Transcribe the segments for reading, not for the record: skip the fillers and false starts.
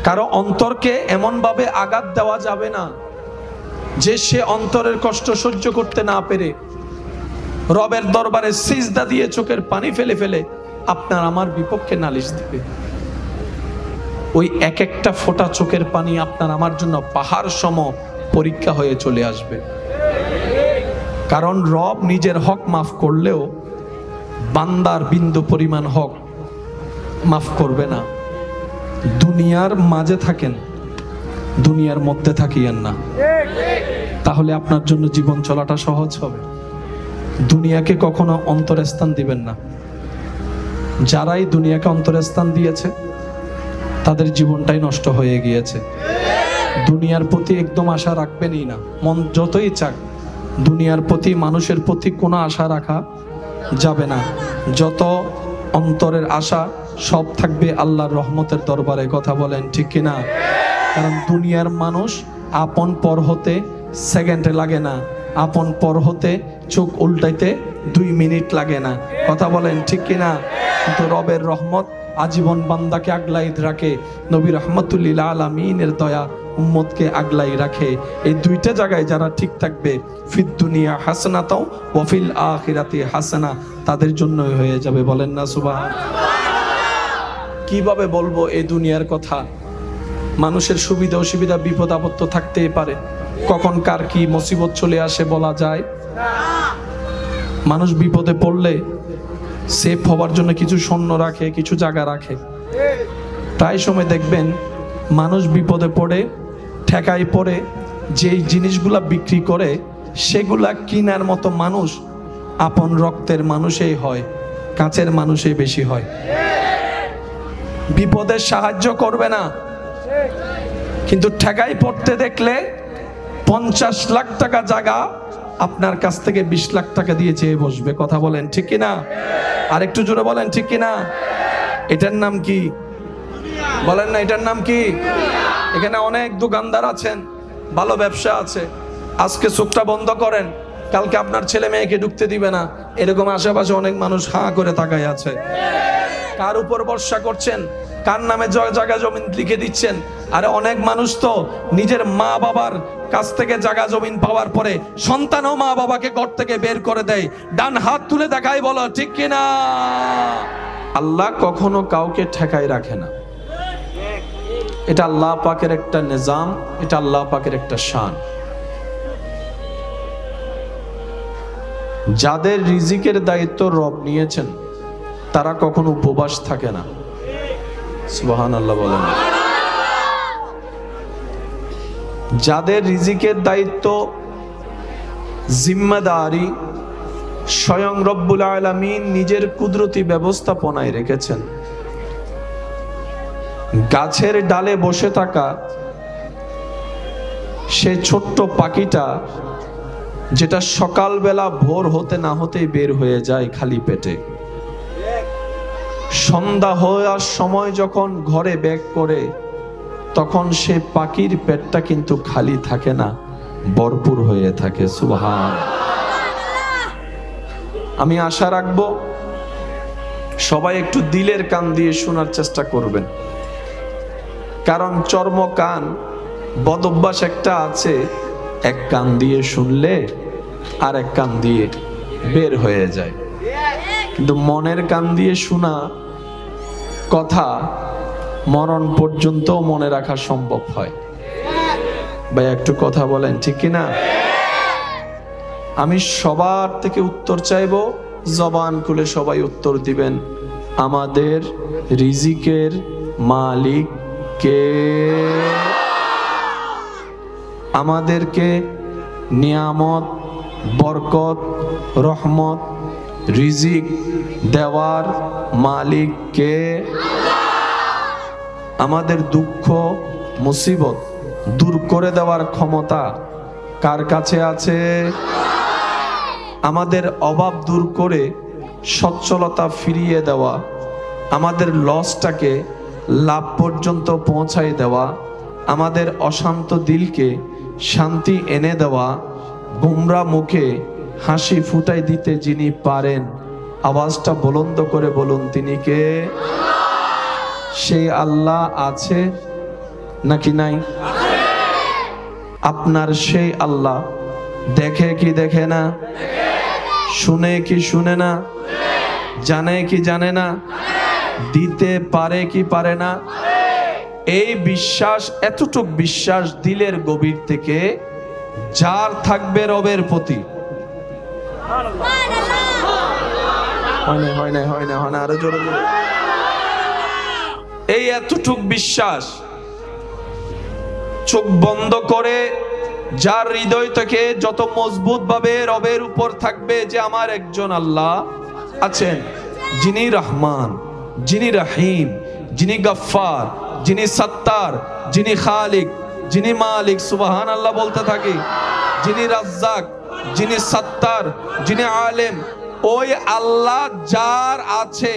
কারো অন্তরকে এমন ভাবে আঘাত দেওয়া যাবে না যে সে অন্তরের কষ্ট সহ্য করতে না পেরে রবের দরবারে সিজদা দিয়ে চোখের পানি ফেলে ফেলে আপনার আমার বিপক্ষে নালিশ দিবে। ওই এক একটা ফোঁটা চোখের পানি আপনার আমার জন্য পাহাড় সম পরীক্ষা হয়ে চলে আসবে। কারণ রব নিজের হক মাফ করলেও বান্দার বিন্দু পরিমাণ হক মাফ করবে না। দুনিয়ার মাঝে থাকেন, দুনিয়ার মধ্যে থাকিয়েন না, তাহলে আপনার জন্য জীবন চলাটা সহজ হবে। দুনিয়াকে কখনো অন্তরস্থান দিবেন না। যারাই দুনিয়াকে অন্তরস্থান দিয়েছে তাদের জীবনটাই নষ্ট হয়ে গিয়েছে। দুনিয়ার প্রতি একদম আশা রাখবেনই না, মন যতই চাক। দুনিয়ার প্রতি, মানুষের প্রতি কোনো আশা রাখা যাবে না। যত অন্তরের আশা সব থাকবে আল্লাহর রহমতের দরবারে। কথা বলেন ঠিক কিনা? কারণ দুনিয়ার মানুষ আপন পর হতে সেকেন্ডে লাগে না, আপন পর হতে চোখ উল্টাইতে 2 মিনিট লাগে না। কথা বলেন ঠিক কিনা? কিন্তু রবের রহমত আজীবন বান্দাকে আগলাই রাখে। নবী রহমতুল্লিল আলামিনের দয়া উম্মতকে আগলাই রাখে। এই দুইটা জায়গায় যারা ঠিক থাকবে, ফিদ দুনিয়া হাসানাতাও ওয়া ফিল আখিরাতি হাসানা, তাদের জন্যই হয়ে যাবে। বলেন না সুবহানাল্লাহ। কিভাবে বলবো এই দুনিয়ার কথা? মানুষের সুবিধা অসুবিধা, বিপদ আপদ তো থাকতেই পারে। কখন কার কি মুসিবত চলে আসে বলা যায় না। মানুষ বিপদে পড়লে সেফ হওয়ার জন্য কিছু সৈন্য রাখে, কিছু জায়গা রাখে। প্রায় সময় দেখবেন মানুষ বিপদে পড়ে, ঠেকায় পড়ে, যেই জিনিসগুলা বিক্রি করে সেগুলা কিনার মতো মানুষ আপন রক্তের মানুষই হয়, কাছের মানুষই বেশি হয়। বিপদের সাহায্য করবে না, কিন্তু ঠেকাই পড়তে দেখলে 50 লাখ টাকা জায়গা আপনার কাছ থেকে 20 লাখ টাকা দিয়ে চেয়ে বসবে। কথা বলেন ঠিক কিনা? আর একটু জোরে বলেন ঠিক কিনা? এটার নাম কি? বলেন না, এটার নাম কি? এখানে অনেক দোকানদার আছেন, ভালো ব্যবসা আছে। আজকে চোখটা বন্ধ করেন, কালকে আপনার ছেলে মেয়েকে ঢুকতে দিবে না। এরকম আশেপাশে অনেক মানুষ হাঁ করে তাকায় আছে। কার উপর ভরসা করছেন? কার নামে জায়গা জমিন লিখে দিচ্ছেন? আরে অনেক মানুষ তো নিজের মা বাবার কাছ থেকে জায়গা জমিন পাওয়ার পরে সন্তানও মা বাবাকে ঘর থেকে বের করে দেয়। ডান হাত তুলে দেখাই, বলো ঠিক কিনা? আল্লাহ কখনো কাউকে ঠেকাই রাখে না। এটা আল্লাহ পাকের একটা নিজাম, এটা আল্লাহ পাকের একটা শান। যাদের রিজিকের দায়িত্ব রব নিয়েছেন তারা কখনো উপবাস থাকে না। সুবহানাল্লাহ বলেন। যাদের রিজিকের দায়িত্ব, জিম্মাদারি স্বয়ং রব্বুল আলামিন নিজের কুদরতি ব্যবস্থাপনায় রেখেছেন। গাছের ডালে বসে থাকা সে ছোট্ট পাখিটা যেটা সকালবেলা ভোর হতে না হতেই বের হয়ে যায় খালি পেটে, সন্ধ্যা হওয়ার সময় যখন ঘরে ব্যাক করে তখন সে পাখির পেটটা কিন্তু খালি থাকে না, ভরপুর হয়ে থাকে। সুবহানাল্লাহ। আমি আশা রাখবো সবাই একটু দিলের কান দিয়ে শোনার চেষ্টা করবেন, কারণ চর্ম কান বদ অভ্যাস একটা আছে, এক কান দিয়ে শুনলে আর এক কান দিয়ে বের হয়ে যায়। কিন্তু মনের কান দিয়ে শোনা কথা মরণ পর্যন্ত মনে রাখা সম্ভব হয়। ভাই একটু কথা বলেন ঠিক কিনা? আমি সবার থেকে উত্তর চাইবো, জবান খুলে সবাই উত্তর দিবেন। আমাদের রিজিকের মালিক কে? আমাদেরকে নিয়ামত, বরকত, রহমত, রিজিক দেওয়ার মালিক কে? আমাদের দুঃখ মুসিবত দূর করে দেওয়ার ক্ষমতা কার কাছে আছে? আমাদের অভাব দূর করে সচ্ছলতা ফিরিয়ে দেওয়া, আমাদের লসটাকে লাভ পর্যন্ত পৌঁছায় দেওয়া, আমাদের অশান্ত দিলকে শান্তি এনে দেওয়া, গোমরা মুখে হাসি ফুটাই দিতে যিনি পারেন, আওয়াজটা বুলন্দ করে বলুন তিনি কে? সেই আল্লাহ আছে নাকি নাই? আপনার সেই আল্লাহ দেখে কি দেখে না, শুনে কি শুনে না, জানে কি জানে না, দিতে পারে কি পারে না? এই বিশ্বাস, এতটুক বিশ্বাস দিলের গভীর থেকে যার থাকবে রবের প্রতি, হয় না আরো জোরে জোরে, এই এতটুক বিশ্বাস চোখ বন্ধ করে যার হৃদয় থেকে যত মজবুত ভাবে রবের উপর থাকবে যে আমার একজন আল্লাহ আছেন, যিনি রহমান, যিনি রহিম, যিনি গফফার, যিনি সত্তার, যিনি খালিক, যিনি মালিক, সুবহানাল্লাহ বলতে থাকি, যিনি রাজ্জাক, যিনি সত্তার, যিনি আলেম, ওই আল্লাহ যার আছে,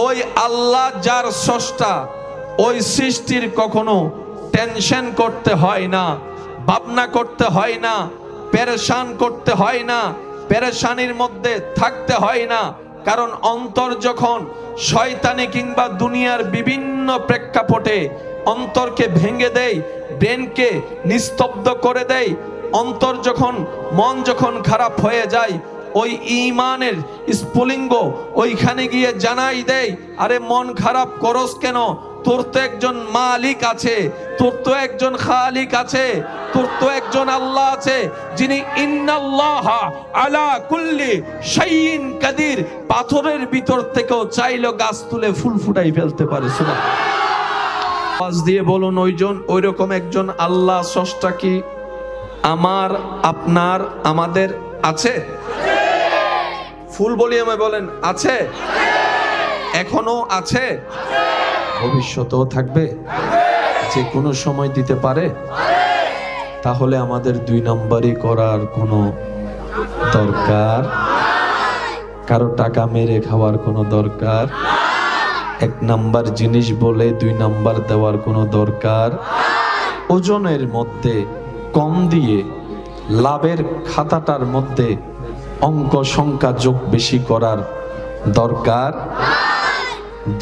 ওই আল্লাহ যার স্রষ্টা, ওই সৃষ্টির কখনো টেনশন করতে হয় না, ভাবনা করতে হয় না, পেরেশান করতে হয় না, পেরেশানির মধ্যে থাকতে হয় না। কারণ অন্তর যখন শয়তানি কিংবা দুনিয়ার বিভিন্ন প্রেক্ষাপটে অন্তরকে ভেঙে দেয়, ব্রেনকে নিস্তব্ধ করে দেয়, অন্তর যখন, মন যখন খারাপ হয়ে যায়, ওই ঈমানের স্ফুলিঙ্গ ওইখানে গিয়ে জানাই দেয়, আরে মন খারাপ করস কেন? তোর তো একজন মালিক আছে, তোর তো একজন খালিক আছে, তোর তো একজন আল্লাহ আছে, যিনি ইন্নাল্লাহা আলা কুল্লি শাইইন কাদির, পাথরের ভিতর থেকেও চাইলো গাছ তুলে ফুল ফুটাই ফেলতে পারে। সুবহানাল্লাহ। আওয়াজ দিয়ে বলুন, ওইরকম একজন আল্লাহ স্রষ্টা কি আমার, আপনার, আমাদের আছে? ফুল বলি আমায় বলেন, আছে? এখনো আছে, ভবিষ্যতেও থাকবে, যে কোনো সময় দিতে পারে। তাহলে আমাদের দুই নাম্বারই করার কোনো দরকার, কারো টাকা মেরে খাওয়ার কোনো দরকার, এক নাম্বার জিনিস বলে দুই নাম্বার দেওয়ার কোনো দরকার, ওজনের মধ্যে কম দিয়ে লাভের খাতাটার মধ্যে অঙ্ক সংখ্যা যোগ বেশি করার দরকার।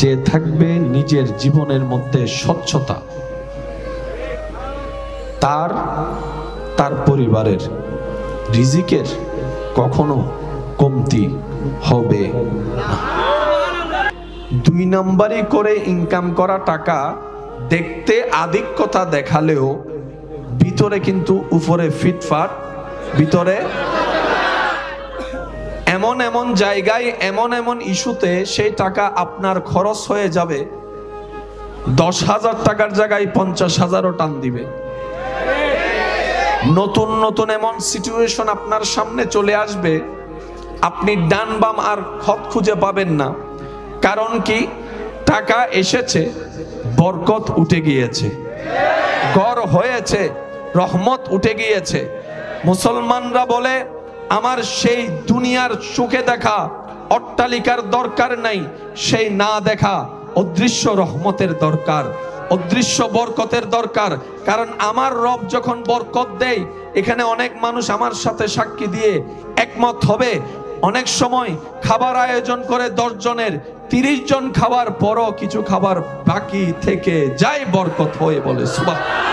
যে থাকবে নিজের জীবনের মধ্যে স্বচ্ছতা, তার পরিবারের রিজিকের কখনো কমতি হবে না। দুই নাম্বারই করে ইনকাম করা টাকা দেখতে আধিক্যতা দেখালেও ভিতরে কিন্তু উপরে ফিটফাট, ভিতরে এমন এমন জায়গায়, এমন এমন ইস্যুতে সেই টাকা আপনার খরচ হয়ে যাবে, 10,000 টাকার জায়গায় 50,000ও টান দিবে। নতুন নতুন এমন সিচুয়েশন আপনার সামনে চলে আসবে, আপনি ডান বাম আর খত খুঁজে পাবেন না। কারণ কি? টাকা এসেছে, বরকত উঠে গিয়েছে, ঘর হয়েছে, রহমত উঠে গিয়েছে। মুসলমানরা বলে, আমার সেই দুনিয়ার চোখে দেখা অট্টালিকার দরকার নাই, সেই না দেখা অদৃশ্য রহমতের দরকার, অদৃশ্য বরকতের দরকার। কারণ আমার রব যখন বরকত দেয়, এখানে অনেক মানুষ আমার সাথে সাক্ষী দিয়ে একমত হবে, অনেক সময় খাবার আয়োজন করে 10 জনের, 30 জন খাবার পরও কিছু খাবার বাকি থেকে যায়, বরকত হয়ে বলে সুবহানাল্লাহ।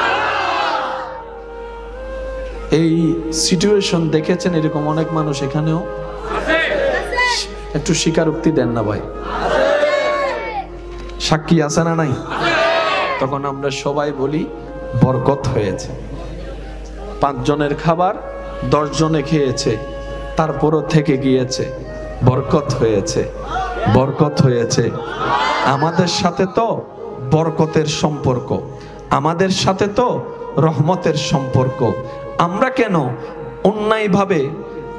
এই সিচুয়েশন দেখেছেন এরকম অনেক মানুষ এখানেও? একটু স্বীকারোক্তি দেন না ভাই, সাক্ষী আছে না নাই? তখন আমরা সবাই বলি বরকত হয়েছে। 5 জনের খাবার 10 জনে খেয়েছে, তারপরও থেকে গিয়েছে, বরকত হয়েছে, বরকত হয়েছে। আমাদের সাথে তো বরকতের সম্পর্ক, আমাদের সাথে তো রহমতের সম্পর্ক। আমরা কেন অন্যায়ভাবে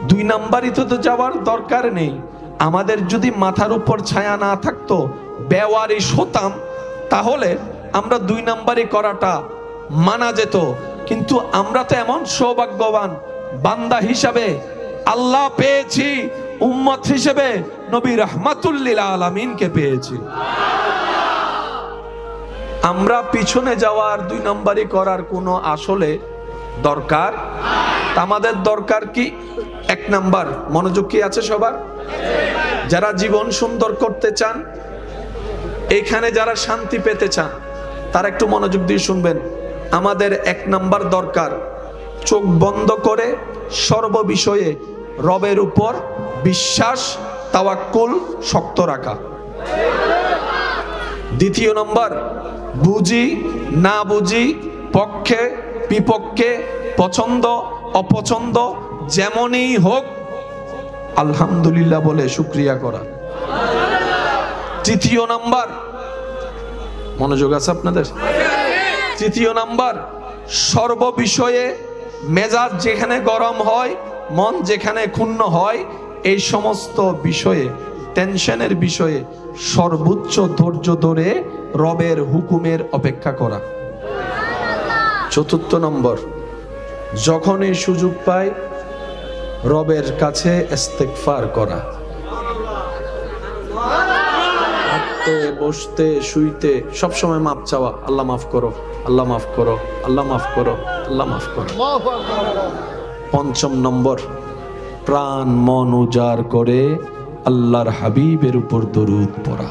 2 নাম্বারই তো যাওয়ার দরকার নেই। আমাদের যদি মাথার উপর ছায়া না থাকতো, বেওয়ারিশ হতাম, তাহলে আমরা 2 নাম্বারই করাটা মানা যেত। কিন্তু আমরা তো এমন সৌভাগ্যবান বান্দা হিসাবে আল্লাহ পেয়েছি, উম্মত হিসেবে নবী রাহমাতুল লিল আলামিনকে পেয়েছি। আমরা পিছনে যাওয়ার 2 নাম্বারই করার কোনো আসলে দরকার। আমাদের দরকার কি? 1 নাম্বার, মনোযোগ কি আছে সবার? যারা জীবন সুন্দর করতে চান, এখানে যারা শান্তি পেতে চান, তার একটু মনোযোগ দিয়ে শুনবেন। আমাদের 1 নাম্বার দরকার চোখ বন্ধ করে সর্ববিষয়ে রবের উপর বিশ্বাস তাওয়াক্কুল শক্ত রাখা। 2 নম্বর বুঝি না বুঝি, পক্ষে বিপক্ষে, পছন্দ অপছন্দ যেমনই হোক আলহামদুলিল্লাহ বলে শুকরিয়া করা। 3 নাম্বার, মনোযোগ আছে আপনাদের? 3 নাম্বার সর্ববিষয়ে মেজাজ যেখানে গরম হয়, মন যেখানে ক্ষুণ্ণ হয়, এই সমস্ত বিষয়ে টেনশনের বিষয়ে সর্বোচ্চ ধৈর্য ধরে রবের হুকুমের অপেক্ষা করা। 4 নম্বর যখনই সুযোগ পায় রবের কাছে ইস্তেগফার করা। হাঁটতে বসতে শুইতে সবসময় মাপ চাওয়া, আল্লাহ মাফ করো, আল্লাহ মাফ করো, আল্লাহ মাফ করো, আল্লাহ মাফ করো। 5 নম্বর প্রাণ মন উজাড় করে আল্লাহর হাবিবের উপর দরুদ পড়া।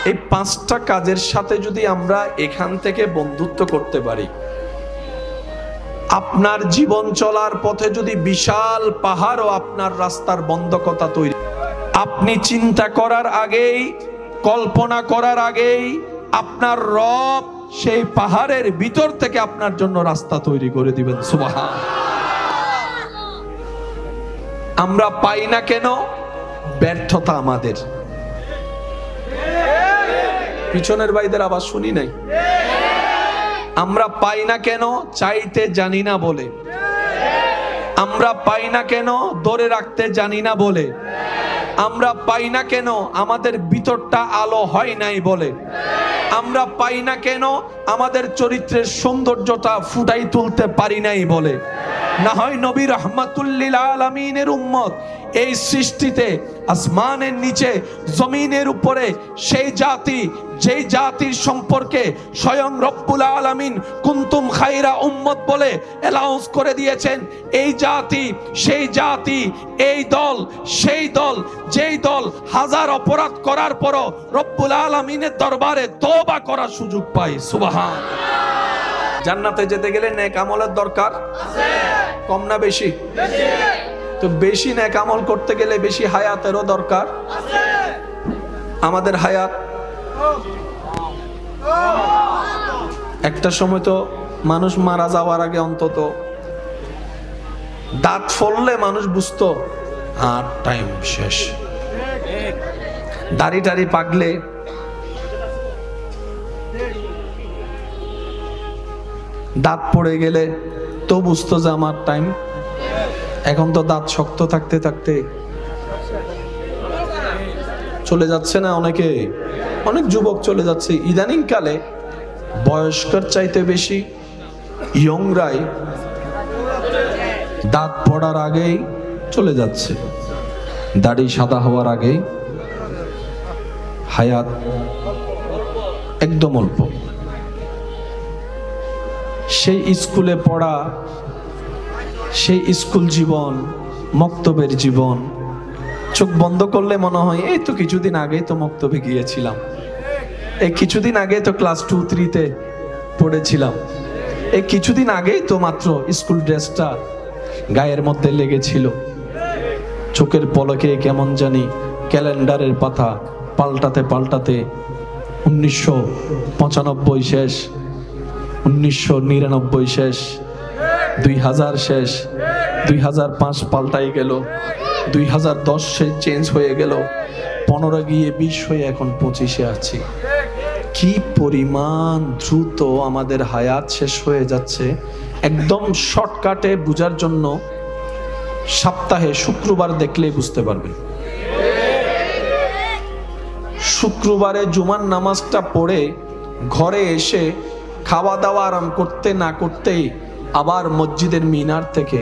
এই 5টা কাজের সাথে যদি আমরা এখান থেকে বন্ধুত্ব করতে পারি, আপনার জীবন চলার পথে যদি বিশাল পাহাড় ও আপনার রাস্তার বন্ধকতা তৈরি, আপনি চিন্তা করার আগেই, কল্পনা করার আগেই আপনার রব সেই পাহাড়ের ভিতর থেকে আপনার জন্য রাস্তা তৈরি করে দিবেন। সুবহান। আমরা পাই না কেন? ব্যর্থতা আমাদের। পিছনের ভাইদের আওয়াজ শুনি নাই। আমরা পাই না কেন? চাইতে জানি না বলে। আমরা পাই না কেন? ধরে রাখতে জানি না বলে। আমরা পাই না কেন? আমাদের ভিতরটা আলো হয় নাই বলে। আমরা পাই না কেন? আমাদের চরিত্রের সৌন্দর্যটা ফুটাই তুলতে পারি নাই বলে। না হয় নবী রাহমাতুল লিল আলামিনের উম্মত এই সৃষ্টিতে আসমানের নিচে জমিনের উপরে সেই জাতি, যেই জাতির সম্পর্কে স্বয়ং রব্বুল আলামিন কুনতুম খায়রা উম্মত বলে অ্যালাউন্স করে দিয়েছেন, এই জাতি, সেই জাতি, এই দল, সেই দল, যেই দল হাজার অপরাধ করার পরও রব্বুল আলামিনের দরবারে তওবা করার সুযোগ পায়। সুবহান। জান্নাতে যেতে গেলে নেক আমলের দরকার আছে, কম না বেশি? বেশি। তো বেশি নেক আমল করতে গেলে বেশি হায়াতেরও দরকার আছে। আমাদের হায়াত একটা সময় তো মানুষ মারা যাওয়ার আগে অন্তত দাঁত ফললে মানুষ বুঝতো আর টাইম শেষ। দাড়ি টাড়ি পাকলে, দাঁত পড়ে গেলে তো বুঝতো যে আমার টাইম। এখন তো দাঁত শক্ত থাকতে থাকতে চলে যাচ্ছে না অনেকে, অনেক যুবক চলে যাচ্ছে। ইদানিং কালে বয়স্কর চাইতে বেশি ইয়ংরাই দাঁত পড়ার আগেই চলে যাচ্ছে, দাড়ি সাদা হওয়ার আগেই। হায়াত একদম অল্প। সেই স্কুলে পড়া, সেই স্কুল জীবন, মক্তবের জীবন, চোখ বন্ধ করলে মনে হয় এই তো কিছুদিন আগেই তো মক্তবে গিয়েছিলাম, এই কিছুদিন আগে তো ক্লাস 2-3-তে পড়েছিলাম, এই কিছুদিন আগেই তো মাত্র স্কুল ড্রেসটা গায়ের মধ্যে লেগেছিল। চোখের পলকে কেমন জানি ক্যালেন্ডারের পাতা পাল্টাতে পাল্টাতে 1995 শেষ, 1999 শেষ, 2000 শেষ, 2005 পাল্টাই গেল, 2010 চেঞ্জ হয়ে গেল, 15 গিয়ে 20 হয়ে এখন 25-এ আছি। কি পরিমাণ দ্রুত আমাদের হায়াত শেষ হয়ে যাচ্ছে। একদম শর্টকাটে বোঝার জন্য সপ্তাহে শুক্রবার দেখলেই বুঝতে পারবেন। শুক্রবারে জুমার নামাজটা পড়ে ঘরে এসে খাওয়া দাওয়া আরাম করতে না করতেই আবার মসজিদের মিনার থেকে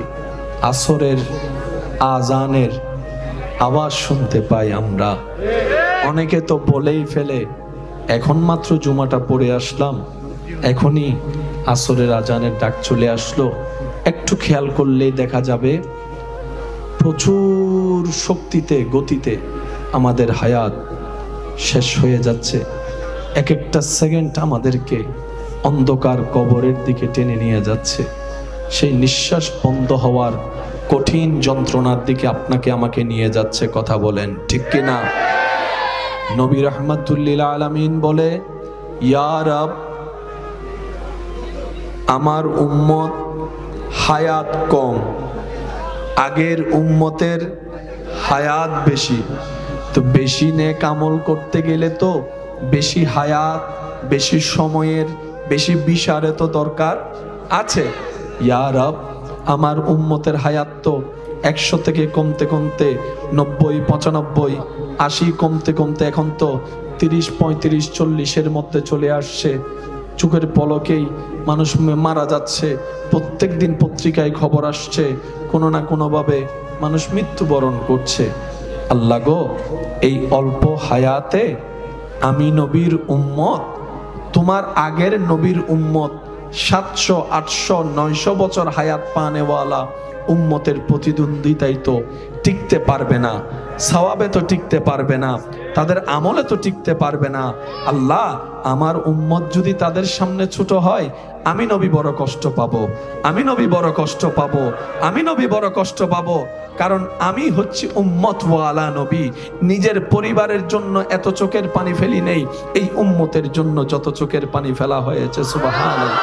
আসরের আজানের আওয়াজ শুনতে পাই আমরা। অনেকে তো বলেই ফেলে এখন মাত্র জুমাটা পড়ে আসলাম, এখনই আসরের আজানের ডাক চলে আসলো। একটু খেয়াল করলেই দেখা যাবে প্রচুর শক্তিতে, গতিতে আমাদের হায়াত শেষ হয়ে যাচ্ছে। এক একটা সেকেন্ড আমাদেরকে অন্ধকার কবরের দিকে টেনে নিয়ে যাচ্ছে। সেই নিঃশ্বাস বন্ধ হওয়ার কঠিন যন্ত্রণার দিকে আপনাকে আমাকে নিয়ে যাচ্ছে। কথা বলেন ঠিক কিনা? নবী রাহমাতুল্লিল আলামিন বলে, ইয়া রব, আমার উম্মত হায়াত কম, আগের উম্মতের হায়াত বেশি। তো বেশি নেক আমল করতে গেলে তো বেশি হায়াত, বেশি সময়ের, বেশি বিচারে তো দরকার আছে। ইয়া রব, আমার উম্মতের হায়াত তো 100 থেকে কমতে কমতে 90, 95, 80 কমতে কমতে এখন তো 30, 35, 40-এর মধ্যে চলে আসছে। চোখের পলকেই মানুষ মারা যাচ্ছে। প্রত্যেক দিন পত্রিকায় খবর আসছে, কোনো না কোনোভাবে মানুষ মৃত্যুবরণ করছে। আল্লাহ গো, এই অল্প হায়াতে আমি নবীর উম্মত, তোমার আগের নবীর উম্মত 700, 800, 900 বছর হায়াত পানেওয়ালা উম্মতের প্রতিদ্বন্দ্বিতায় তো টিকতে পারবে না, সওয়াবে তো টিকতে পারবে না, তাদের আমলে তো টিকতে পারবে না। আল্লাহ, আমার উম্মত যদি তাদের সামনে ছোট হয়, আমি নবী বড় কষ্ট পাবো, আমি নবী বড় কষ্ট পাবো, আমি নবী বড় কষ্ট পাবো। কারণ আমি হচ্ছি উম্মত ওয়ালা নবী। নিজের পরিবারের জন্য এত চোখের পানি ফেলি নেই, এই উম্মতের জন্য যত চোখের পানি ফেলা হয়েছে। সুবহানাল্লাহ।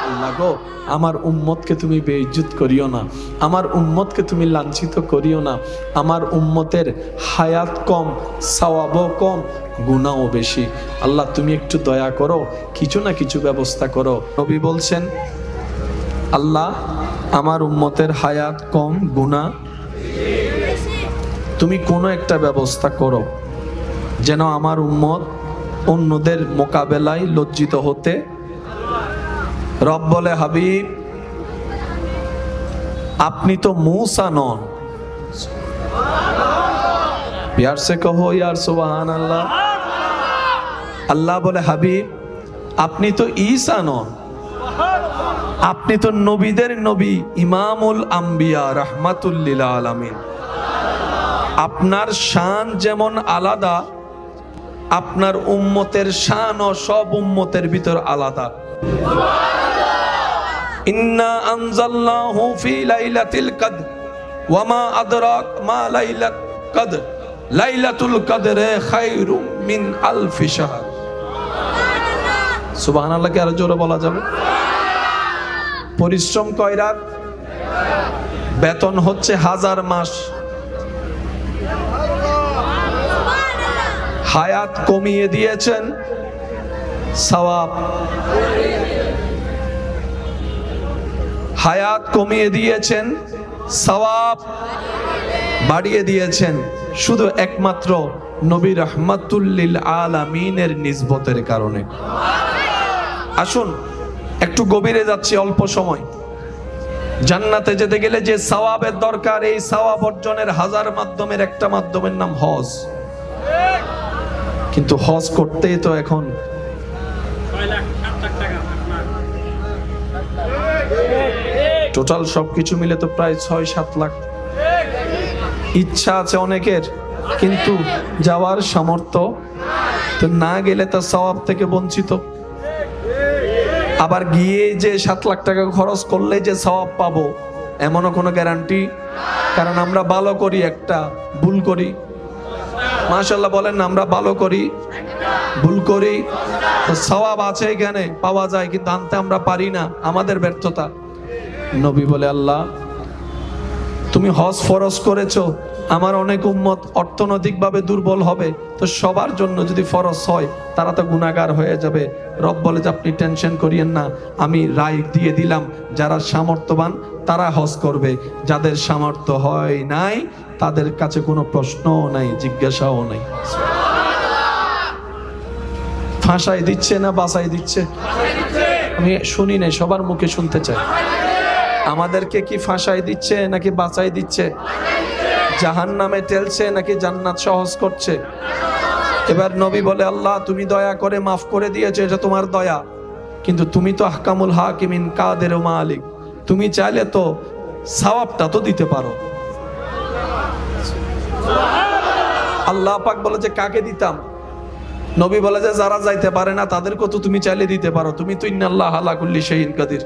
আল্লাহ গো, আমার উম্মতকে তুমি বেইজ্জত করিও না, আমার উম্মতকে তুমি লাঞ্ছিত করিও না। আমার উম্মতের হায়াত কম, সওয়াবও কম, গুনাহও বেশি। আল্লাহ, তুমি একটু দয়া করো, কিছু না কিছু ব্যবস্থা করো। নবী বলছেন, আল্লাহ, আমার উম্মতের হায়াত কম, গুনাহ তুমি কোনো একটা ব্যবস্থা করো যেন আমার উম্মত অন্যদের মোকাবেলায় লজ্জিত হতে। রব বলে, হাবিব, আপনি তো मूसा নন। प्यार से कहो यार सुभान अल्लाह। अल्लाह बोले, হাবিব, আপনি তো ঈসা নন, আপনি তো নবীদের নবী, ইমামুল আম্বিয়া, রাহমাতুল লিল আলামিন। আপনার শান যেমন আলাদা, আপনার উম্মতের শানও সব উম্মতের ভিতর আলাদা। ইন্না আনজালনাহু ফি লাইলাতিল কদর ওয়া মা আদরাক মা লাইলাতুল কদর লাইলাতুল কদরে খায়রুম মিন আলফি শাহর। সুবহানাল্লাহ। কি আরো জোরে বলা যাবে? পরিশ্রম কয় রাত, বেতন হচ্ছে 1000 মাস। হায়াত কমিয়ে দিয়েছেন, সওয়াব। হায়াত কমিয়ে দিয়েছেন, সওয়াব বাড়িয়ে দিয়েছেন, শুধু একমাত্র নবী রাহমাতুল লিল আলামিনের নিসবতের কারণে। আসুন একটু গভীরে যাচ্ছি, অল্প সময়। জান্নাতে যেতে গেলে যে সওয়াবের দরকার, এই সওয়াব অর্জনের 1000 মাধ্যমের একটা মাধ্যমের নাম হজ। কিন্তু হজ করতেই তো এখন টোটাল সবকিছু মিলে তো প্রায় 6-7 লাখ। ইচ্ছা আছে অনেকের, কিন্তু যাওয়ার সামর্থ্য তো না গেলে তো সওয়াব থেকে বঞ্চিত। আবার গিয়ে যে 7 লাখ টাকা খরচ করলে যে সওয়াব পাবো এমনও কোনো গ্যারান্টি। কারণ আমরা ভালো করি একটা, ভুল করি। মাশাআল্লাহ বলেন না, আমরা ভালো করি, ভুল করি, তো সওয়াব আছে এখানে, পাওয়া যায়, কিন্তু আনতে আমরা পারি না, আমাদের ব্যর্থতা। নবী বলে, আল্লাহ, তুমি হজ ফরজ করেছো, আমার অনেক উম্মত অর্থনৈতিকভাবে দুর্বল হবে, তো সবার জন্য যদি ফরজ হয় তারা তো গুনাহগার হয়ে যাবে। রব বলে যে, আপনি টেনশন করিয়েন না, আমি রায় দিয়ে দিলাম, যারা সামর্থ্যবান তারা হজ করবে, যাদের সামর্থ্য হয় নাই তাদের কাছে কোনো প্রশ্নও নাই, জিজ্ঞাসাও নাই। ফাঁসাই দিচ্ছে না বাঁচাই দিচ্ছে? আমি শুনি নাই, সবার মুখে শুনতে চাই। আমাদেরকে কি ফাঁসাই দিচ্ছে নাকি বাঁচাই দিচ্ছে? জাহান্নামে ঠেলছে নাকি জান্নাত সহজ করছে? এবার নবী বলে, আল্লাহ, তুমি দয়া করে মাফ করে দিয়েছো, এটা তোমার দয়া, কিন্তু তুমি তো আহকামুল হাকিমিন, কাদের ও মালিক, তুমি চাইলে তো সওয়াবটা তো দিতে পারো। আল্লাহ পাক বলে যে, কাকে দিতাম? নবী বলে যে যারা যাইতে পারে না তাদেরকে তো তুমি চাইলে দিতে পারো, তুমি তো ইন্নাল্লাহ আলা কুল্লি শাইইন কাদির।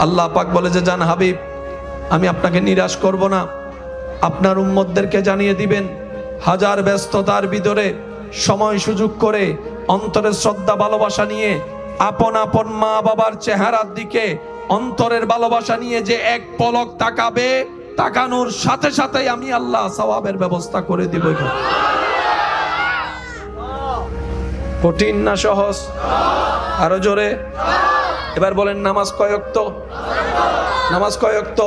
আল্লাহ পাক বলে যে জান হাবিব, আমি আপনাকে নিরাশ করব না, আপনার উম্মতদেরকে জানিয়ে দিবেন হাজার ব্যস্ততার ভিতরে সময় সুযোগ করে অন্তরের শ্রদ্ধা ভালোবাসা নিয়ে আপন আপন মা বাবার চেহারার দিকে অন্তরের ভালোবাসা নিয়ে যে এক পলক তাকাবে, তাকানোর সাথে সাথে আমি আল্লাহ সওয়াবের ব্যবস্থা করে দিব। কঠিন না সহজ? আরো জোরে এবার বলেন নামাজ কয় ওয়াক্ত? নামাজ কয় ওয়াক্ত?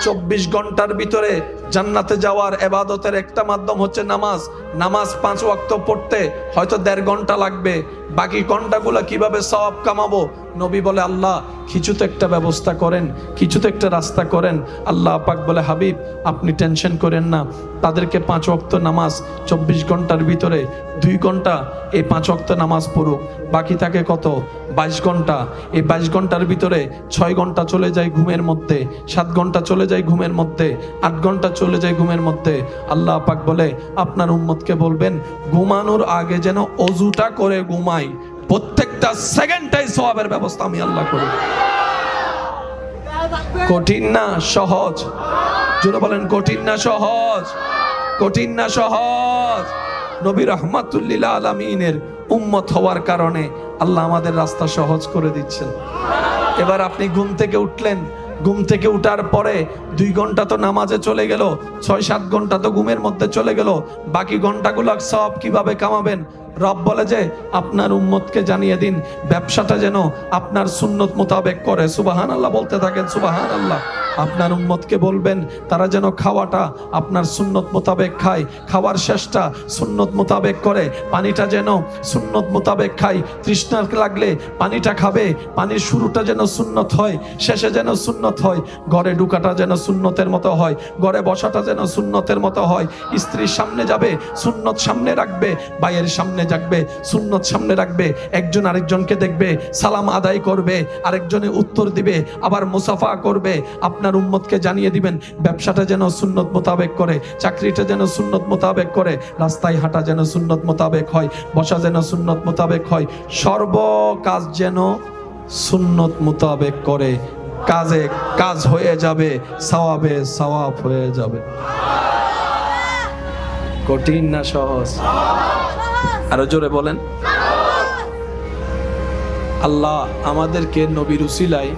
24 ঘন্টার ভিতরে জান্নাতে যাওয়ার ইবাদতের একটা মাধ্যম হচ্ছে নামাজ। নামাজ 5 ওয়াক্ত পড়তে হয়তো 1.5 ঘন্টা লাগবে, বাকি ঘন্টাগুলো কিভাবে সওয়াব কামাবো? নবী বলে আল্লাহ কিছু তো একটা ব্যবস্থা করেন, কিছু তো একটা রাস্তা করেন। আল্লাহ পাক বলে হাবিব আপনি টেনশন করেন না, তাদেরকে 5 ওয়াক্ত নামাজ 24 ঘন্টার ভিতরে 2 ঘন্টা এই 5 ওয়াক্ত নামাজ পড়ুক, বাকি থাকে কত? 22 ঘন্টা। এই 22 ঘন্টার ভিতরে 6 ঘন্টা চলে যায় ঘুমের মধ্যে, 7 ঘন্টা চলে যায় ঘুমের মধ্যে, 8 ঘন্টা চলে যায় ঘুমের মধ্যে। আল্লাহ পাক বলে আপনার উম্মতকে বলবেন ঘুমানোর আগে যেন ওযুটা করে ঘুমাই, প্রত্যেকটা সেকেন্ডটাই সওয়াবের ব্যবস্থা আমি আল্লাহ করি। কঠিন না সহজ? জোরে বলেন কঠিন না সহজ? কঠিন না সহজ? নবী রাহমাতুল লিল আলামিনের উম্মত হওয়ার কারণে আল্লাহ আমাদের রাস্তা সহজ করে দিচ্ছেন। এবার আপনি ঘুম থেকে উঠলেন, ঘুম থেকে উঠার পরে 2 ঘন্টা তো নামাজে চলে গেল, 6-7 ঘন্টা তো ঘুমের মধ্যে চলে গেল, বাকি ঘন্টাগুলো সব কিভাবে কামাবেন? রব বলে যে আপনার উম্মতকে জানিয়ে দিন ব্যবসাটা যেন আপনার সুন্নত মোতাবেক করে। সুবহানাল্লাহ বলতে থাকেন সুবহানাল্লাহ। আপনার উম্মতকে বলবেন তারা যেন খাওয়াটা আপনার সুন্নত মোতাবেক খায়, খাওয়ার শেষটা সুন্নত মোতাবেক করে, পানিটা যেন সুন্নত মোতাবেক খায়, তৃষ্ণা লাগলে পানিটা খাবে, পানির শুরুটা যেন সুন্নত হয়, শেষে যেন সুন্নত হয়, ঘরে ঢুকাটা যেন সুন্নতের মতো হয়, ঘরে বসাটা যেন সুন্নতের মতো হয়, স্ত্রীর সামনে যাবে সুন্নত সামনে রাখবে, ভাইয়ের সামনে যাবে সুন্নত সামনে রাখবে, একজন আরেকজনকে দেখবে সালাম আদায় করবে, আরেকজনে উত্তর দিবে, আবার মুসাফা করবে। আপনার উম্মতকে জানিয়ে দিবেন ব্যবসাটা যেন সুন্নত মোতাবেক করে, চাকরিটা যেন সুন্নত মোতাবেক করে, রাস্তায় হাঁটা যেন সুন্নত মোতাবেক হয়, বসা যেন সুন্নত মোতাবেক হয়, সর্ব কাজ যেন সুন্নত মোতাবেক করে। কাজে কাজ হয়ে যাবে, সওয়াবে সওয়াব হয়ে যাবে। কঠিন না সহজ? আরো জোরে বলেন। আল্লাহ আমাদেরকে নবীর উসিলায়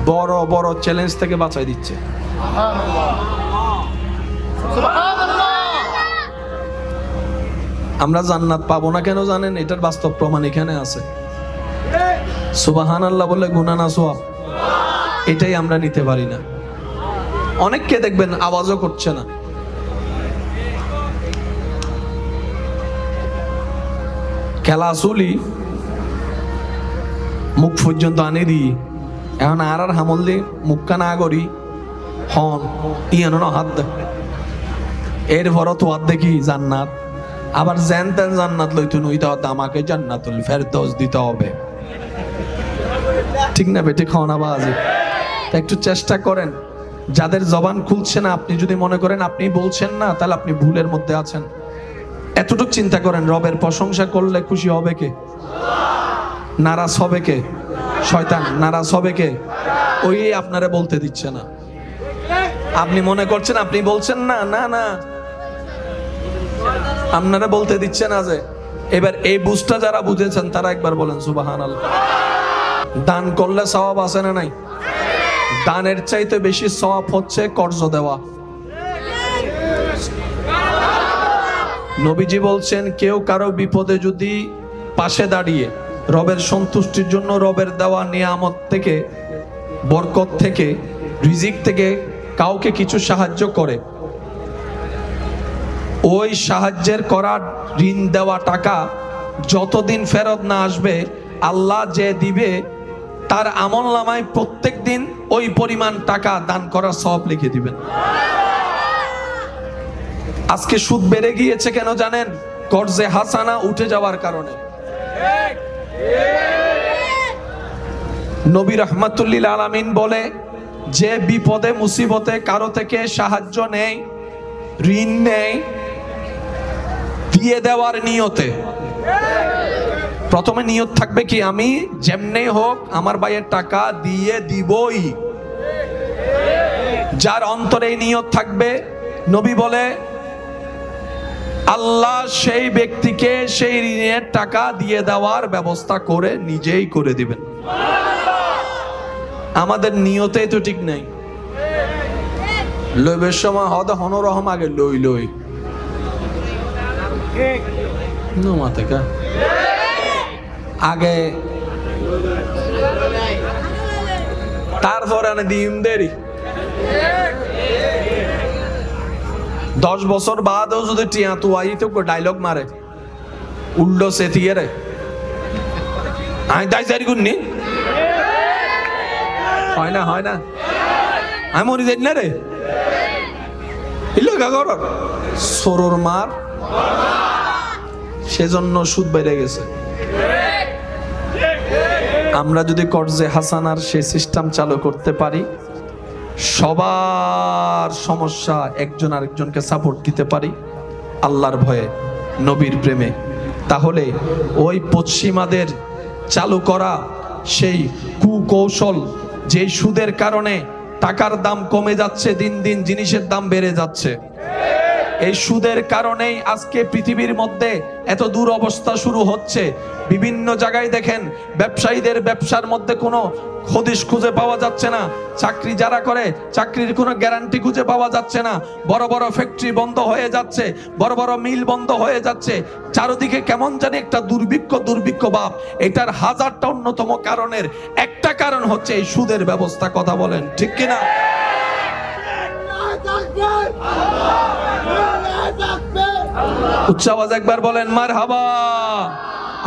বড় বড় চ্যালেঞ্জ থেকে বাঁচাই দিচ্ছে। আমরা জান্নাত পাবো না কেন জানেন? এটার বাস্তব প্রমাণ এখানে আছে। সুবহানাল্লাহ বলে গুনাহ না সওয়াব, এটাই আমরা নিতে পারি না। অনেককে দেখবেন আওয়াজও করছে না। খেলা আসলি মুখ পর্যন্ত আনে দিই, এখন আর হামল দি মুখকা না করি হন ইয়ানো না হাত দে, এর ভরত হাত দেখি জান্নাত, আবার জেন তেন জান্নাত লইতে নইতে হতে আমাকে জান্নাতুল ফেরদৌস দিতে হবে। ঠিক না বেটি? খাওয়ানা বাজে। একটু চেষ্টা করেন, যাদের জবান খুলছে না, আপনি যদি মনে করেন আপনি বলছেন না, তাহলে আপনি ভুলের মধ্যে আছেন। এতটুকু চিন্তা করেন, রবের প্রশংসা করলে খুশি হবে কে? নারাজ হবে কে? শয়তান। নারাজ হবে কে? ওই আপনারে বলতে দিচ্ছে না। আপনি মনে করছেন আপনি বলছেন না, না না, আপনারা বলতে দিচ্ছে না। যে এবার এই বুঝটা যারা বুঝেছেন তারা একবার বলেন সুবহানাল্লাহ। দান করলে সওয়াব আছে না নাই? দানের চাইতে বেশি সওয়াব হচ্ছে কর্জ দেওয়া। নবীজি বলছেন কেউ কারো বিপদে যদি পাশে দাঁড়িয়ে রবের সন্তুষ্টির জন্য রবের দেওয়া নিয়ামত থেকে, বরকত থেকে, রিজিক থেকে কাউকে কিছু সাহায্য করে, ওই সাহায্যের করা ঋণ দেওয়া টাকা যতদিন ফেরত না আসবে, আল্লাহ যে দিবে তার আমলনামায় প্রত্যেক দিন ওই পরিমাণ টাকা দান করার সওয়াব লিখে দিবেন। আজকে সুদ বেড়ে গিয়েছে কেন জানেন? কর্জে হাসানা উঠে যাওয়ার কারণে। নবী রাহমাতুল লিল আলামিন বলে যে বিপদে মুসিবতে কারো থেকে সাহায্য নেয়, ঋণ নেয়, দিয়ে দেওয়ার নিয়তে। প্রথমে নিয়ত থাকবে কি, আমি যেমনি হোক আমার ভাইয়ের টাকা দিয়ে দিবই। যার অন্তরে নিয়ত থাকবে, নবী বলে আল্লাহ সেই ব্যক্তিকে সেই ঋণের টাকা দিয়ে দেওয়ার ব্যবস্থা করে নিজেই করে দিবেন। আমাদের নিয়তে তো ঠিক নাই। লইবের সময় হদ হনরহম আগে লই লই মাথা আগে, তারপরে দিন দেরি 10 বছর বাদও যদি টিয়া তুয়াই তো ডায়লগ মারে উল্টো সে থিয়ে রে আমি দায় জারি করনি, হয় না হয় না, আমি মরি যাই না রে সরোর মার। সেজন্য সুদ বেড়ে গেছে। আমরা যদি কর্জে হাসানার সেই সিস্টেম চালু করতে পারি, সবার সমস্যা একজন আরেকজনকে সাপোর্ট দিতে পারি আল্লাহর ভয়ে, নবীর প্রেমে, তাহলে ওই পশ্চিমাদের চালু করা সেই কুকৌশল, যে সুদের কারণে টাকার দাম কমে যাচ্ছে, দিন দিন জিনিসের দাম বেড়ে যাচ্ছে, এই সুদের কারণেই আজকে পৃথিবীর মধ্যে এত দুরবস্থা শুরু হচ্ছে। বিভিন্ন জায়গায় দেখেন ব্যবসায়ীদের ব্যবসার মধ্যে কোনো হদিশ খুঁজে পাওয়া যাচ্ছে না। চাকরি যারা করে চাকরির কোনো গ্যারান্টি খুঁজে পাওয়া যাচ্ছে না। বড় বড় ফ্যাক্টরি বন্ধ হয়ে যাচ্ছে, বড় বড় মিল বন্ধ হয়ে যাচ্ছে। চারিদিকে কেমন জানি একটা দুর্ভিক্ষ ভাব। এটার হাজারটা অন্যতম কারণের একটা কারণ হচ্ছে এই সুদের ব্যবস্থা। কথা বলেন ঠিক কিনা? উচ্চ আওয়াজ একবার বলেন মারহাবা,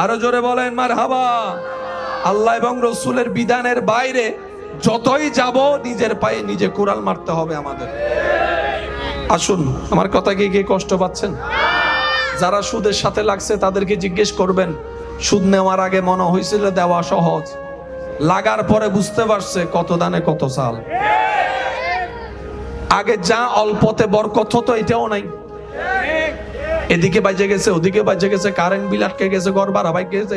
আরো জোরে বলেন মারহাবা। আল্লাহ এবং রসুলের বিধানের বাইরে যতই যাব, নিজের পায়ে নিজে কুড়াল মারতে হবে আমাদের। আসুন, আমার কথা কি কে কষ্ট পাচ্ছেন? যারা সুদের সাথে লাগছে তাদেরকে জিজ্ঞেস করবেন, সুদ নেওয়ার আগে মনে হয়েছিল দেওয়া সহজ, লাগার পরে বুঝতে পারছে কত দানে কত চাল। আগে যা অল্পতে বরকত হতো এটাও নাই। এদিকে বাজে গেছে, ওদিকে বাজে গেছে, কারেন্ট বিল আটকে গেছে, ঘর ভাড়া বাইক গেছে।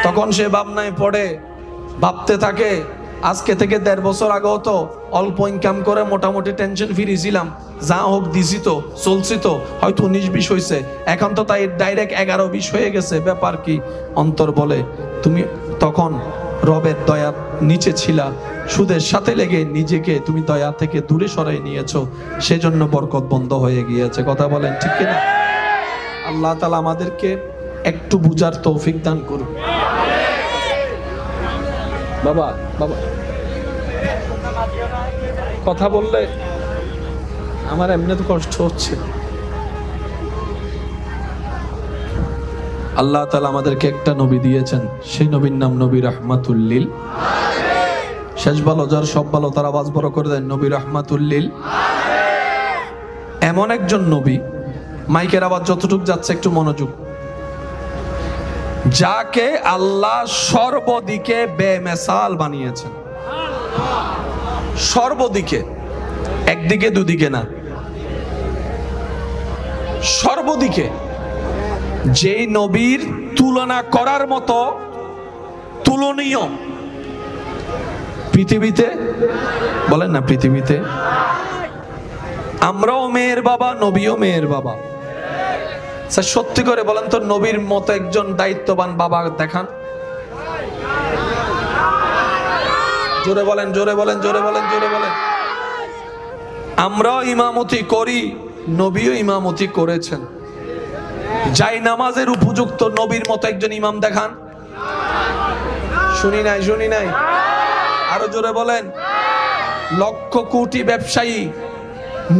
তখন সে ভাবনায় পড়ে, ভাবতে থাকে আজকে থেকে 1.5 বছর আগেও তো অল্প ইনকাম করে মোটামুটি টেনশন ফ্রি ছিলাম, যা হোক দিছি তো, চলছি তো, হয়তো 19-20 হয়েছে, এখন তো তাই ডাইরেক্ট 11-20 হয়ে গেছে, ব্যাপার কি? অন্তর বলে তুমি তখন রবের দয়ার নিচে ছিলা, সুদের সাথে লেগে নিজেকে তুমি দয়া থেকে দূরে সরাই নিয়েছো, সেজন্য বরকত বন্ধ হয়ে গিয়েছে। কথা বলেন ঠিক কিনা? আল্লাহ তাআলা আমাদেরকে একটু বুঝার তৌফিক দান করুন। বাবা বাবা কথা বললে আমার এমনি তো কষ্ট হচ্ছে। আল্লাহ তাআলা আমাদেরকে একটা নবী দিয়েছেন, সেই নবীর নাম নবী রাহমাতুল লিল আলামিন। শেষ ভালো যার সব ভালো, তার আওয়াজ বড় করে দেন, নবী রাহমাতুল লিল আলামিন। এমন একজন নবী, মাইকের আওয়াজ যতটুকু যাচ্ছে একটু মনোযোগ, যাকে আল্লাহ সর্বদিকে বেমিসাল বানিয়েছেন। সর্বদিকে, একদিকে দুদিকে না, সর্বদিকে। যেই নবীর তুলনা করার মতো তুলনীয় পৃথিবীতে, বলেন না পৃথিবীতে, আমরাও মেয়ের বাবা, নবীও মেয়ের বাবা। সত্যি করে বলেন তো, নবীর মতো একজন দায়িত্ববান বাবা দেখান। জোরে বলেন, জোরে বলেন, জোরে বলেন, জোরে বলেন। আমরাও ইমামতি করি, নবীও ইমামতি করেছেন। যাই নামাজের উপযুক্ত নবীর মতো একজন ইমাম দেখান। শুনি নাই, শুনি নাই, আরো জোরে বলেন। লক্ষ কোটি ব্যবসায়ী,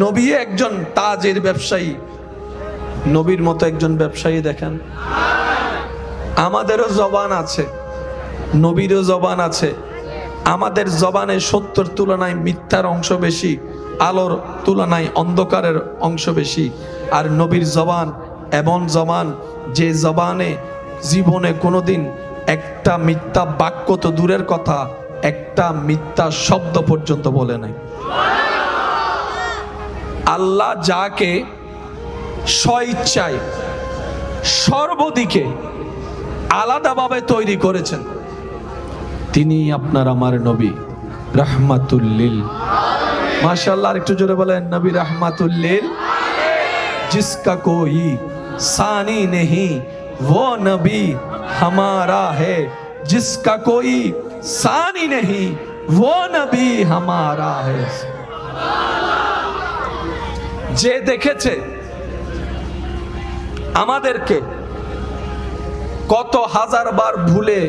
নবী একজন তাজের ব্যবসায়ী, নবীর মতো একজন ব্যবসায়ী দেখেন। আমাদেরও জবান আছে, নবীরও জবান আছে। আমাদের জবানে সত্যের তুলনায় মিথ্যার অংশ বেশি, আলোর তুলনায় অন্ধকারের অংশ বেশি। আর নবীর জবান এমন জবান, যে জবানে জীবনে কোনোদিন একটা মিথ্যা বাক্য তো দূরের কথা, একটা মিথ্যা শব্দ পর্যন্ত বলে নাই। আল্লাহ যাকে স্বইচ্ছায় সর্বদিকে আলাদাভাবে তৈরি করেছেন। তিনি আপনার আমার নবী রাহমাতুল লিল। মাশাআল্লাহ, একটু জোরে বলেন নবী রাহমাতুল লিল। जिसका कोई सानी नहीं वो नबी हमारा है, जिसका कोई सानी नहीं वो नबी हमारा है। যে দেখেছে আমাদেরকে কত হাজার বার ভুলে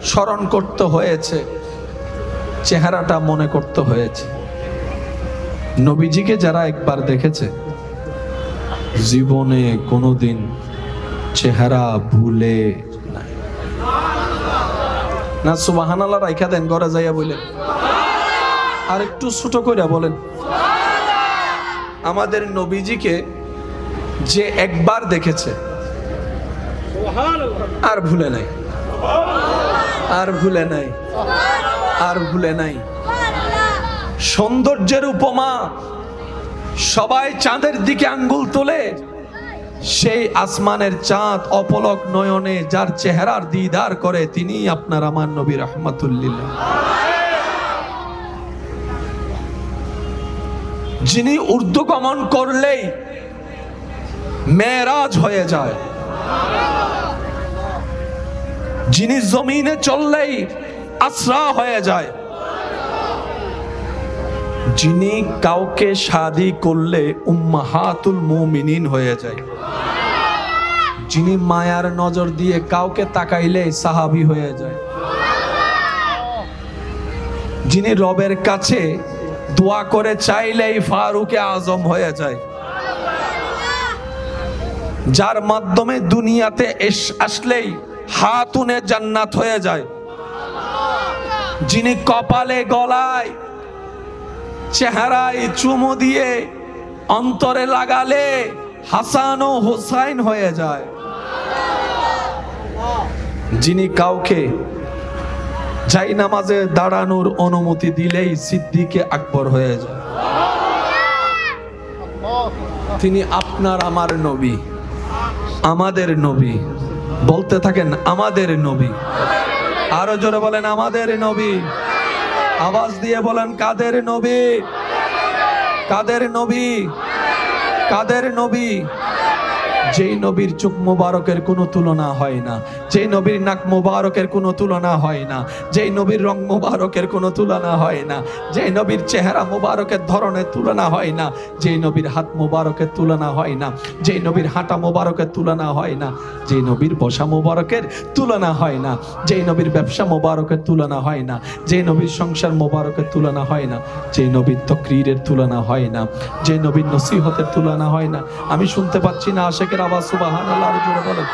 স্মরণ করতে হয়েছে, চেহারাটা মনে করতে হয়েছে। নবীজিকে যারা একবার দেখেছে জীবনে কোনোদিন চেহারা ভুলে নাই। না সুবহানাল্লাহ রাইখা দেন, ঘরে যাইয়া বলেন আর একটু ছোট কইরা বলেন। আমাদের নবীজিকে যে একবার দেখেছে আর ভুলে নাই, আর ভুলে নাই, আর ভুলে নাই। সৌন্দর্যের উপমা, সবাই চাঁদের দিকে আঙ্গুল তোলে, সেই আসমানের চাঁদ অপলক নয়নে যার চেহারার দিদার করে তিনি আপনার আমার নবী রাহমাতুল লিল। যিনি ঊর্ধ্বগমন করলেই মেরাজ হয়ে যায়, যিনি জমিনে চললেই আসরা হয়ে যায়, যিনি কাউকে শাদী করলে উম্মাহাতুল মুমিনিন হয়ে যায়, যিনি মায়ার নজর দিয়ে কাউকে তাকাইলে সাহাবী হয়ে যায়, যিনি রবের কাছে দোয়া করে চাইলেই ফারুকে আজম হয়ে যায়, যার মাধ্যমে দুনিয়াতে আসলেই হাতুনে জান্নাত হয়ে যায়, যিনি কপালে গলায় চেহারায় চুমু দিয়ে অন্তরে লাগালে হাসান ও হুসাইন হয়ে যায়, যিনি কাউকে যাই নামাজে দাঁড়ানোর অনুমতি দিলেই সিদ্দিকে আকবর হয়ে যায়, তিনি আপনার আমার নবী, আমাদের নবী। বলতে থাকেন আমাদের নবী, আরো জোরে বলেন আমাদের নবী, আওয়াজ দিয়ে বলেন কাদের নবী, কাদের নবী, কাদের নবী। যেই নবীর চোখ মোবারকের কোনো তুলনা হয় না, যেই নবীর নাক মোবারকের কোনো তুলনা হয় না, যেই নবীর রং মোবারকের কোনো তুলনা হয় না, যেই নবীর চেহারা মোবারকের ধরনের তুলনা হয় না, যেই নবীর হাত মোবারকের তুলনা হয় না, যেই নবীর হাঁটা মোবারকের তুলনা হয় না, যেই নবীর বসা মোবারকের তুলনা হয় না, যেই নবীর ব্যবসা মোবারকের তুলনা হয় না, যেই নবীর সংসার মোবারকের তুলনা হয় না, যেই নবীর তকরীরের তুলনা হয় না, যেই নবীর নসিহতের তুলনা হয় না। আমি শুনতে পাচ্ছি না আশেকের আওয়াজ, সুবহানাল্লাহ জোরে বলেন।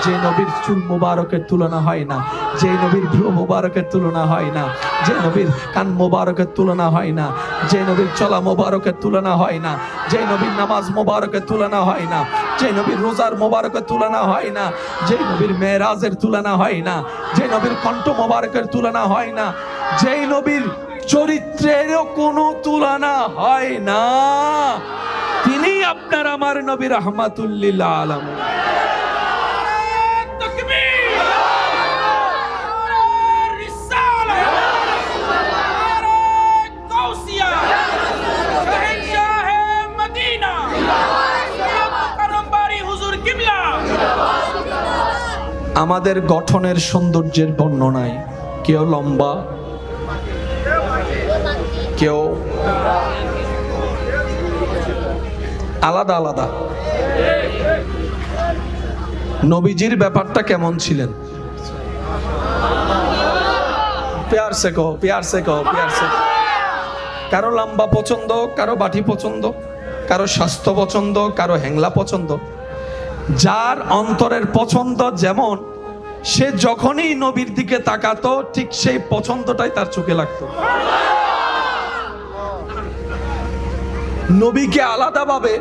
যে নবীর চুল মোবারকের তুলনা হয় না, যে নবীর ভ্রু মোবারকের তুলনা হয় না, যে নবীর কান মোবারকের তুলনা হয় না, যে নবীর চলা মোবারকের তুলনা হয় না, যে নবীর নামাজ মোবারকের তুলনা হয় না, যে নবীর রোজার মোবারকের তুলনা হয় না, যে নবীর মেরাজের তুলনা হয় না, যে নবীর কণ্ঠ মোবারকের তুলনা হয় না, যে নবীর চরিত্রেরও কোনো তুলনা হয় না, তিনি আপনার আমার নবী রাহমাতুল লিল আলামিন। আমাদের গঠনের সৌন্দর্যের বর্ণনায় কেউ লম্বা, কেউ আলাদা আলাদা। নবীজির ব্যাপারটা কেমন ছিলেন? প্যার সে কো, প্যার সে কো, প্যার সে। কারো লম্বা পছন্দ, কারো বাটি পছন্দ, কারো স্বাস্থ্য পছন্দ, কারো হ্যাংলা পছন্দ। যার অন্তরের পছন্দ যেমন, সে যখনই নবীর দিকে তাকাতো ঠিক সেই পছন্দটাই তার চোখে লাগতো। নবীকে আলাদাভাবে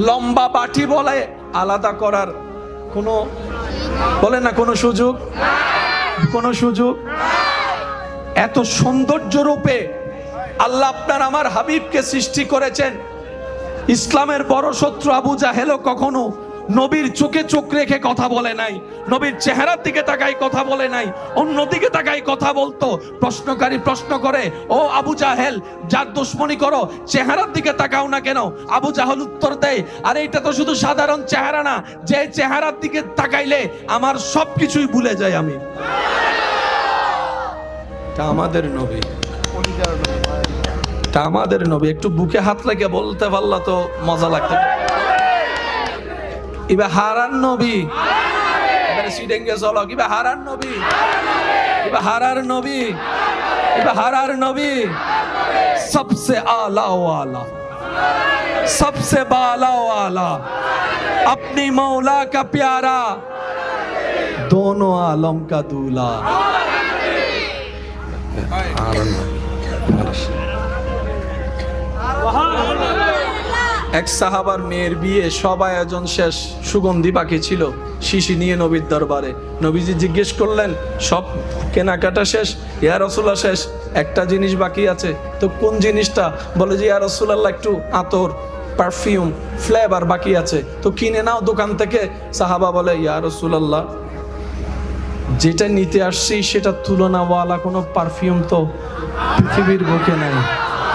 লম্বা বাটি বলে আলাদা করার কোনো বলে না, কোনো সুযোগ, কোনো সুযোগ। এত সৌন্দর্য রূপে আল্লাহ আপনার আমার হাবিবকে সৃষ্টি করেছেন, ইসলামের বড় শত্রু আবু জাহেলও কখনো নবীর চোখে চোখ রেখে কথা বলে নাই, নবীর চেহারার দিকে তাকাই কথা বলে নাই, অন্যদিকে তাকাই কথা বলতো। প্রশ্নকারী প্রশ্ন করে, ও আবু জাহেল, যার দুশমনি করো চেহারার দিকে তাকাও না কেন? আবু জাহেল উত্তর দেয়, আরে এটা তো শুধু সাধারণ চেহারা না, যে চেহারার দিকে তাকাইলে আমার সবকিছুই ভুলে যাই আমি। তা আমাদের নবী, তা আমাদের নবী। একটু বুকে হাত রেখে বলতে পারলা তো মজা লাগতো। ইবা হারান নবী, এবারে সিডেঙ্গে চলো। ইবা হারান নবী, ইবা হারার নবী, ইবা হারার নবী, सबसे आला वाला, सबसे बाला वाला, अपनी मौला का प्यारा, दोनों आलम का दूल्हा। এক সাহাবার মেয়ের বিয়ে, সব আয়োজন শেষ, সুগন্ধি বাকি ছিল, শিশি নিয়ে নবীর দরবারে। নবীজি জিজ্ঞেস করলেন, সব কেনাকাটা শেষ? ইয়া রাসূলুল্লাহ শেষ, একটা জিনিস বাকি আছে। তো কোন জিনিসটা? বলে যে ইয়া রাসূলুল্লাহ একটু আতর, পারফিউম, ফ্লেভার বাকি আছে, তো কিনে নাও দোকান থেকে। সাহাবা বলে, ইয়া রাসূলুল্লাহ যেটা নিতে আসছি সেটা তুলনাওয়ালা কোনো পারফিউম তো পৃথিবীর বুকে নাই,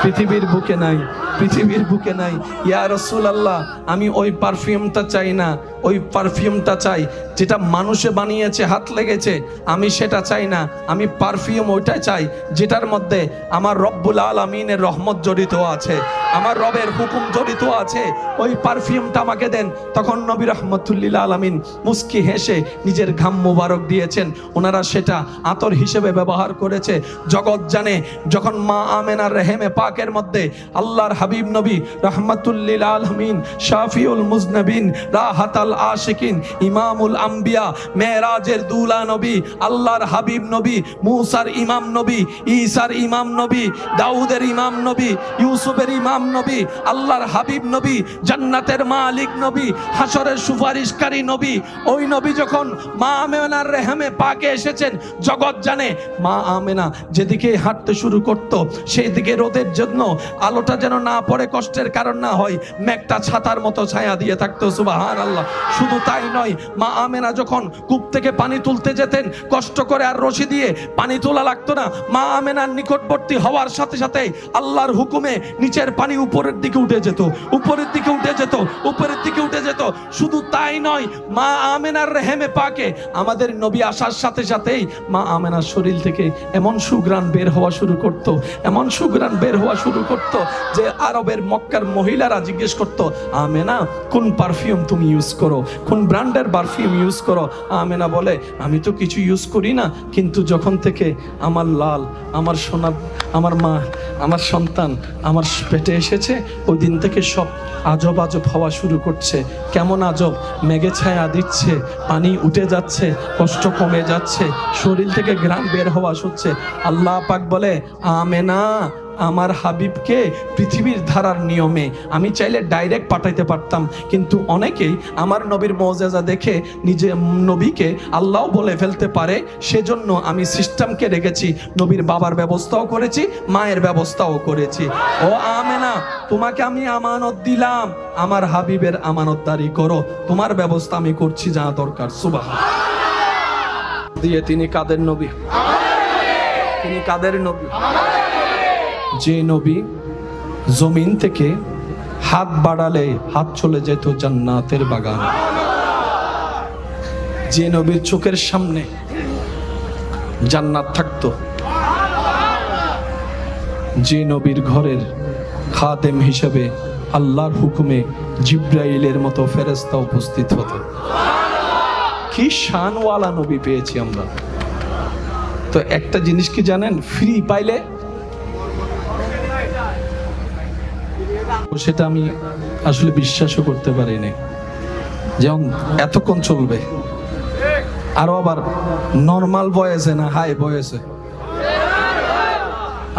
পৃথিবীর বুকে নাই, পৃথিবীর বুকে নাই। ইয়া রাসূলুল্লাহ আমি ওই পারফিউমটা চাই না, ওই পারফিউমটা চাই যেটা মানুষে বানিয়েছে, হাত লেগেছে, আমি সেটা চাই না। আমি পারফিউম ওইটাই চাই যেটার মধ্যে আমার রব্বুল আলামিনের রহমত জড়িত আছে, আমার রবের হুকুম জড়িত আছে, ওই পারফিউমটা আমাকে দেন। তখন নবী রাহমাতুল্লিল আলামিন মুস্কি হেসে নিজের ঘাম মুবারক দিয়েছেন। ওনারা সেটা আতর হিসেবে ব্যবহার করেছে। জগৎ জানে, যখন মা আমেনার রেহেমে পাকের মধ্যে আল্লাহর হাবিব নবী রাহমাতুল্লিল আলামিন, শাফিউল মুজনবিন, রাহাতাল আশিকিন, ইমামুল আম্বিয়া, মেরাজের দুলা নবী, আল্লাহর হাবিব নবী, মুসার ইমাম নবী, ঈসার ইমাম নবী, দাউদের ইমাম নবী, ইউসুফের ইমাম নবী, আল্লাহর হাবিব নবী, জান্নাতের মালিক নবী, হাসরের সুপারিশকারী নবী, ওই নবী যখন মা আমেনার রেহেমে পাকে এসেছেন, জগৎ জানে মা আমেনা যেদিকে হাঁটতে শুরু করত সেই দিকে রোদের জন্য আলোটা যেন না পড়ে, কষ্টের কারণ না হয়, মেঘটা ছাতার মতো ছায়া দিয়ে থাকতো। সুবহানাল্লাহ। শুধু তাই নয়, মা আমেনা যখন কূপ থেকে পানি তুলতে যেতেন, কষ্ট করে আর রশি দিয়ে পানি তোলা লাগতো না। মা আমেনার নিকটবর্তী হওয়ার সাথে সাথে আল্লাহর হুকুমে নিচের পানি উপরের দিকে উঠে যেত, উপরের দিকে উঠে যেত, উপরের দিকে উঠে যেত। শুধু তাই নয়, মা আমেনার রেহেমে পাকে আমাদের নবী আসার সাথে সাথেই মা আমেনার শরীর থেকে এমন সুঘ্রাণ বের হওয়া শুরু করত, এমন সুঘ্রাণ বের হওয়া শুরু করত যে আরবের মক্কার মহিলারা জিজ্ঞেস করত, আমেনা কোন পারফিউম তুমি ইউজ করো, কোন ব্র্যান্ডের পারফিউম ইউজ করো? আমেনা বলে, আমি তো কিছু ইউজ করি না, কিন্তু যখন থেকে আমার লাল, আমার সোনা, আমার মা, আমার সন্তান আমার পেটে এসেছে, ওই দিন থেকে সব আজব আজব হওয়া শুরু করছে। কেমন আজব? মেঘে ছায়া দিচ্ছে, পানি উঠে যাচ্ছে, কষ্ট কমে যাচ্ছে, শরীর থেকে ঘ্রাণ বের হওয়া হচ্ছে। আল্লাহ পাক বলে, আমেনা আমার হাবিবকে পৃথিবীর ধারার নিয়মে আমি চাইলে ডাইরেক্ট পাঠাইতে পারতাম, কিন্তু অনেকেই আমার নবীর মুজিজা দেখে নিজে নবীকে আল্লাহ বলে ফেলতে পারে, সেজন্য আমি সিস্টেমকে রেখেছি। নবীর বাবার ব্যবস্থাও করেছি, মায়ের ব্যবস্থাও করেছি। ও আমেনা, তোমাকে আমি আমানত দিলাম, আমার হাবিবের আমানতদারি করো, তোমার ব্যবস্থা আমি করছি যা দরকার। সুবহানাল্লাহ। দিয়ে তিনি কাদের নবী? তিনি কাদের নবী? যে নবী জমিন থেকে হাত বাড়ালে হাত চলে যেত জান্নাতের বাগান, যে নবীর চোখের সামনে জান্নাত থাকতো, যে নবীর ঘরের খাদেম হিসেবে আল্লাহর হুকুমে জিব্রাইলের মতো ফেরেশতা উপস্থিত হতো। কি শানওয়ালা নবী পেয়েছি আমরা। তো একটা জিনিস কি জানেন, ফ্রি পাইলে সেটা আমি আসলে বিশ্বাসও করতে পারিনি, যেমন এতক্ষণ চলবে, আরো আবার নর্মাল বয়সে না হাই বয়সে।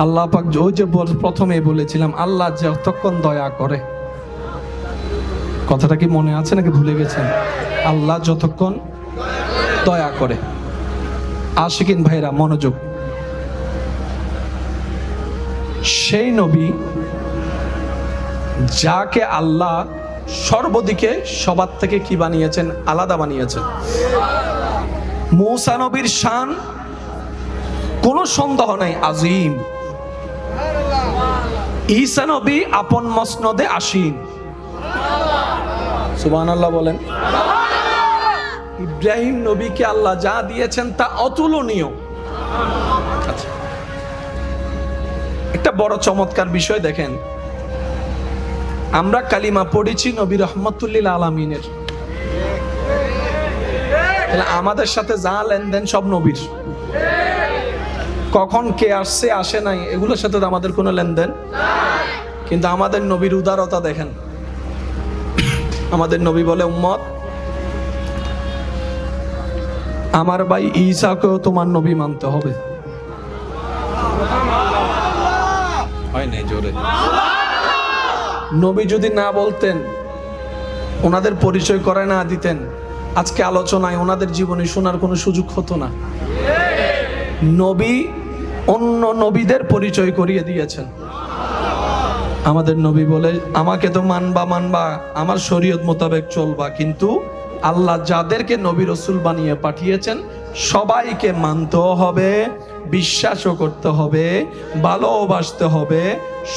আল্লাহ পাক ওই যে প্রথমে বলেছিলাম, আল্লাহ যতক্ষণ দয়া করে, কথাটা কি মনে আছে নাকি ভুলে গেছেন? আল্লাহ যতক্ষণ দয়া করে। আশিকিন ভাইরা মনোযোগ, সেই নবী যাকে আল্লাহ সর্বদিকে সবার থেকে কি বানিয়েছেন? আলাদা বানিয়েছেন। মূসা নবীর শান কোনো সন্দেহ নাই আজিম। ঈসা নবী আপন মসনদে আসীন। সুবহানাল্লাহ বলেন। ইব্রাহিম নবীকে আল্লাহ যা দিয়েছেন তা অতুলনীয়। আচ্ছা, একটা বড় চমৎকার বিষয় দেখেন, আমরা কালিমা পড়েছি নবী রহমতুল্লিল আলামিনের, আমাদের সাথে যা লেনদেন সব নবীর। কখন কে আসছে আসে নাই এগুলোর সাথে আমাদের কোনো লেনদেন, কিন্তু আমাদের নবীর উদারতা দেখেন। আমাদের নবী বলে, উম্মত আমার ভাই ঈসাকেও তোমার নবী মানতে হবে। হয় নাই জোরে। নবী যদি না বলতেন, ওনাদের পরিচয় করে না দিতেন, আজকে আলোচনায় ওনাদের জীবনে শোনার কোনো সুযোগ হতো না। নবী অন্য নবীদের পরিচয় করিয়ে দিয়েছেন। আমাদের নবী বলে, আমাকে তো মানবা মানবা, আমার শরীয়ত মোতাবেক চলবা, কিন্তু আল্লাহ যাদেরকে নবী রাসূল বানিয়ে পাঠিয়েছেন সবাইকে মানতেও হবে, বিশ্বাসও করতে হবে, ভালোবাসতে হবে,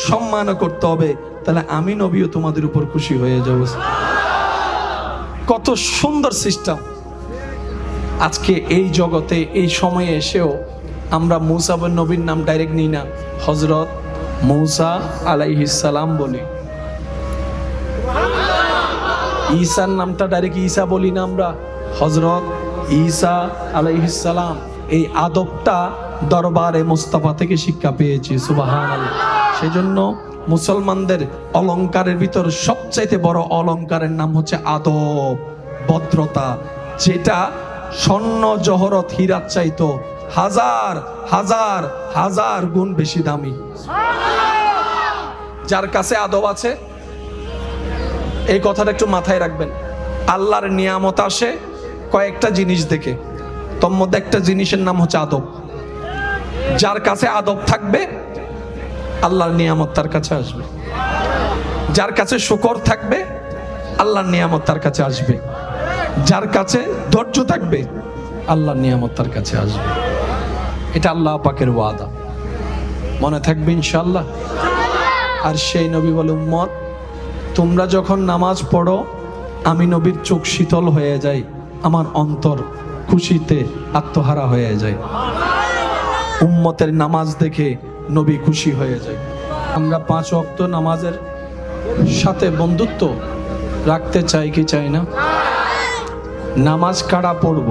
সম্মানও করতে হবে, তাহলে আমি নবীও তোমাদের উপর খুশি হয়ে যাব। কত সুন্দর সিস্টেম। আজকে এই জগতে এই সময়ে এসেও আমরা মূসা বিন নবীর নাম ডাইরেক্ট নিই না, হযরত মূসা আলাইহিস সালাম বলি। ঈসার নামটা ডাইরেক্ট ঈসা বলি না, আমরা হযরত ঈসা আলাইহিস সালাম। এই আদবটা দরবারে মুস্তাফা থেকে শিক্ষা পেয়েছি। সুবহানাল্লাহ। সেজন্য মুসলমানদের অলংকারের ভিতর সবচাইতে বড় অলংকারের নাম হচ্ছে আদব, ভদ্রতা, যেটা স্বর্ণ জহরত হীরার চাইতো হাজার হাজার হাজার গুণ বেশি দামি। যার কাছে আদব আছে, এই কথাটা একটু মাথায় রাখবেন। আল্লাহর নিয়ামত আসে কয়েকটা জিনিস দেখে, তোর মধ্যে একটা জিনিসের নাম হচ্ছে আদব। যার কাছে আদব থাকবে আল্লাহর নিয়ামত তার কাছে আসবে। যার কাছে শুকর থাকবে আল্লাহর নিয়ামত তার কাছে আসবে। যার কাছে ধৈর্য থাকবে আল্লাহর নিয়ামত তার কাছে আসবে। এটা আল্লাহ পাকের ওয়াদা, মনে থাকবে ইনশাআল্লাহ। আর সেই নবী বলে, উম্মত তোমরা যখন নামাজ পড়ো আমি নবীর চোখ শীতল হয়ে যায়, আমার অন্তর খুশিতে আত্মহারা হয়ে যায়। উম্মতের নামাজ দেখে নবী খুশি হয়ে যায়। আমরা 5 ওয়াক্ত নামাজের সাথে বন্ধুত্ব রাখতে চাই কি চাই না? নামাজ কারা পড়ব,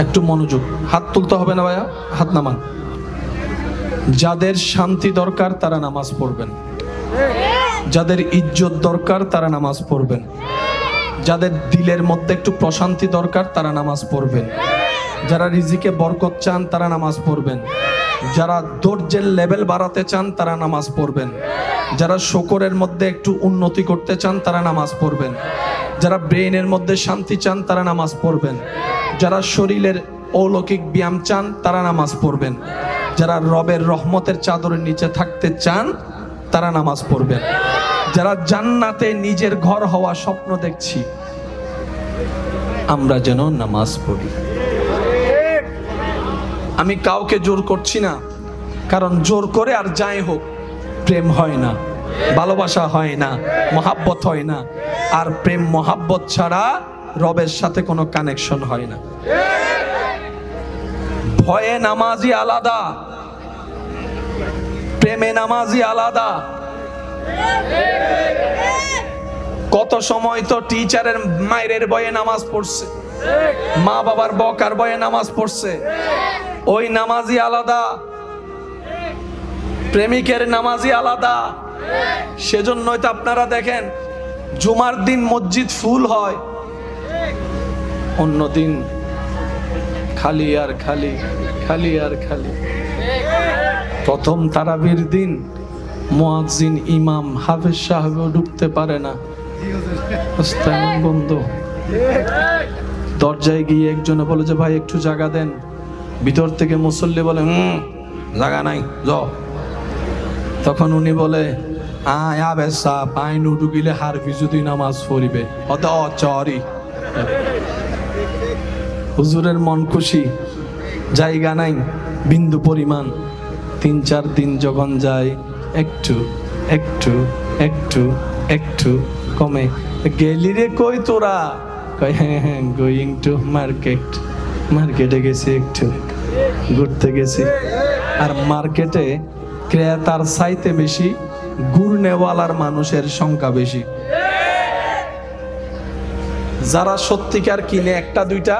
একটু মনোযোগ। হাত তুলতে হবে না ভাইয়া, হাত নামান। যাদের শান্তি দরকার তারা নামাজ পড়বেন, যাদের ইজ্জত দরকার তারা নামাজ পড়বেন, যাদের দিলের মধ্যে একটু প্রশান্তি দরকার তারা নামাজ পড়বেন, যারা রিজিকে বরকত চান তারা নামাজ পড়বেন, যারা ধৈর্যের লেভেল বাড়াতে চান তারা নামাজ পড়বেন, যারা শুকরের মধ্যে একটু উন্নতি করতে চান তারা নামাজ পড়বেন, যারা ব্রেইনের মধ্যে শান্তি চান তারা নামাজ পড়বেন, যারা শরীরের অলৌকিক ব্যায়াম চান তারা নামাজ পড়বেন, যারা রবের রহমতের চাদরের নিচে থাকতে চান তারা নামাজ পড়বেন, যারা জান্নাতে নিজের ঘর হওয়া স্বপ্ন দেখছি আমরা যেন নামাজ পড়ি। আমি কাউকে জোর করছি না, কারণ জোর করে আর যাই হোক প্রেম হয় না, ভালোবাসা হয় না, মহাব্বত হয় না। আর প্রেম মহাব্বত ছাড়া রবের সাথে কোনো কানেকশন হয় না। ভয়ে নামাজি আলাদা, প্রেমে নামাজি আলাদা। কত সময় তো টিচারের মায়ের ভয়ে নামাজ পড়ছে, মা বাবার বকার ভয়ে নামাজ পড়ছে, ওই নামাজি আলাদা, প্রেমিকের নামাজি আলাদা। সেজন্যই তো আপনারা দেখেন জুমার দিন মসজিদ ফুল হয়, অন্য দিন খালি আর খালি, খালি আর খালি। প্রথম তারাবির দিন মুয়াজ্জিন ইমাম হাফেজ সাহেবও ঢুকতে পারে না, বন্ধ। দরজায় গিয়ে একজনে বলে যে ভাই একটু জায়গা দেন, ভিতর থেকে মুসল্লি বলে জায়গা নাই যাও। তখন উনি বলে আয়া বেসা পাই নুডু গিলে হারফি যদি নামাজ পড়িবে অত চরি হুজুরের মন খুশি জায়গা নাই বিন্দু পরিমাণ 3-4 দিন যখন যায় একটু একটু একটু একটু কমে গেলি রে কই তোরা কই হ্যাঁ গোয়িং টু মার্কেটে গেছি একটু ঘুরতে গেছি আর মার্কেটে ক্রেতার চাইতে বেশি ঘুরনেওয়ালার মানুষের সংখ্যা বেশি যারা সত্যিকার কিনে একটা দুইটা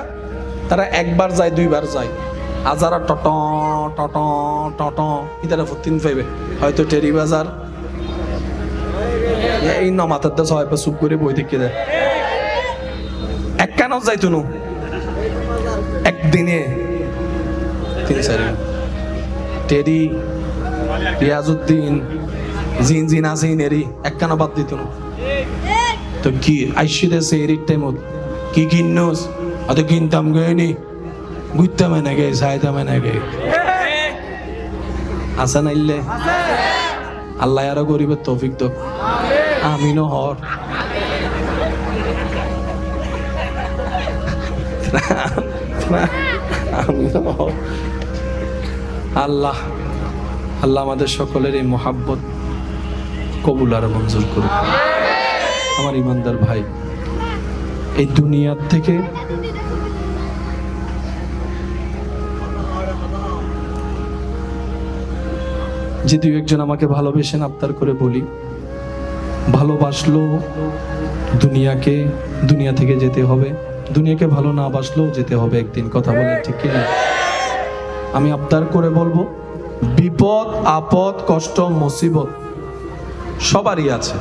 তারা একবার যায় দুইবার যায় আর যারা টট টট টট ইতারা ফুটিন পাইবে হয়তো টেরি বাজার এই নমাতার তো সবাই চুপ করে বই দেখে দেয় এক কেন যাইতো নু একদিনে 3-4 টেরি রিয়াজউদ্দিন জিন আসিন এরি এক কেন বাদ দিত না তো কি আইসিদে সেরির টাইমত কি কিননোস অত কিনতাম গেনি ঘুরতাম না গে যাইতাম না গে আসা নাইলে আল্লাহ আরো গরিবের তৌফিক তো আমিনও হর আল্লাহ আল্লাহ আমাদের সকলের এই মোহাব্বত কবুল আর মঞ্জুর করুক। আমার ইমানদার ভাই, এই দুনিয়ার থেকে যে দুই একজন আমাকে ভালোবেসেন আবদার করে বলি, ভালোবাসলো দুনিয়া থেকে যেতে হবে, দুনিয়াকে ভালো না বাসলেও যেতে হবে একদিন। কথা বলেন ঠিক কিনা? আমি আবদার করে বলবো, বিপদ আপদ কষ্ট মুসিবত সবারই আছে।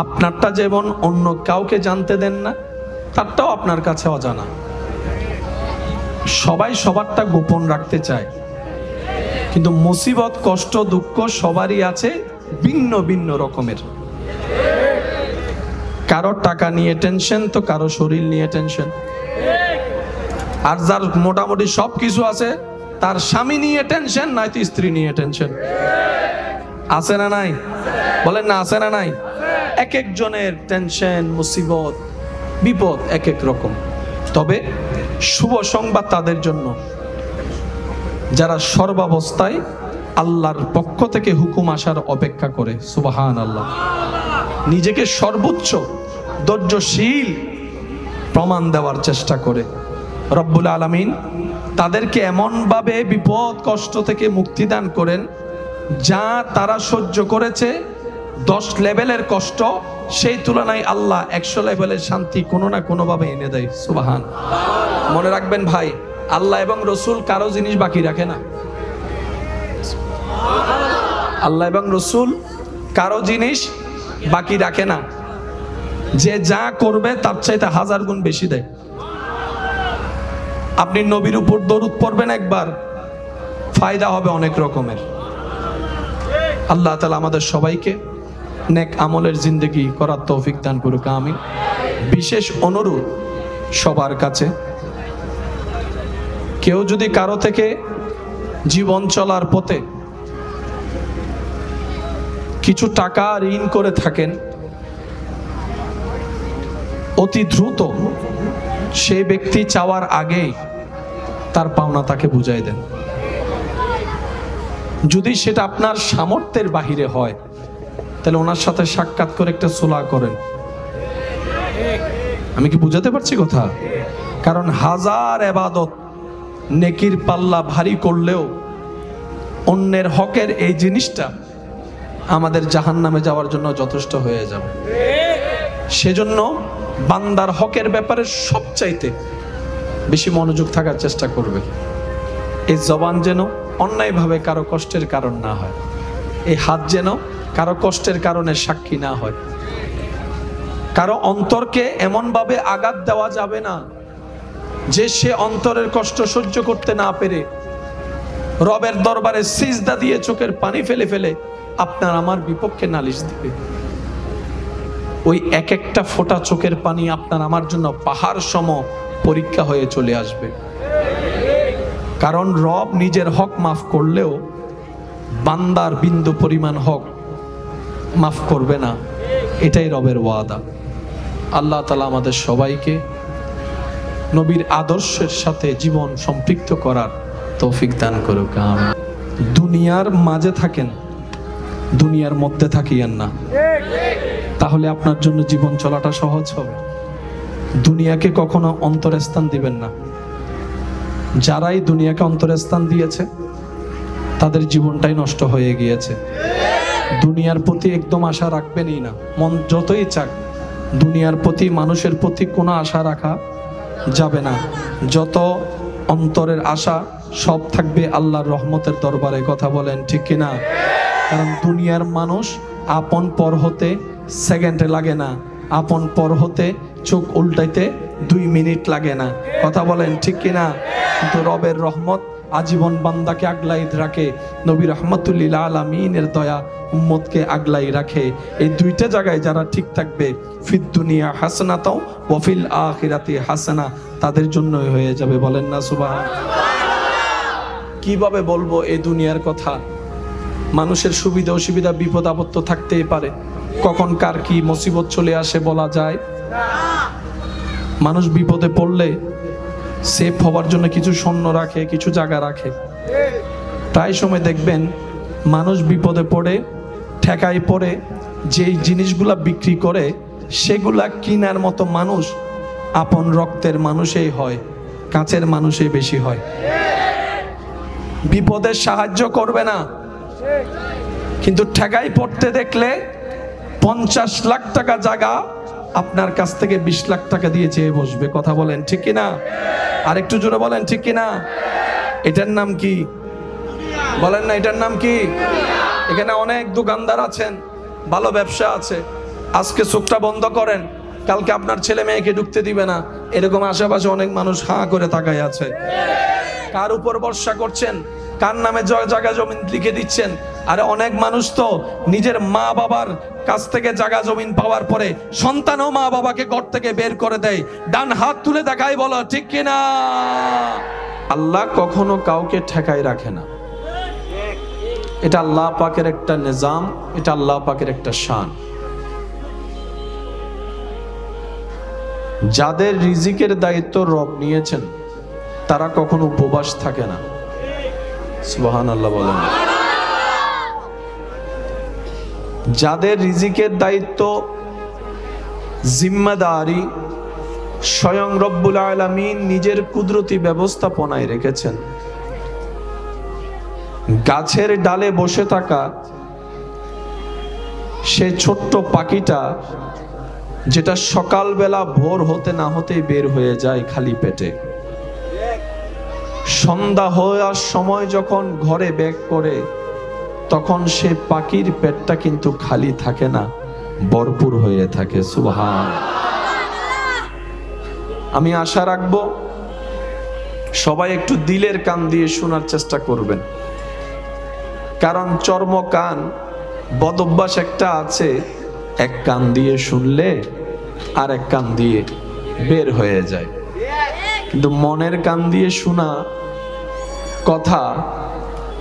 আপনারটা যেমন অন্য কাউকে জানতে দেন না, তারটাও আপনার কাছে অজানা। সবাই সবারটা গোপন রাখতে চায়, কিন্তু মুসিবত কষ্ট দুঃখ সবারই আছে, ভিন্ন ভিন্ন রকমের। কারো টাকা নিয়ে টেনশন তো কারো শরীর নিয়ে টেনশন, আর যার মোটামুটি সব কিছু আছে তার স্বামী নিয়ে টেনশন, নয়তো স্ত্রী নিয়ে টেনশন। আছে না নাই? বলেন না, আছে না নাই? এক একজনের টেনশন মুসিবত বিপদ এক এক রকম। তবে শুভ সংবাদ তাদের জন্য যারা সর্বাবস্থায় আল্লাহর পক্ষ থেকে হুকুম আসার অপেক্ষা করে। সুবহানাল্লাহ। নিজেকে সর্বোচ্চ ধৈর্যশীল প্রমাণ দেওয়ার চেষ্টা করে। রব্বুল আলামিন তাদেরকে এমনভাবে বিপদ কষ্ট থেকে মুক্তি দান করেন, যা তারা সহ্য করেছে 10 লেভেলের কষ্ট, সেই তুলনায় আল্লাহ 100 লেভেলের শান্তি কোনো না কোনোভাবে এনে দেয়। সুবহান। মনে রাখবেন ভাই, আল্লাহ এবং রসুল কারো জিনিস বাকি রাখে না। আল্লাহ এবং রসুল কারো জিনিস বাকি রাখে না। যে যা করবে তার চাইতে 1000 গুণ বেশি দেয়। আপনি নবীর উপর দরুদ পড়বেন একবার, ফায়দা হবে অনেক রকমের। আল্লাহ তাআলা আমাদের সবাইকে নেক আমলের জিন্দেগি করার তৌফিক দান করুক, আমিন। বিশেষ অনুরোধ সবার কাছে, কেউ যদি কারো থেকে জীবন চলার পথে কিছু টাকা ঋণ করে থাকেন, অতি দ্রুত সেই ব্যক্তি চাওয়ার আগেই তার পাওনা তাকে বুঝাই দেন। যদি সেটা আপনার সামর্থ্যের বাহিরে হয়, তাহলে ওনার সাথে সাক্ষাৎ করে একটা সুলাহ করেন। আমি কি বুঝাতে পারছি কথা? কারণ হাজার ইবাদত নেকির পাল্লা ভারী করলেও অন্যের হকের এই জিনিসটা আমাদের জাহান্নামে যাওয়ার জন্য যথেষ্ট হয়ে যাবে। সেজন্য বান্দার হকের ব্যাপারে সবচাইতে বেশি মনোযোগ থাকার চেষ্টা করবে। এই জবান যেন অন্যায়ভাবে কারো কষ্টের কারণ না হয়, এই হাত যেন কারো কষ্টের কারণে সাক্ষী না হয়। কারো অন্তরকে এমনভাবে আঘাত দেওয়া যাবে না যে সে অন্তরের কষ্ট সহ্য করতে না পেরে রবের দরবারে সিজদা দিয়ে চোখের পানি ফেলে ফেলে আপনার আমার বিপক্ষে নালিশ দিবে। ওই এক একটা ফোঁটা চোখের পানি আপনার আমার জন্য পাহাড় সম পরীক্ষা হয়ে চলে আসবে। কারণ রব নিজের হক মাফ করলেও বান্দার বিন্দু পরিমাণ হক মাফ করবে না, এটাই রবের ওয়াদা। আল্লাহ তাআলা আমাদের সবাইকে নবীর আদর্শের সাথে জীবন সম্পৃক্ত করার তৌফিক দান করুক, আমিন। দুনিয়ার মাঝে থাকেন, দুনিয়ার মধ্যে থাকিয়েন না, তাহলে আপনার জন্য জীবন চলাটা সহজ হবে। দুনিয়াকে কখনো অন্তরে স্থান দিবেন না। যারাই দুনিয়াকে অন্তরে স্থান দিয়েছে তাদের জীবনটাই নষ্ট হয়ে গিয়েছে। দুনিয়ার প্রতি একদম আশা রাখবেনই না, মন যতই চাক। দুনিয়ার প্রতি, মানুষের প্রতি কোনো আশা রাখা যাবে না। যত অন্তরের আশা সব থাকবে আল্লাহর রহমতের দরবারে। কথা বলেন ঠিক কিনা? কারণ দুনিয়ার মানুষ আপন পর হতে সেকেন্ডে লাগে না, আপন পর হতে চোখ উল্টাইতে 2 মিনিট লাগে না। কথা বলেন ঠিক কিনা? কিন্তু রবের রহমত আজীবন বান্দাকে আগলাই রাখে। নবী রহমতুল্লিল আলামিনের দয়া উম্মতকে আগলাই রাখে। এই দুইটা জায়গায় যারা ঠিক থাকবে, ফিদ দুনিয়া হাসানাতাও ওয়া ফিল আখিরাতি হাসানা, তাদের জন্যই হয়ে যাবে। বলেন না সুবহানাল্লাহ। কিভাবে বলবো এই দুনিয়ার কথা? মানুষের সুবিধা অসুবিধা, বিপদ আপদ তো থাকতেই পারে। কখন কার কি মুসিবত চলে আসে বলা যায় না। মানুষ বিপদে পড়লে সেফ হওয়ার জন্য কিছু সৈন্য রাখে, কিছু জায়গা রাখে। প্রায় সময় দেখবেন মানুষ বিপদে পড়ে, ঠেকায় পড়ে, যেই জিনিসগুলা বিক্রি করে সেগুলা কিনার মতো মানুষ আপন রক্তের মানুষই হয়, কাছের মানুষই বেশি হয়। বিপদে সাহায্য করবে না, কিন্তু ঠেকাই পড়তে দেখলে 50 লাখ টাকা জায়গা আপনার কাছ থেকে 20 লাখ টাকা দিয়ে চেয়ে বসবে। কথা বলেন ঠিক কিনা? আর একটু জোরে বলেন ঠিক কিনা? এটার নাম কি? বলেন না, এটার নাম কি? এখানে অনেক দোকানদার আছেন, ভালো ব্যবসা আছে। আজকে চোখটা বন্ধ করেন, কালকে আপনার ছেলে মেয়েকে ঢুকতে দিবে না, এরকম আশেপাশে অনেক মানুষ হাঁ করে তাকায় আছে। কার উপর ভরসা করছেন? কার নামে জায়গা জমিন লিখে দিচ্ছেন? আরে অনেক মানুষ তো নিজের মা বাবার কাছ থেকে জায়গা জমিন পাওয়ার পরে সন্তানও মা বাবাকে ঘর থেকে বের করে দেয়। ডান হাত তুলে দেখাই, বলো ঠিক কিনা? আল্লাহ কখনো কাউকে ঠেকাই রাখে না। এটা আল্লাহ পাকের একটা নিজাম, এটা আল্লাহ পাকের একটা শান। যাদের রিজিকের দায়িত্ব রব নিয়েছেন তারা কখনো উপবাস থাকে না। সুবহানাল্লাহ বলেন। যাদের রিজিকের দায়িত্ব, জিম্মাদারি স্বয়ং রব্বুল আলামিন নিজের কুদরতি ব্যবস্থাপনায় রেখেছেন। গাছের ডালে বসে থাকা সে ছোট্ট পাখিটা যেটা সকালবেলা ভোর হতে না হতেই বের হয়ে যায় খালি পেটে, সন্ধ্যা হওয়ার সময় যখন ঘরে ব্যাক করে তখন সে পাখির পেটটা কিন্তু খালি থাকে না, ভরপুর হয়ে থাকে। সুবহান। আমি আশা রাখবো সবাই একটু দিলের কান দিয়ে শোনার চেষ্টা করবেন, কারণ চর্ম কান বদ অভ্যাস একটা আছে, এক কান দিয়ে শুনলে আর এক কান দিয়ে বের হয়ে যায়। কিন্তু মনের কান দিয়ে শোনা কথা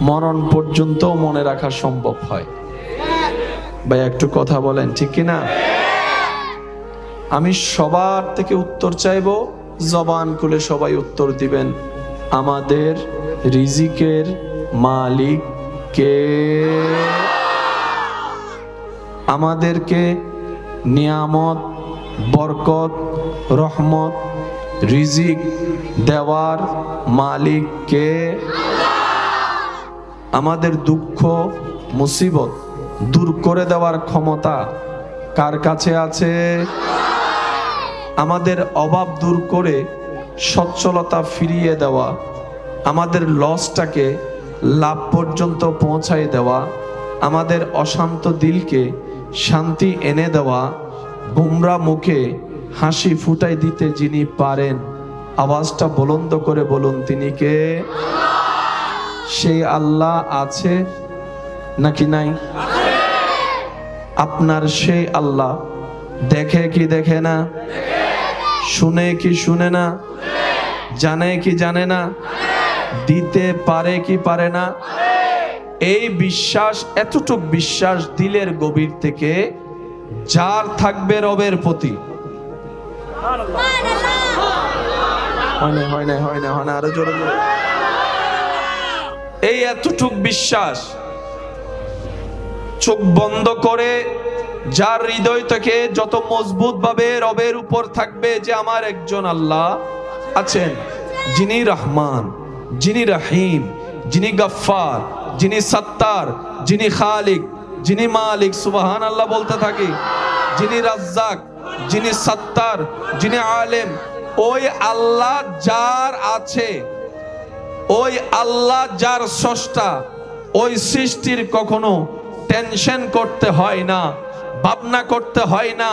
মরণ পর্যন্ত মনে রাখা সম্ভব হয়। ভাই একটু কথা বলেন ঠিক কিনা? আমি সবার থেকে উত্তর চাইবো, জবান খুলে সবাই উত্তর দিবেন। আমাদের রিজিকের মালিক কে? আমাদেরকে নিয়ামত, বরকত, রহমত, রিজিক দেওয়ার মালিক কে? আমাদের দুঃখ মুসিবত দূর করে দেওয়ার ক্ষমতা কার কাছে আছে? আমাদের অভাব দূর করে সচ্ছলতা ফিরিয়ে দেওয়া, আমাদের লসটাকে লাভ পর্যন্ত পৌঁছায় দেওয়া, আমাদের অশান্ত দিলকে শান্তি এনে দেওয়া, গোমরা মুখে হাসি ফুটাই দিতে যিনি পারেন, আওয়াজটা বুলন্দ করে বলুন তিনি কে? সেই আল্লাহ আছে নাকি নাই? আপনার সেই আল্লাহ দেখে কি দেখে না? শুনে কি শুনে না? জানে কি জানে না? দিতে পারে কি পারে না? এই বিশ্বাস, এতটুক বিশ্বাস দিলের গভীর থেকে যার থাকবে রবের প্রতি, হয় না আরো জোরে জোরে, এই এতটুক বিশ্বাস চোখ বন্ধ করে যার হৃদয় থেকে যত মজবুত ভাবে রবের উপর থাকবে যে আমার একজন আল্লাহ আছেন, যিনি রহমান, যিনি রহিম, যিনি গফফার, যিনি সত্তার, যিনি খালিক, যিনি মালিক, সুবহানাল্লাহ বলতে থাকি, যিনি রাজ্জাক, যিনি সত্তার, যিনি আলেম, ওই আল্লাহ যার আছে, ওই আল্লাহ যার স্রষ্টা, ওই সৃষ্টির কখনো টেনশন করতে হয় না, ভাবনা করতে হয় না,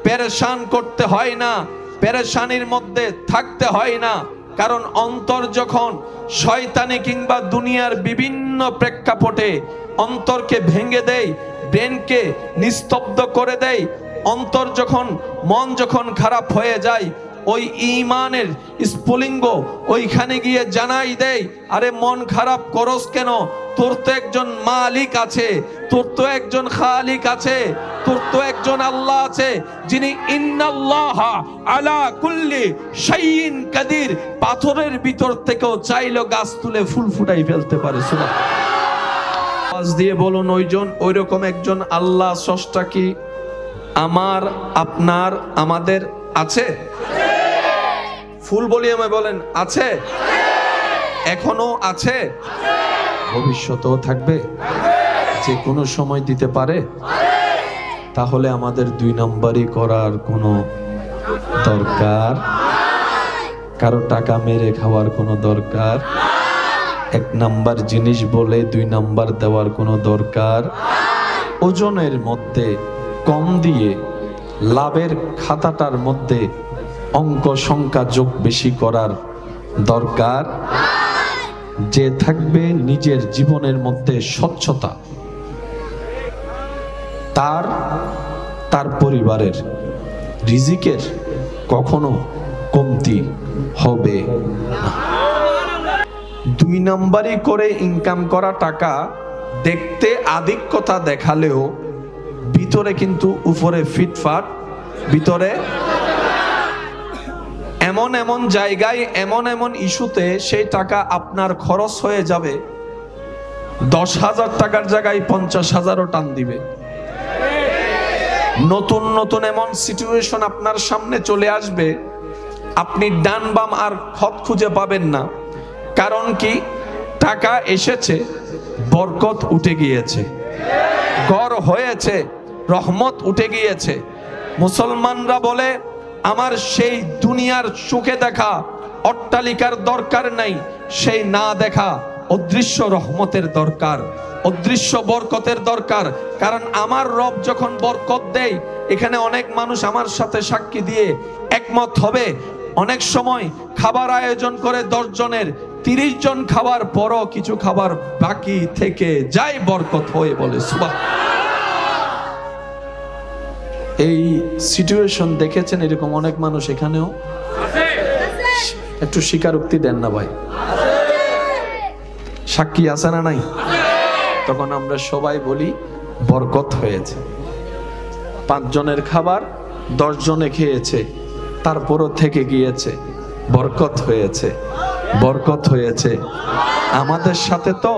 পেরেশান করতে হয় না, পেরেশানির মধ্যে থাকতে হয় না। কারণ অন্তর যখন শয়তানি কিংবা দুনিয়ার বিভিন্ন প্রেক্ষাপটে অন্তরকে ভেঙে দেয়, ব্রেনকে নিস্তব্ধ করে দেয়, অন্তর যখন, মন যখন খারাপ হয়ে যায়, ওই ঈমানের স্ফুলিঙ্গ ওইখানে গিয়ে জানাই দেয়, আরে মন খারাপ করস কেন? তোর তো একজন মালিক আছে, তোর তো একজন খালিক আছে, তোর তো একজন আল্লাহ আছে, যিনি ইন্নাল্লাহা আলা কুল্লি শাইইন কাদির, পাথরের ভিতর থেকেও চাইলো গাছ তুলে ফুল ফুটাই ফেলতে পারে। সুবহানাল্লাহ। আওয়াজ দিয়ে বলুন, ওইজন, ওইরকম একজন আল্লাহ স্রষ্টা কি আমার, আপনার, আমাদের আছে? ফুল বলি আমায় বলেন, আছে? এখনো আছে, ভবিষ্যতেও থাকবে, যে কোনো সময় দিতে পারে। তাহলে আমাদের দুই নাম্বারই করার কোনো দরকার, কারো টাকা মেরে খাওয়ার কোনো দরকার, এক নাম্বার জিনিস বলে দুই নাম্বার দেওয়ার কোনো দরকার, ওজনের মধ্যে কম দিয়ে লাভের খাতাটার মধ্যে অঙ্ক সংখ্যা যোগ বেশি করার দরকার। যে থাকবে নিজের জীবনের মধ্যে স্বচ্ছতা, তার পরিবারের রিজিকের কখনো কমতি হবে না। দুই নাম্বারই করে ইনকাম করা টাকা দেখতে আধিক্যতা দেখালেও ভিতরে কিন্তু উপরে ফিটফাট, ভিতরে এমন এমন জায়গায়, এমন এমন ইস্যুতে সেই টাকা আপনার খরচ হয়ে যাবে, 10,000 টাকার জায়গায় 50,000ও টান দিবে। নতুন নতুন এমন সিচুয়েশন আপনার সামনে চলে আসবে, আপনি ডান বাম আর খত খুঁজে পাবেন না। কারণ কি? টাকা এসেছে, বরকত উঠে গিয়েছে, ঘর হয়েছে, রহমত উঠে গিয়েছে। মুসলমানরা বলে, আমার সেই দুনিয়ার চোখে দেখা অট্টালিকার দরকার নাই, সেই না দেখা অদৃশ্য রহমতের দরকার, অদৃশ্য বরকতের দরকার। কারণ আমার রব যখন বরকত দেয়, এখানে অনেক মানুষ আমার সাথে সাক্ষী দিয়ে একমত হবে, অনেক সময় খাবার আয়োজন করে 10 জনের, 30 জন খাবার পরও কিছু খাবার বাকি থেকে যায়, বরকত হয়ে বলে সুবহানাল্লাহ। এই সিচুয়েশন দেখেছেন এরকম অনেক মানুষ এখানেও? একটু স্বীকারোক্তি দেন না ভাই, সাক্ষী আছে না নাই? তখন আমরা সবাই বলি বরকত হয়েছে। 5 জনের খাবার 10 জনে খেয়েছে, তারপরও থেকে গিয়েছে, বরকত হয়েছে, বরকত হয়েছে। আমাদের সাথে তো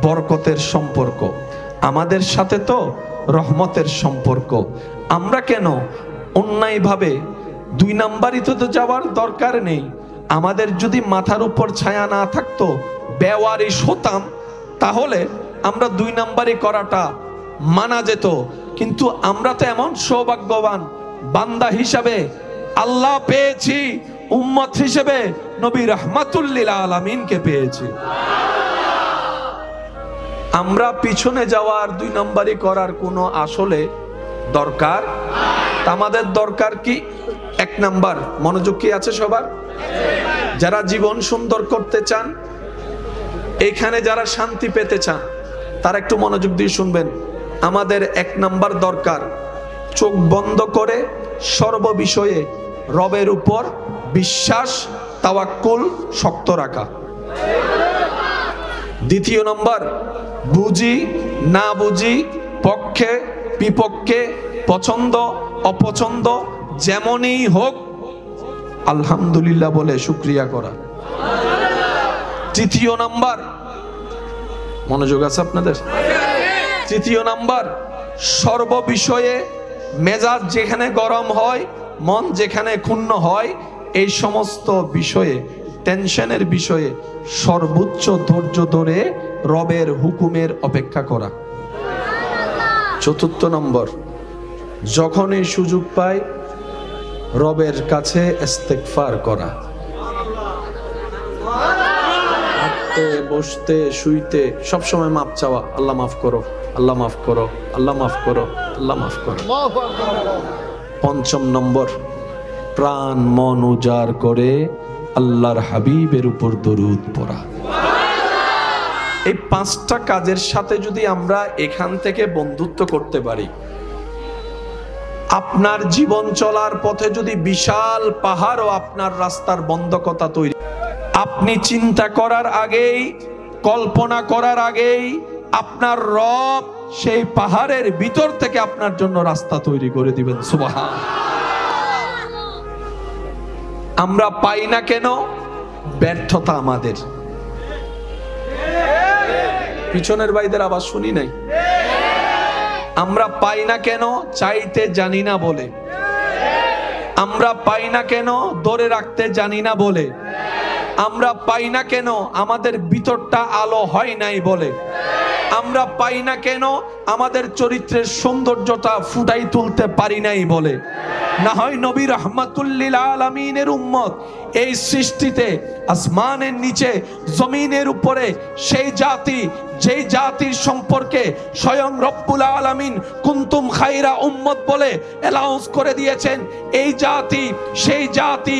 বরকতের সম্পর্ক, আমাদের সাথে তো রহমতের সম্পর্ক। আমরা কেন অন্যায়ভাবে 2 নাম্বারই তো যাওয়ার দরকার নেই। আমাদের যদি মাথার উপর ছায়া না থাকতো, বেওয়ারিশ হতাম, তাহলে আমরা 2 নাম্বারই করাটা মানা যেত। কিন্তু আমরা তো এমন সৌভাগ্যবান বান্দা হিসাবে আল্লাহ পেয়েছি, উম্মত হিসেবে নবী রাহমাতুল লিল আলামিনকে পেয়েছি। আমরা পিছনে যাওয়ার 2 নাম্বারই করার কোনো আসলে দরকার, আমাদের দরকার কি? 1 নাম্বার, মনোযোগ কি আছে সবার? যারা জীবন সুন্দর করতে চান, এখানে যারা শান্তি পেতে চান, তারা একটু মনোযোগ দিয়ে শুনবেন। আমাদের 1 নাম্বার দরকার, চোখ বন্ধ করে সর্ববিষয়ে রবের উপর বিশ্বাস, তাওয়াক্কুল শক্ত রাখা। 2 নম্বর, বুঝি না বুঝি, পক্ষে বিপক্ষে, পছন্দ অপছন্দ, যেমনই হোক আলহামদুলিল্লাহ বলে শুকরিয়া করা। তৃতীয় নাম্বার, মনোযোগ আছে আপনাদের? তৃতীয় নাম্বার, সর্ব বিষয়ে মেজাজ যেখানে গরম হয়, মন যেখানে ক্ষুণ্ণ হয়, এই সমস্ত বিষয়ে, টেনশনের বিষয়ে সর্বোচ্চ ধৈর্য ধরে রবের হুকুমের অপেক্ষা করা। চতুর্থ নম্বর, যখনই সুযোগ পায় রবের কাছে ইস্তেগফার করা। হাঁটতে বসতে শুইতে সবসময় মাপ চাওয়া, আল্লাহ মাফ করো, আল্লাহ মাফ করো, আল্লাহ মাফ করো, আল্লাহ মাফ করো। পঞ্চম নম্বর, প্রাণ মন উজাড় করে আল্লাহর হাবিবের উপর দরুদ পড়া। এই পাঁচটা কাজের সাথে যদি আমরা এখান থেকে বন্ধুত্ব করতে পারি, আপনার জীবন চলার পথে যদি বিশাল পাহাড় ও আপনার রাস্তার বন্ধকতা তৈরি, আপনি চিন্তা করার আগেই, কল্পনা করার আগেই আপনার রব সেই পাহাড়ের ভিতর থেকে আপনার জন্য রাস্তা তৈরি করে দিবেন। সুবহান। আমরা পাই না কেন? ব্যর্থতা আমাদের। পিছনের ভাইদের আওয়াজ শুনি নাই। আমরা পাই না কেন? চাইতে জানি না বলে। আমরা পাই না কেন? ধরে রাখতে জানি না বলে। আমরা পাই না কেন? আমাদের ভিতরটা আলো হয় নাই বলে। আমরা পাই না কেন? আমাদের চরিত্রের সৌন্দর্যটা ফুটাই তুলতে পারি নাই বলে। না হয় নবী রাহমাতুল লিল আলামিনের উম্মত এই সৃষ্টিতে, আসমানের নিচে জমিনের উপরে, সেই জাতি যেই জাতির সম্পর্কে স্বয়ং রব্বুল আলামিন কুনতুম খায়রা উম্মত বলে অ্যালাউন্স করে দিয়েছেন, এই জাতি, সেই জাতি,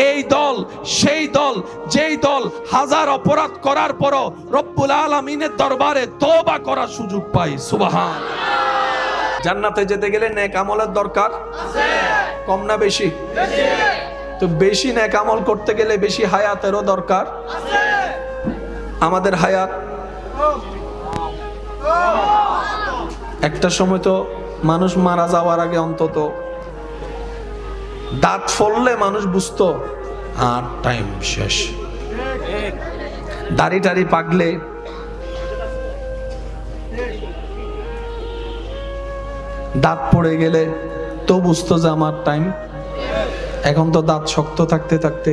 এই দল, সেই দল, যেই দল হাজার অপরাধ করার পরও রব্বুল আলামিনের দরবারে তওবা করার সুযোগ পায়। সুবহান। জান্নাতে যেতে গেলে নেক আমলের দরকার আছে, কম না বেশি? বেশি। তো বেশি নেক আমল করতে গেলে বেশি হায়াতেরও দরকার আছে। আমাদের হায়াত একটা সময় তো মানুষ মারা যাওয়ার আগে অন্তত দাঁত ফললে মানুষ বুঝতো আর টাইম শেষ। দাড়ি টাড়ি পাকলে, দাঁত পড়ে গেলে তো বুঝতো যে আমার টাইম। এখন তো দাঁত শক্ত থাকতে থাকতে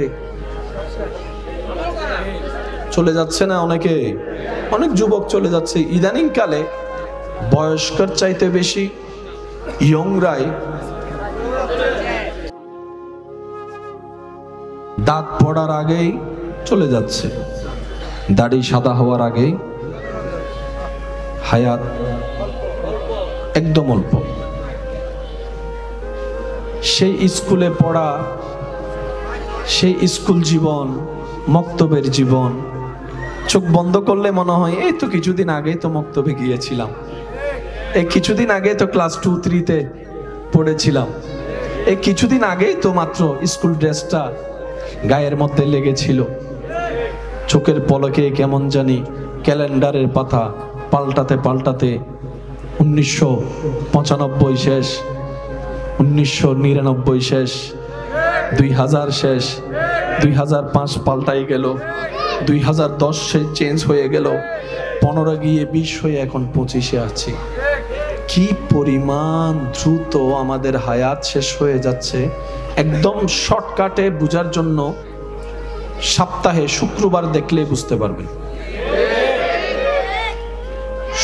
চলে যাচ্ছে না অনেকে, অনেক যুবক চলে যাচ্ছে। ইদানিং কালে বয়স্কর চাইতে বেশি ইয়ংরাই দাঁত পড়ার আগেই চলে যাচ্ছে, দাড়ি সাদা হওয়ার আগেই। হায়াত একদম অল্প। সেই স্কুলে পড়া, সেই স্কুল জীবন, মক্তবের জীবন, চোখ বন্ধ করলে মনে হয় এই তো কিছুদিন আগেই তো মক্তবে গিয়েছিলাম, এই কিছুদিন আগে তো ক্লাস 2-3-তে পড়েছিলাম, এই কিছুদিন আগেই তো মাত্র স্কুল ড্রেসটা গায়ের মধ্যে লেগেছিল। চোখের পলকে কেমন জানি ক্যালেন্ডারের পাতা পাল্টাতে পাল্টাতে 1995 শেষ, 1999 শেষ, 2000 শেষ, 2005 পাল্টাই গেল, 2010 চেঞ্জ হয়ে গেল, 15 গিয়ে 20 হয়ে এখন 25-এ আছি। কি পরিমাণ দ্রুত আমাদের হায়াত শেষ হয়ে যাচ্ছে। একদম শর্টকাটে বোঝার জন্য সপ্তাহে শুক্রবার দেখলে বুঝতে পারবেন।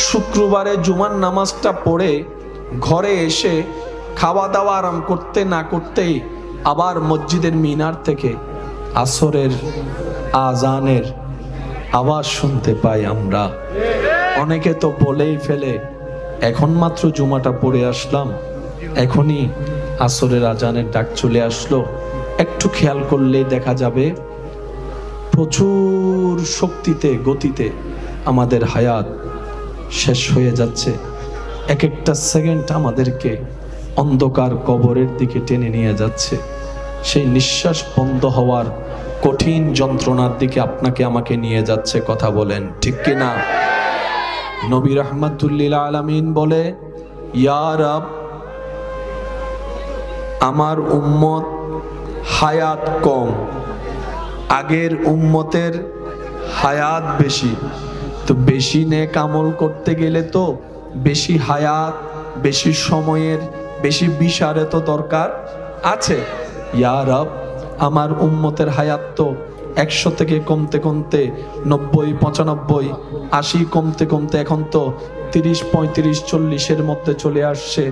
শুক্রবারে জুমার নামাজটা পড়ে ঘরে এসে খাওয়া দাওয়া আরাম করতে না করতেই আবার মসজিদের মিনার থেকে আসরের আজানের আওয়াজ শুনতে পাই আমরা। অনেকে তো বলেই ফেলে এখন মাত্র জুমাটা পড়ে আসলাম, এখনই আসরের আজানের ডাক চলে আসলো। একটু খেয়াল করলেই দেখা যাবে প্রচুর শক্তিতে, গতিতে আমাদের হায়াত শেষ হয়ে যাচ্ছে। এক একটা সেকেন্ড আমাদেরকে অন্ধকার কবরের দিকে টেনে নিয়ে যাচ্ছে। সেই নিঃশ্বাস বন্ধ হওয়ার কঠিন যন্ত্রণার দিকে আপনাকে আমাকে নিয়ে যাচ্ছে। কথা বলেন ঠিক কিনা? নবী রাহমাতুল লিল আলামিন বলে, ইয়া রব, আমার উম্মত হায়াত কম, আগের উম্মতের হায়াত বেশি, তো বেশি নেক আমল করতে গেলে তো বেশি হায়াত, বেশি সময়ের, বেশি বিশারে তো দরকার আছে। ইয়া রব, আমার উম্মতের হায়াত তো 100 থেকে কমতে কমতে 90, 95, 80 কমতে কমতে এখন তো 30, 35, 40-এর মধ্যে চলে আসছে।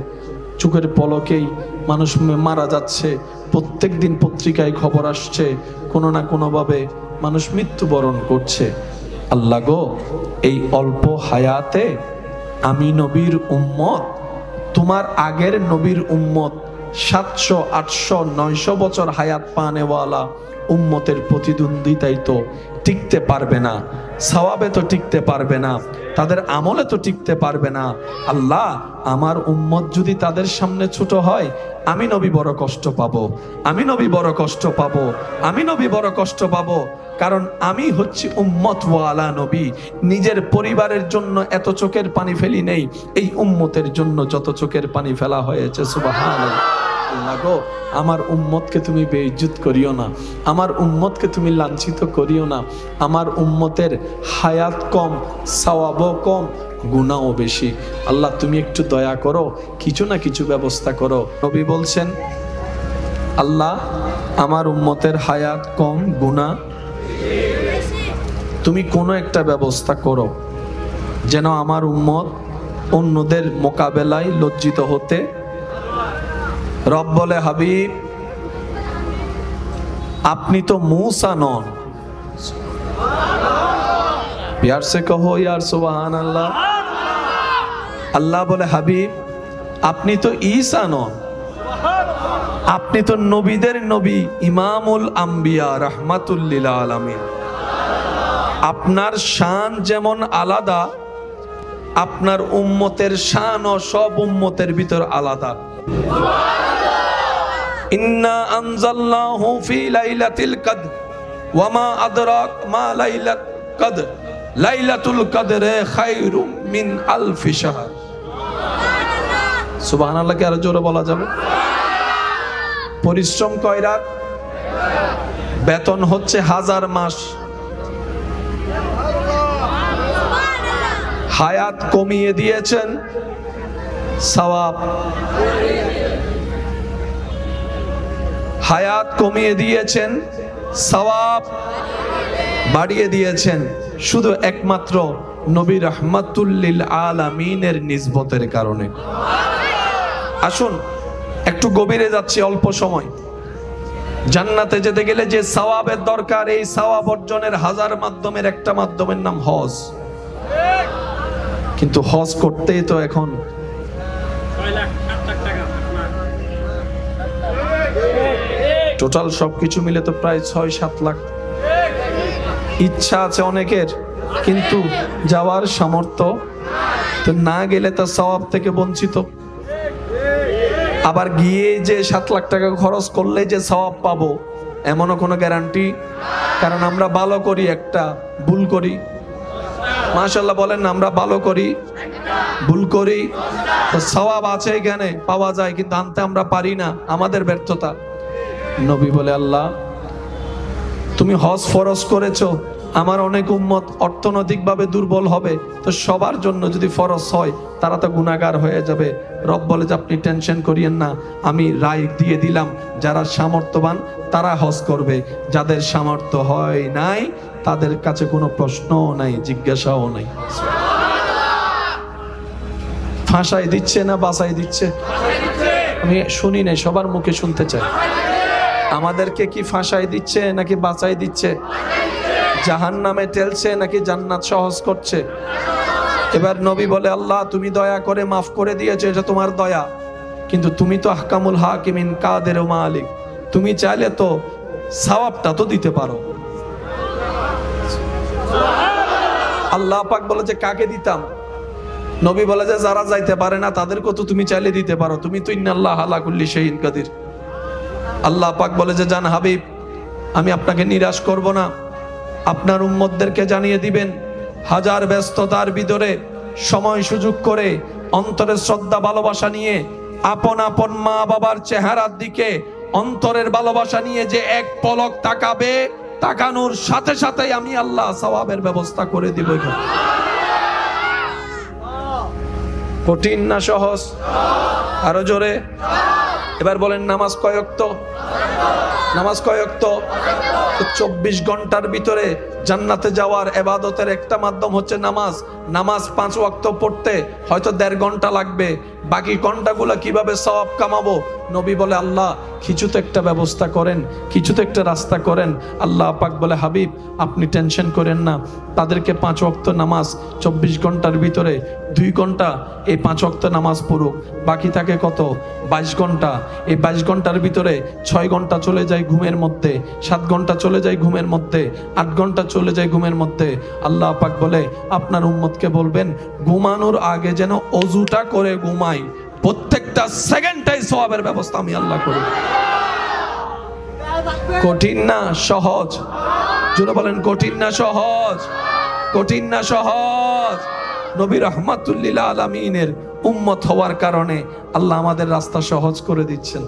চোখের পলকেই মানুষ মারা যাচ্ছে। প্রত্যেক দিন পত্রিকায় খবর আসছে, কোনো না কোনোভাবে মানুষ মৃত্যুবরণ করছে। আল্লাহ গো, এই অল্প হায়াতে আমি নবীর উম্মত, তোমার আগের নবীর উম্মত 700, 800, 900 বছর হায়াত পানেওয়ালা উম্মতের প্রতিদ্বন্দ্বিতায় তো টিকতে পারবে না, সওয়াবে তো টিকতে পারবে না, তাদের আমলে তো টিকতে পারবে না। আল্লাহ, আমার উম্মত যদি তাদের সামনে ছোট হয়, আমি নবী বড় কষ্ট পাবো, আমি নবী বড় কষ্ট পাবো, আমি নবী বড় কষ্ট পাবো। কারণ আমি হচ্ছি উম্মত ওয়ালা নবী। নিজের পরিবারের জন্য এত চোখের পানি ফেলি নেই, এই উম্মতের জন্য যত চোখের পানি ফেলা হয়েছে। সুবহানাল্লাহ। আল্লাহ গো, আমার উম্মতকে তুমি বেইজ্জত করিও না, আমার উম্মতকে তুমি লাঞ্ছিত করিও না। আমার উম্মতের হায়াত কম, সওয়াবও কম, গুনাহও বেশি। আল্লাহ, তুমি একটু দয়া করো, কিছু না কিছু ব্যবস্থা করো। নবী বলছেন, আল্লাহ, আমার উম্মতের হায়াত কম, গুনাহ তুমি কোনো একটা ব্যবস্থা করো যেন আমার উম্মত অন্যদের মোকাবেলায় লজ্জিত হতে। রব বলে, হাবিব, আপনি তো मूसा নন। प्यार से कहो यार सुभान अल्लाह। আল্লাহ বলে, হাবিব, আপনি তো ঈসা নন, আপনি তো নবীদের নবী, ইমামুল আম্বিয়া, রাহমাতুল লিল আলামিন। আপনার শান যেমন আলাদা, আপনার উম্মতের শানও সব উম্মতের ভিতর আলাদা। ইন্না আনজালনাহু ফি লাইলাতিল কদর ওয়া মা আদরাক মা লাইলাতুল কদর লাইলাতুল কদরে খায়রুম মিন আলফি শাহর। সুবহানাল্লাহ। কি আরো জোরে বলা যাবে? পরিশ্রম কয় রাত, বেতন হচ্ছে 1000 মাস। হায়াত কমিয়ে দিয়েছেন, সওয়াব। হায়াত কমিয়ে দিয়েছেন, সওয়াব বাড়িয়ে দিয়েছেন, শুধু একমাত্র নবী রাহমাতুল লিল আলামিনের নিসবতের কারণে। আসুন একটু গভীরে যাচ্ছি, অল্প সময়। জান্নাতে যেতে গেলে যে সওয়াবের দরকার, এই সওয়াব অর্জনের 1000 মাধ্যমের একটা মাধ্যমের নাম হজ। কিন্তু হজ করতেই তো এখন টোটাল সবকিছু মিলে তো প্রায় 6-7 লাখ। ইচ্ছা আছে অনেকের, কিন্তু যাওয়ার সামর্থ্য তো না গেলে তো সওয়াব থেকে বঞ্চিত। আবার গিয়ে যে 7 লাখ টাকা খরচ করলে যে সওয়াব পাবো এমনও কোনো গ্যারান্টি। কারণ আমরা ভালো করি একটা, ভুল করি। মাশাআল্লাহ বলেন না, আমরা ভালো করি, ভুল করি, তো সওয়াব আছে এখানে পাওয়া যায়, কিন্তু আনতে আমরা পারি না, আমাদের ব্যর্থতা। নবী বলে, আল্লাহ, তুমি হজ ফরজ করেছো, আমার অনেক উম্মত অর্থনৈতিকভাবে দুর্বল হবে, তো সবার জন্য যদি ফরজ হয় তারা তো গুনাহগার হয়ে যাবে। রব বলে যে, আপনি টেনশন করিয়েন না, আমি রায় দিয়ে দিলাম, যারা সামর্থ্যবান তারা হজ করবে, যাদের সামর্থ্য হয় নাই তাদের কাছে কোনো প্রশ্নও নাই, জিজ্ঞাসাও নাই। ফাঁসাই দিচ্ছে না বাঁচাই দিচ্ছে? আমি শুনি নাই, সবার মুখে শুনতে চাই। আমাদেরকে কি ফাঁসাই দিচ্ছে নাকি বাঁচাই দিচ্ছে? জাহান্নামে ঠেলছে নাকি জান্নাত সহজ করছে? এবার নবী বলে, আল্লাহ, তুমি দয়া করে মাফ করে দিয়েছো, এটা তোমার দয়া, কিন্তু তুমি তো আহকামুল হাকিমিন, কাদের ও মালিক, তুমি চাইলে তো সওয়াবটা তো দিতে পারো। আল্লাহ পাক বলে যে, কাকে দিতাম? নবী বলে যে, যারা যাইতে পারে না তাদেরকে তো তুমি চাইলে দিতে পারো, তুমি তো ইন্নাল্লাহ আলা কুল্লি শাইইন কাদির। আল্লাহ পাক বলে যে, জান হাবিব, আমি আপনাকে নিরাশ করব না, আপনার উম্মতদেরকে জানিয়ে দিবেন, হাজার ব্যস্ততার ভিতরে সময় সুযোগ করে অন্তরে শ্রদ্ধা ভালোবাসা নিয়ে আপন আপন মা বাবার চেহারার দিকে অন্তরের ভালোবাসা নিয়ে যে এক পলক তাকাবে, তাকানোর সাথে সাথে আমি আল্লাহ সওয়াবের ব্যবস্থা করে দিব। কঠিন না সহজ? আরো জোরে এবার বলেন, নামাজ কয় ওয়াক্ত? নামাজ কয় ওয়াক্ত? 24 ঘন্টার ভিতরে জান্নাতে যাওয়ার ইবাদতের একটা মাধ্যম হচ্ছে নামাজ। নামাজ 5 ওয়াক্ত পড়তে হয়তো 1.5 ঘন্টা লাগবে, বাকি ঘন্টাগুলো কিভাবে সওয়াব কামাবো? নবী বলে, আল্লাহ কিছু তো একটা ব্যবস্থা করেন, কিছু তো একটা রাস্তা করেন। আল্লাহ পাক বলে, হাবিব আপনি টেনশন করেন না, তাদেরকে 5 ওয়াক্ত নামাজ 24 ঘন্টার ভিতরে 2 ঘন্টা এই 5 ওয়াক্ত নামাজ পড়ুক, বাকি থাকে কত? 22 ঘন্টা। এই 22 ঘন্টার ভিতরে 6 ঘন্টা চলে যায় ঘুমের মধ্যে, 7 ঘন্টা চলে যায় ঘুমের মধ্যে, 8 ঘন্টা চলে যায় ঘুমের মধ্যে। আল্লাহ পাক বলে, আপনার উম্মতকে বলবেন ঘুমানোর আগে যেন ওযুটা করে ঘুমাই, প্রত্যেকটা সেকেন্ডটাই সওয়াবের ব্যবস্থা আমি আল্লাহ করি। কঠিন না সহজ? জোরে বলেন, কঠিন না সহজ? কঠিন না সহজ? নবী রাহমাতুল লিল আলামিনের উম্মত হওয়ার কারণে আল্লাহ আমাদের রাস্তা সহজ করে দিচ্ছেন।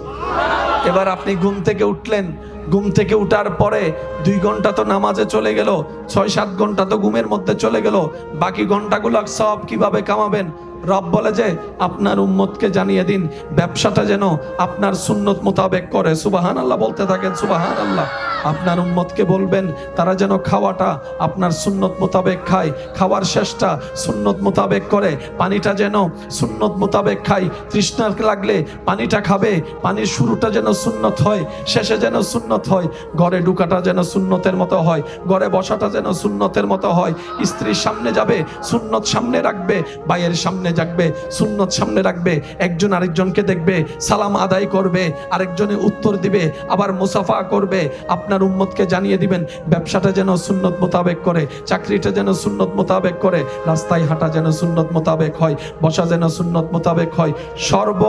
এবার আপনি ঘুম থেকে উঠলেন, ঘুম থেকে উঠার পরে 2 ঘন্টা তো নামাজে চলে গেল, 6-7 ঘন্টা তো ঘুমের মধ্যে চলে গেল, বাকি ঘন্টাগুলো সব কিভাবে কামাবেন? রব বলে যে আপনার উম্মতকে জানিয়ে দিন ব্যবসাটা যেন আপনার সুন্নত মোতাবেক করে। সুবহানাল্লাহ বলতে থাকেন, সুবহানাল্লাহ। আপনার উম্মতকে বলবেন তারা যেন খাওয়াটা আপনার সুন্নত মোতাবেক খায়, খাওয়ার শেষটা সুন্নত মোতাবেক করে, পানিটা যেন সুন্নত মোতাবেক খায়, তৃষ্ণা লাগলে পানিটা খাবে, পানির শুরুটা যেন সুন্নত হয়, শেষে যেন সুন্নত হয়, ঘরে ঢুকাটা যেন সুন্নতের মতো হয়, ঘরে বসাটা যেন সুন্নতের মতো হয়, স্ত্রীর সামনে যাবে সুন্নত সামনে রাখবে, ভাইয়ের সামনে যাবে সুন্নত সামনে রাখবে, একজন আরেকজনকে দেখবে সালাম আদায় করবে, আরেকজনে উত্তর দিবে, আবার মুসাফা করবে। আপনার উম্মতকে জানিয়ে দিবেন ব্যবসাটা যেন সুন্নত মোতাবেক করে, চাকরিটা যেন সুন্নত মোতাবেক করে, রাস্তায় হাঁটা যেন সুন্নত মোতাবেক হয়, বসা যেন সুন্নত মোতাবেক হয়, সর্ব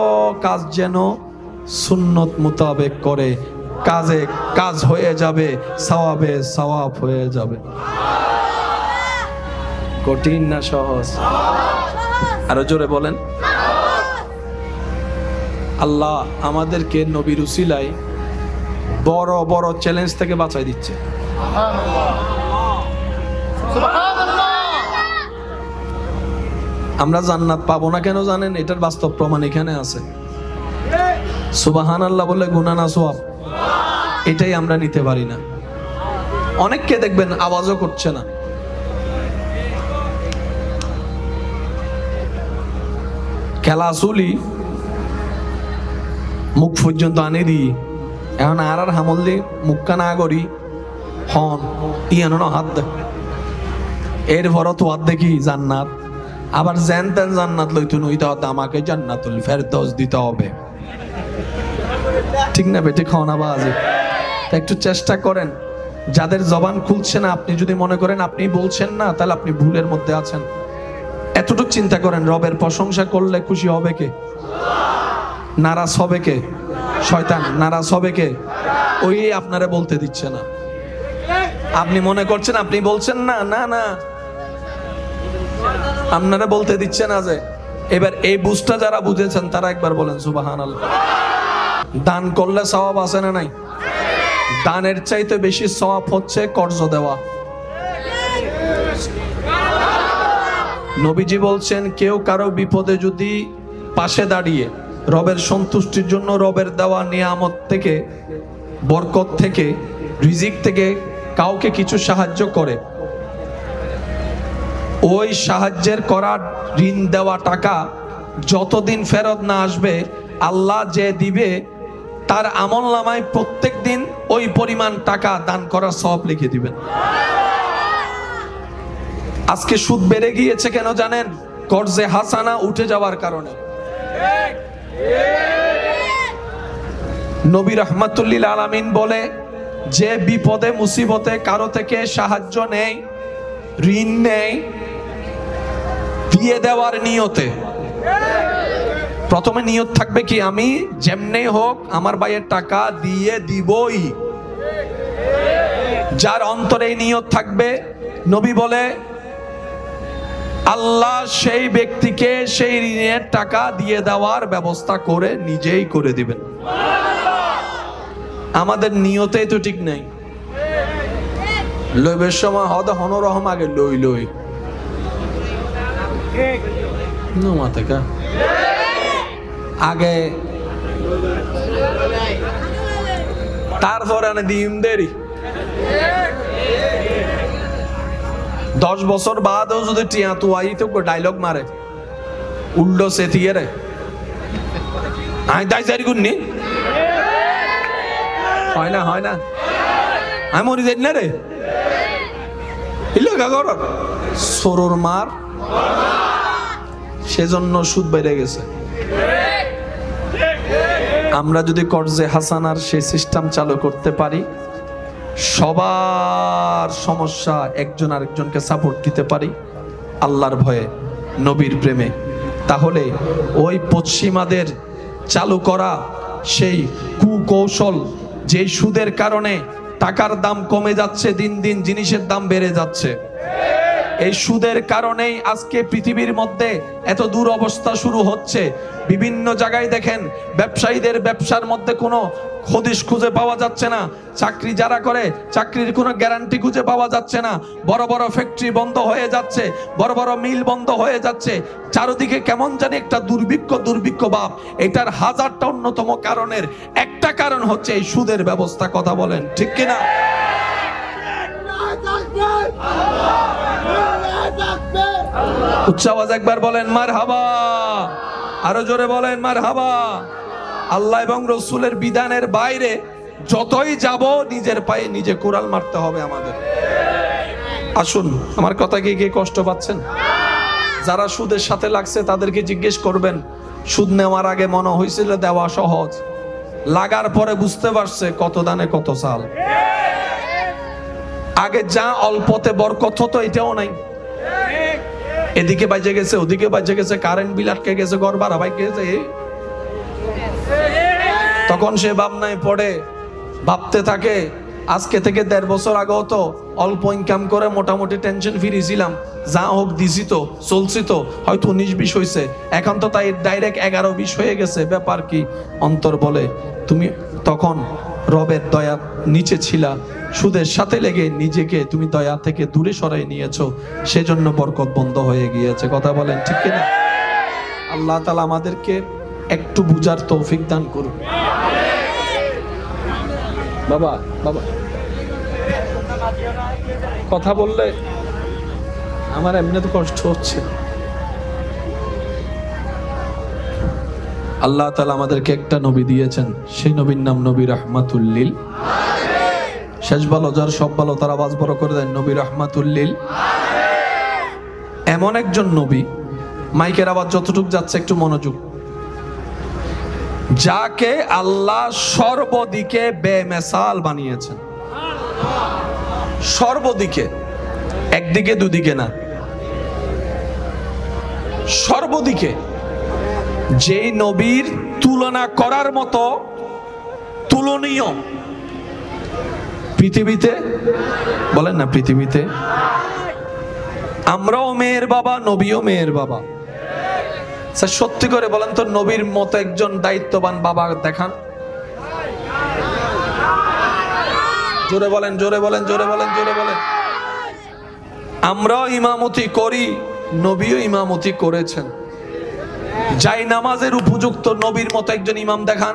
কাজ যেন সুন্নত মোতাবেক করে। কাজে কাজ হয়ে যাবে, সওয়াবে সওয়াব হয়ে যাবে। কঠিন না সহজ? আরো জোরে বলেন। আল্লাহ আমাদেরকে নবীর উসিলায় বড় বড় চ্যালেঞ্জ থেকে বাঁচাই দিচ্ছে। আমরা জান্নাত পাবো না কেন জানেন? এটার বাস্তব প্রমাণ এখানে আছে। সুবহানাল্লাহ বলে গুনাহ না সওয়াব, এটাই আমরা নিতে পারি না। অনেককে দেখবেন আওয়াজও করছে না। খেলা আসুলি মুখ পর্যন্ত আনি দি, এখন আর হামল দি মুখকা না করি হন ইয়ানো হাত দে, এর ভরত হাত দেখি জান্নাত, আবার জেন তেন জান্নাত লইতে নইতে হতে আমাকে জান্নাতুল ফেরদৌস দিতে হবে। ঠিক না বেটে? খাওয়ানা বাজে। একটু চেষ্টা করেন, যাদের জবান খুলছে না, আপনি যদি মনে করেন আপনি বলছেন না, তাহলে আপনি ভুলের মধ্যে আছেন। এতটুকু চিন্তা করেন, রবের প্রশংসা করলে খুশি হবে কে? নারাজ হবে কে? শয়তান। নারাজ হবে কে? ওই আপনারে বলতে দিচ্ছে না। আপনি মনে করছেন আপনি বলছেন না, না না, আপনারা বলতে দিচ্ছে না। যে এবার এই বুঝটা যারা বুঝেছেন তারা একবার বলেন সুবহানাল্লাহ। দান করলে সওয়াব আছে না নাই? দানের চাইতে বেশি সওয়াব হচ্ছে কর্জ দেওয়া। নবীজি বলছেন কেউ কারো বিপদে যদি পাশে দাঁড়িয়ে রবের সন্তুষ্টির জন্য রবের দেওয়া নিয়ামত থেকে, বরকত থেকে, রিজিক থেকে কাউকে কিছু সাহায্য করে, ওই সাহায্যের করা ঋণ দেওয়া টাকা যতদিন ফেরত না আসবে, আল্লাহ যে দিবে তার আমলনামায় প্রত্যেক দিন ওই পরিমাণ টাকা দান করার সওয়াব লিখে দিবেন। আজকে সুদ বেড়ে গিয়েছে কেন জানেন? কর্জে হাসানা উঠে যাওয়ার কারণে। নবী রাহমাতুল লিল আলামিন বলে, যে বিপদে মুসিবতে কারো থেকে সাহায্য নেই, ঋণ নেই, দিয়ে দেওয়ার নিয়তে, প্রথমে নিয়ত থাকবে কি আমি যেমনি হোক আমার ভাইয়ের টাকা দিয়ে দিবই। যার অন্তরে নিয়ত থাকবে, নবী বলে আল্লাহ সেই ব্যক্তিকে সেই ঋণের টাকা দিয়ে দেওয়ার ব্যবস্থা করে নিজেই করে দিবেন। আমাদের নিয়তেই তো ঠিক নাই। লইবের সময় হয়তো হনরহম আগে লই লই মাথা আগে, তারপরে দিম দেরি 10 বছর বাদও যদি টিয়া তুয়াই তো ডায়লগ মারে উল্টো সে থিয়ে রে আমি তাই সারি করনি হয় না হয় না আমি মরি যাই না রে সরোর মার, সেজন্য সুদ বেড়ে গেছে। আমরা যদি কর্জে হাসানার সেই সিস্টেম চালু করতে পারি, সবার সমস্যা একজন আরেকজনকে সাপোর্ট দিতে পারি আল্লাহর ভয়ে, নবীর প্রেমে, তাহলে ওই পশ্চিমাদের চালু করা সেই কুকৌশল, যে সুদের কারণে টাকার দাম কমে যাচ্ছে, দিন দিন জিনিসের দাম বেড়ে যাচ্ছে, এই সুদের কারণেই আজকে পৃথিবীর মধ্যে এত দুরবস্থা শুরু হচ্ছে। বিভিন্ন জায়গায় দেখেন ব্যবসায়ীদের ব্যবসার মধ্যে কোনো হদিশ খুঁজে পাওয়া যাচ্ছে না, চাকরি যারা করে চাকরির কোনো গ্যারান্টি খুঁজে পাওয়া যাচ্ছে না, বড় বড় ফ্যাক্টরি বন্ধ হয়ে যাচ্ছে, বড় বড় মিল বন্ধ হয়ে যাচ্ছে, চারিদিকে কেমন জানি একটা দুর্ভিক্ষ ভাব। এটার হাজারটা অন্যতম কারণের একটা কারণ হচ্ছে এই সুদের ব্যবস্থা। কথা বলেন ঠিক কিনা? উচ্চ আওয়াজ একবার বলেন মারহাবা, আরো জোরে বলেন মারহাবা। আল্লাহ এবং রসুলের বিধানের বাইরে যতই যাব, নিজের পায়ে নিজে কুড়াল মারতে হবে আমাদের। আসুন, আমার কথা কি কে কষ্ট পাচ্ছেন? যারা সুদের সাথে লাগছে তাদেরকে জিজ্ঞেস করবেন, সুদ নেওয়ার আগে মনে হয়েছিল দেওয়া সহজ, লাগার পরে বুঝতে পারছে কত দানে কত চাল। আগে যা অল্পতে বরকত হতো এটাও নাই, এদিকে বাজে গেছে ওদিকে বাজে গেছে, কারেন্ট বিল আটকে গেছে, ঘর ভাড়া বাইক গেছে। তখন সে ভাবনায় পড়ে ভাবতে থাকে, আজকে থেকে 1.5 বছর আগেও তো অল্প ইনকাম করে মোটামুটি টেনশন ফ্রি ছিলাম, যা হোক দিছি তো, চলছি তো, হয়তো 19-20 হয়েছে, এখন তো তাই ডাইরেক্ট 11-20 হয়ে গেছে, ব্যাপার কি? অন্তর বলে তুমি তখন রবের দয়া নিচে ছিলা, সুদের সাথে লেগে নিজেকে তুমি দয়া থেকে দূরে সরাই নিয়েছো, সেজন্য বরকত বন্ধ হয়ে গিয়েছে। কথা বলেন ঠিক কিনা? আল্লাহ তাআলা আমাদেরকে একটু বুঝার তৌফিক দান করুন। বাবা বাবা কথা বললে আমার এমনি তো কষ্ট হচ্ছে। আল্লাহ তাআলা আমাদেরকে একটা নবী দিয়েছেন, সেই নবীর নাম নবী রাহমাতুল লিল। শেষ ভালো যার সব ভালো, তার আওয়াজ বড় করে দেন, নবী রাহমাতুল লিল। এমন একজন নবী, মাইকের আওয়াজ যতটুক যাচ্ছে একটু মনোযোগ, যাকে আল্লাহ সর্বদিকে বেমিসাল বানিয়েছেন। সর্বদিকে, একদিকে দুদিকে না, সর্বদিকে। যেই নবীর তুলনা করার মতো তুলনীয় পৃথিবীতে, বলেন না পৃথিবীতে, আমরাও মেয়ের বাবা, নবীও মেয়ের বাবা। সত্যি করে বলেন তো, নবীর মতো একজন দায়িত্ববান বাবা দেখান। জোরে বলেন, জোরে বলেন, জোরে বলেন, জোরে বলেন। আমরাও ইমামতি করি, নবীও ইমামতি করেছেন। যাই নামাজের উপযুক্ত নবীর মতো একজন ইমাম দেখান।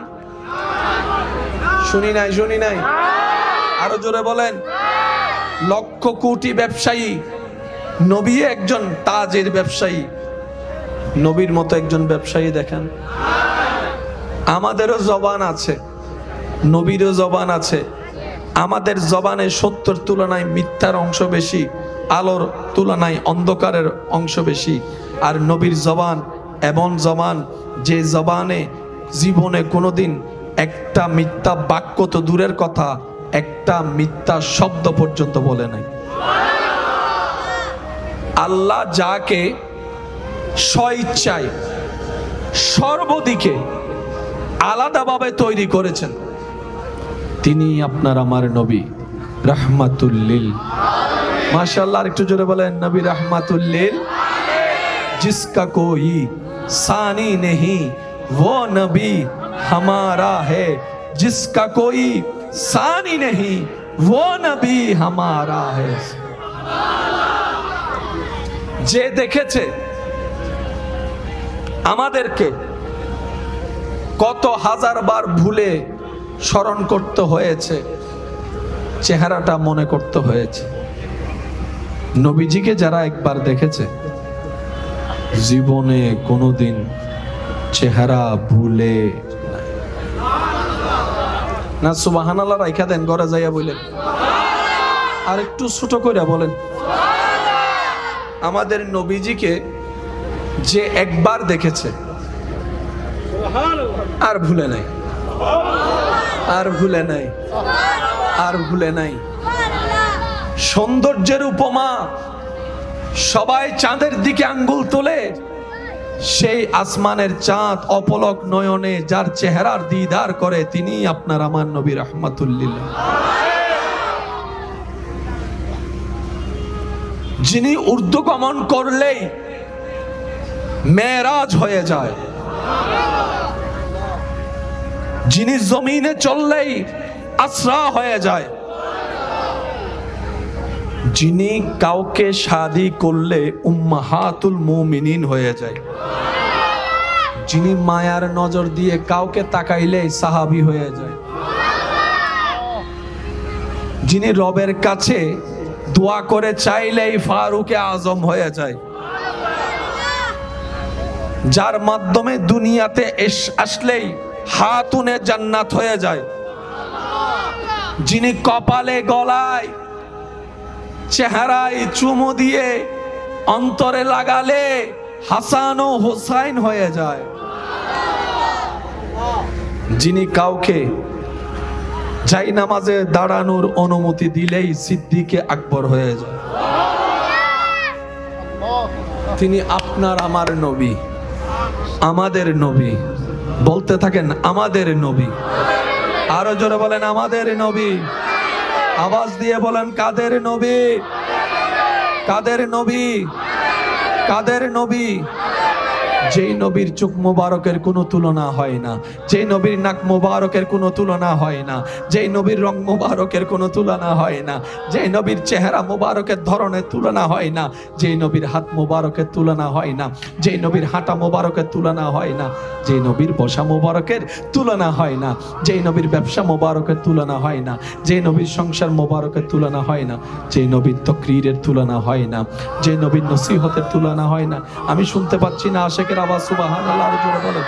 শুনি নাই, শুনি নাই, আরো জোরে বলেন। লক্ষ কোটি ব্যবসায়ী, নবী একজন তাজের ব্যবসায়ী, নবীর মতো একজন ব্যবসায়ী দেখান। আমাদেরও জবান আছে, নবীরও জবান আছে। আমাদের জবানে সত্যের তুলনায় মিথ্যার অংশ বেশি, আলোর তুলনায় অন্ধকারের অংশ বেশি। আর নবীর জবান এমন জবান, যে জবানে জীবনে কোনোদিন একটা মিথ্যা বাক্য তো দূরের কথা, একটা মিথ্যা শব্দ পর্যন্ত বলে নাই। আল্লাহ যাকে স্বইচ্ছায় সর্বদিকে আলাদাভাবে তৈরি করেছেন, তিনি আপনার আমার নবী রাহমাতুল লিল। মাশাআল্লাহ, একটু জোরে বলেন, নবী রাহমাতুল লিল। जिसका कोई सानी नहीं वो नबी हमारा है, जिसका कोई सानी नहीं वो नबी हमारा है। যে দেখেছে আমাদেরকে কত হাজার বার ভুলে স্মরণ করতে হয়েছে, চেহারাটা মনে করতে হয়েছে। নবীজিকে যারা একবার দেখেছে জীবনে কোনোদিন চেহারা ভুলে না। সুবহানাল্লাহ রাইখা দেন, ঘরে যাইয়া বলেন, আর একটু ছোট করে বলেন। আমাদের নবীজিকে যে একবার দেখেছে আর ভুলে নাই, আর ভুলে নাই, আর ভুলে নাই। সৌন্দর্যের উপমা, সবাই চাঁদের দিকে আঙ্গুল তোলে, সেই আসমানের চাঁদ অপলক নয়নে যার চেহারার দিদার করে তিনি আপনার আমার নবী রাহমাতুল্লিল, যিনি উর্দু গমন করলেই মেরাজ হয়ে যায়, যিনি জমিনে চললেই আসরা হয়ে যায়, যিনি কাউকে শাদী করলে উম্মাহাতুল মুমিনিন হয়ে যায়, যিনি মায়ার নজর দিয়ে কাউকে তাকাইলে সাহাবী হয়ে যায়, যিনি রবের কাছে দোয়া করে চাইলেই ফারুকে আজম হয়ে যায়, যার মাধ্যমে দুনিয়াতে আসলেই হাতুনে জান্নাত হয়ে যায়, যিনি কপালে গলায় চেহারায় চুমু দিয়ে অন্তরে লাগালে হাসান ও হুসাইন হয়ে যায়, যিনি কাউকে যাই নামাজে দাঁড়ানোর অনুমতি দিলেই সিদ্দিকে আকবর হয়ে যায়, তিনি আপনার আমার নবী, আমাদের নবী। বলতে থাকেন আমাদের নবী, আরো জোরে বলেন আমাদের নবী, আওয়াজ দিয়ে বলেন কাদের নবী, কাদের নবী, কাদের নবী। যেই নবীর চোখ মোবারকের কোনো তুলনা হয় না, যেই নবীর নাক মোবারকের কোনো তুলনা হয় না, যেই নবীর রং মোবারকের কোনো তুলনা হয় না, যেই নবীর চেহারা মোবারকের ধরনের তুলনা হয় না, যেই নবীর হাত মোবারকের তুলনা হয় না, যেই নবীর হাঁটা মোবারকের তুলনা হয় না, যেই নবীর বসা মোবারকের তুলনা হয় না, যেই নবীর ব্যবসা মোবারকের তুলনা হয় না, যেই নবীর সংসার মোবারকের তুলনা হয় না, যেই নবীর তকরীরের তুলনা হয় না, যেই নবীর নসিহতের তুলনা হয় না। আমি শুনতে পাচ্ছি না আশেকের আওয়াজ, সুবহানাল্লাহ জোরে বলেন।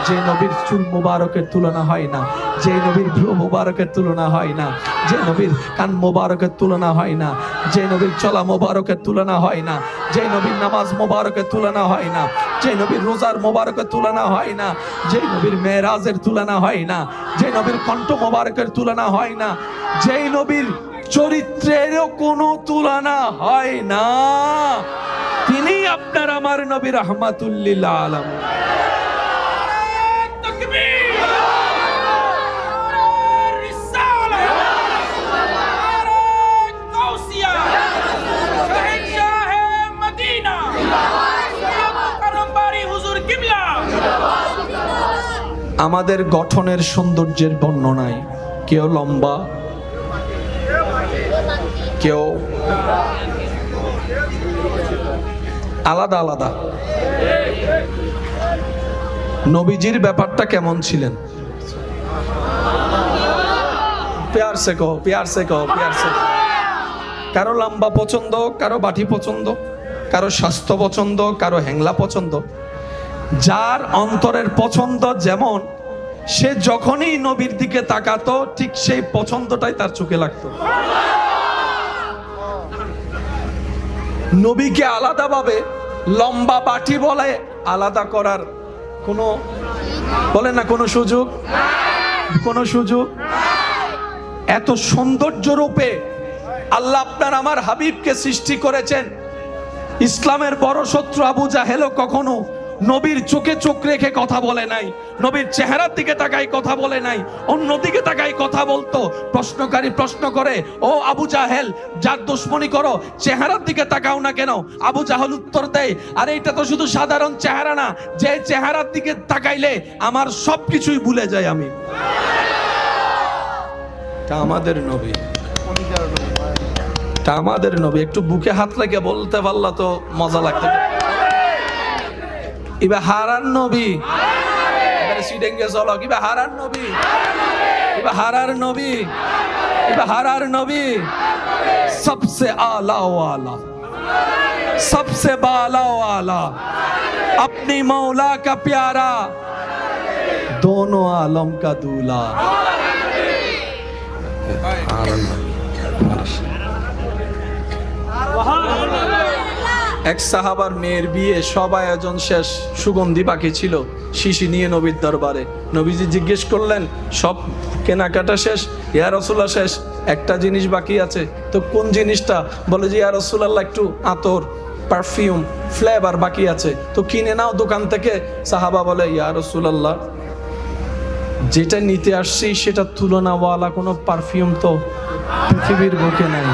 যে নবীর চুল মোবারকের তুলনা হয় না, যে নবীর ভ্রু মোবারকের তুলনা হয় না, যে নবীর কান মোবারকের তুলনা হয় না, যে নবীর চলা মোবারকের তুলনা হয় না, যে নবীর নামাজ মোবারকের তুলনা হয় না, যে নবীর রোজার মোবারকের তুলনা হয় না, যে নবীর মেরাজের তুলনা হয় না, যে নবীর কণ্ঠ মোবারকের তুলনা হয় না, যে নবীর চরিত্রেরও কোনো তুলনা হয় না, তিনি আপনার আমার নবী রাহমাতুল লিল আলামিন। আমাদের গঠনের সৌন্দর্যের বর্ণনায় কেউ লম্বা, কেউ আলাদা আলাদা। নবীজির ব্যাপারটা কেমন ছিলেন? প্যার সে কো, প্যার সে কো, প্যার সে। কারো লম্বা পছন্দ, কারো বাটি পছন্দ, কারো স্বাস্থ্য পছন্দ, কারো হ্যাংলা পছন্দ। যার অন্তরের পছন্দ যেমন, সে যখনই নবীর দিকে তাকাতো ঠিক সেই পছন্দটাই তার চোখে লাগতো। নবীকে আলাদাভাবে লম্বা বাটি বলে আলাদা করার কোনো, বলে না কোনো সুযোগ, কোনো সুযোগ। এত সৌন্দর্য রূপে আল্লাহ আপনার আমার হাবিবকে সৃষ্টি করেছেন। ইসলামের বড় শত্রু আবু জাহেলও কখনো নবীর চোখে চোখ রেখে কথা বলে নাই, নবীর চেহারার দিকে তাকাই কথা বলে নাই, অন্য দিকে তাকাই কথা বলতো। প্রশ্নকারী প্রশ্ন করে, ও আবু জাহেল, যার দুশমনি করো চেহারার দিকে তাকাও না কেন? আবু জাহেল উত্তর দেয়, আরে এটা তো শুধু সাধারণ চেহারা না, যে চেহারার দিকে তাকাইলে আমার সবকিছুই ভুলে যাই আমি। তা আমাদের নবী, তা আমাদের নবী। একটু বুকে হাত রেখে বলতে পারলা তো মজা লাগতো। ইবা হারান নবী, এবারে সিডেঙ্গে চলো, কিবা হারার নবী, ইবা হারার নবী, ইবা হারার নবী, सबसे आला वाला, सबसे बाला वाला, अपनी मौला का प्यारा, दोनों आलम का दूल्हा। এক সাহাবার মেয়ের বিয়ে, সব আয়োজন শেষ, সুগন্ধি বাকি ছিল, শিশি নিয়ে নবীর দরবারে। নবীজি জিজ্ঞেস করলেন, সব কেনাকাটা শেষ? ইয়া রাসূলুল্লাহ শেষ, একটা জিনিস বাকি আছে। তো কোন জিনিসটা? বলে যে ইয়া রাসূলুল্লাহ একটু আতর, পারফিউম, ফ্লেভার বাকি আছে, তো কিনে নাও দোকান থেকে। সাহাবা বলে, ইয়া রাসূলুল্লাহ যেটা নিতে আসছি সেটা তুলনাওয়ালা কোনো পারফিউম তো পৃথিবীর বুকে নাই,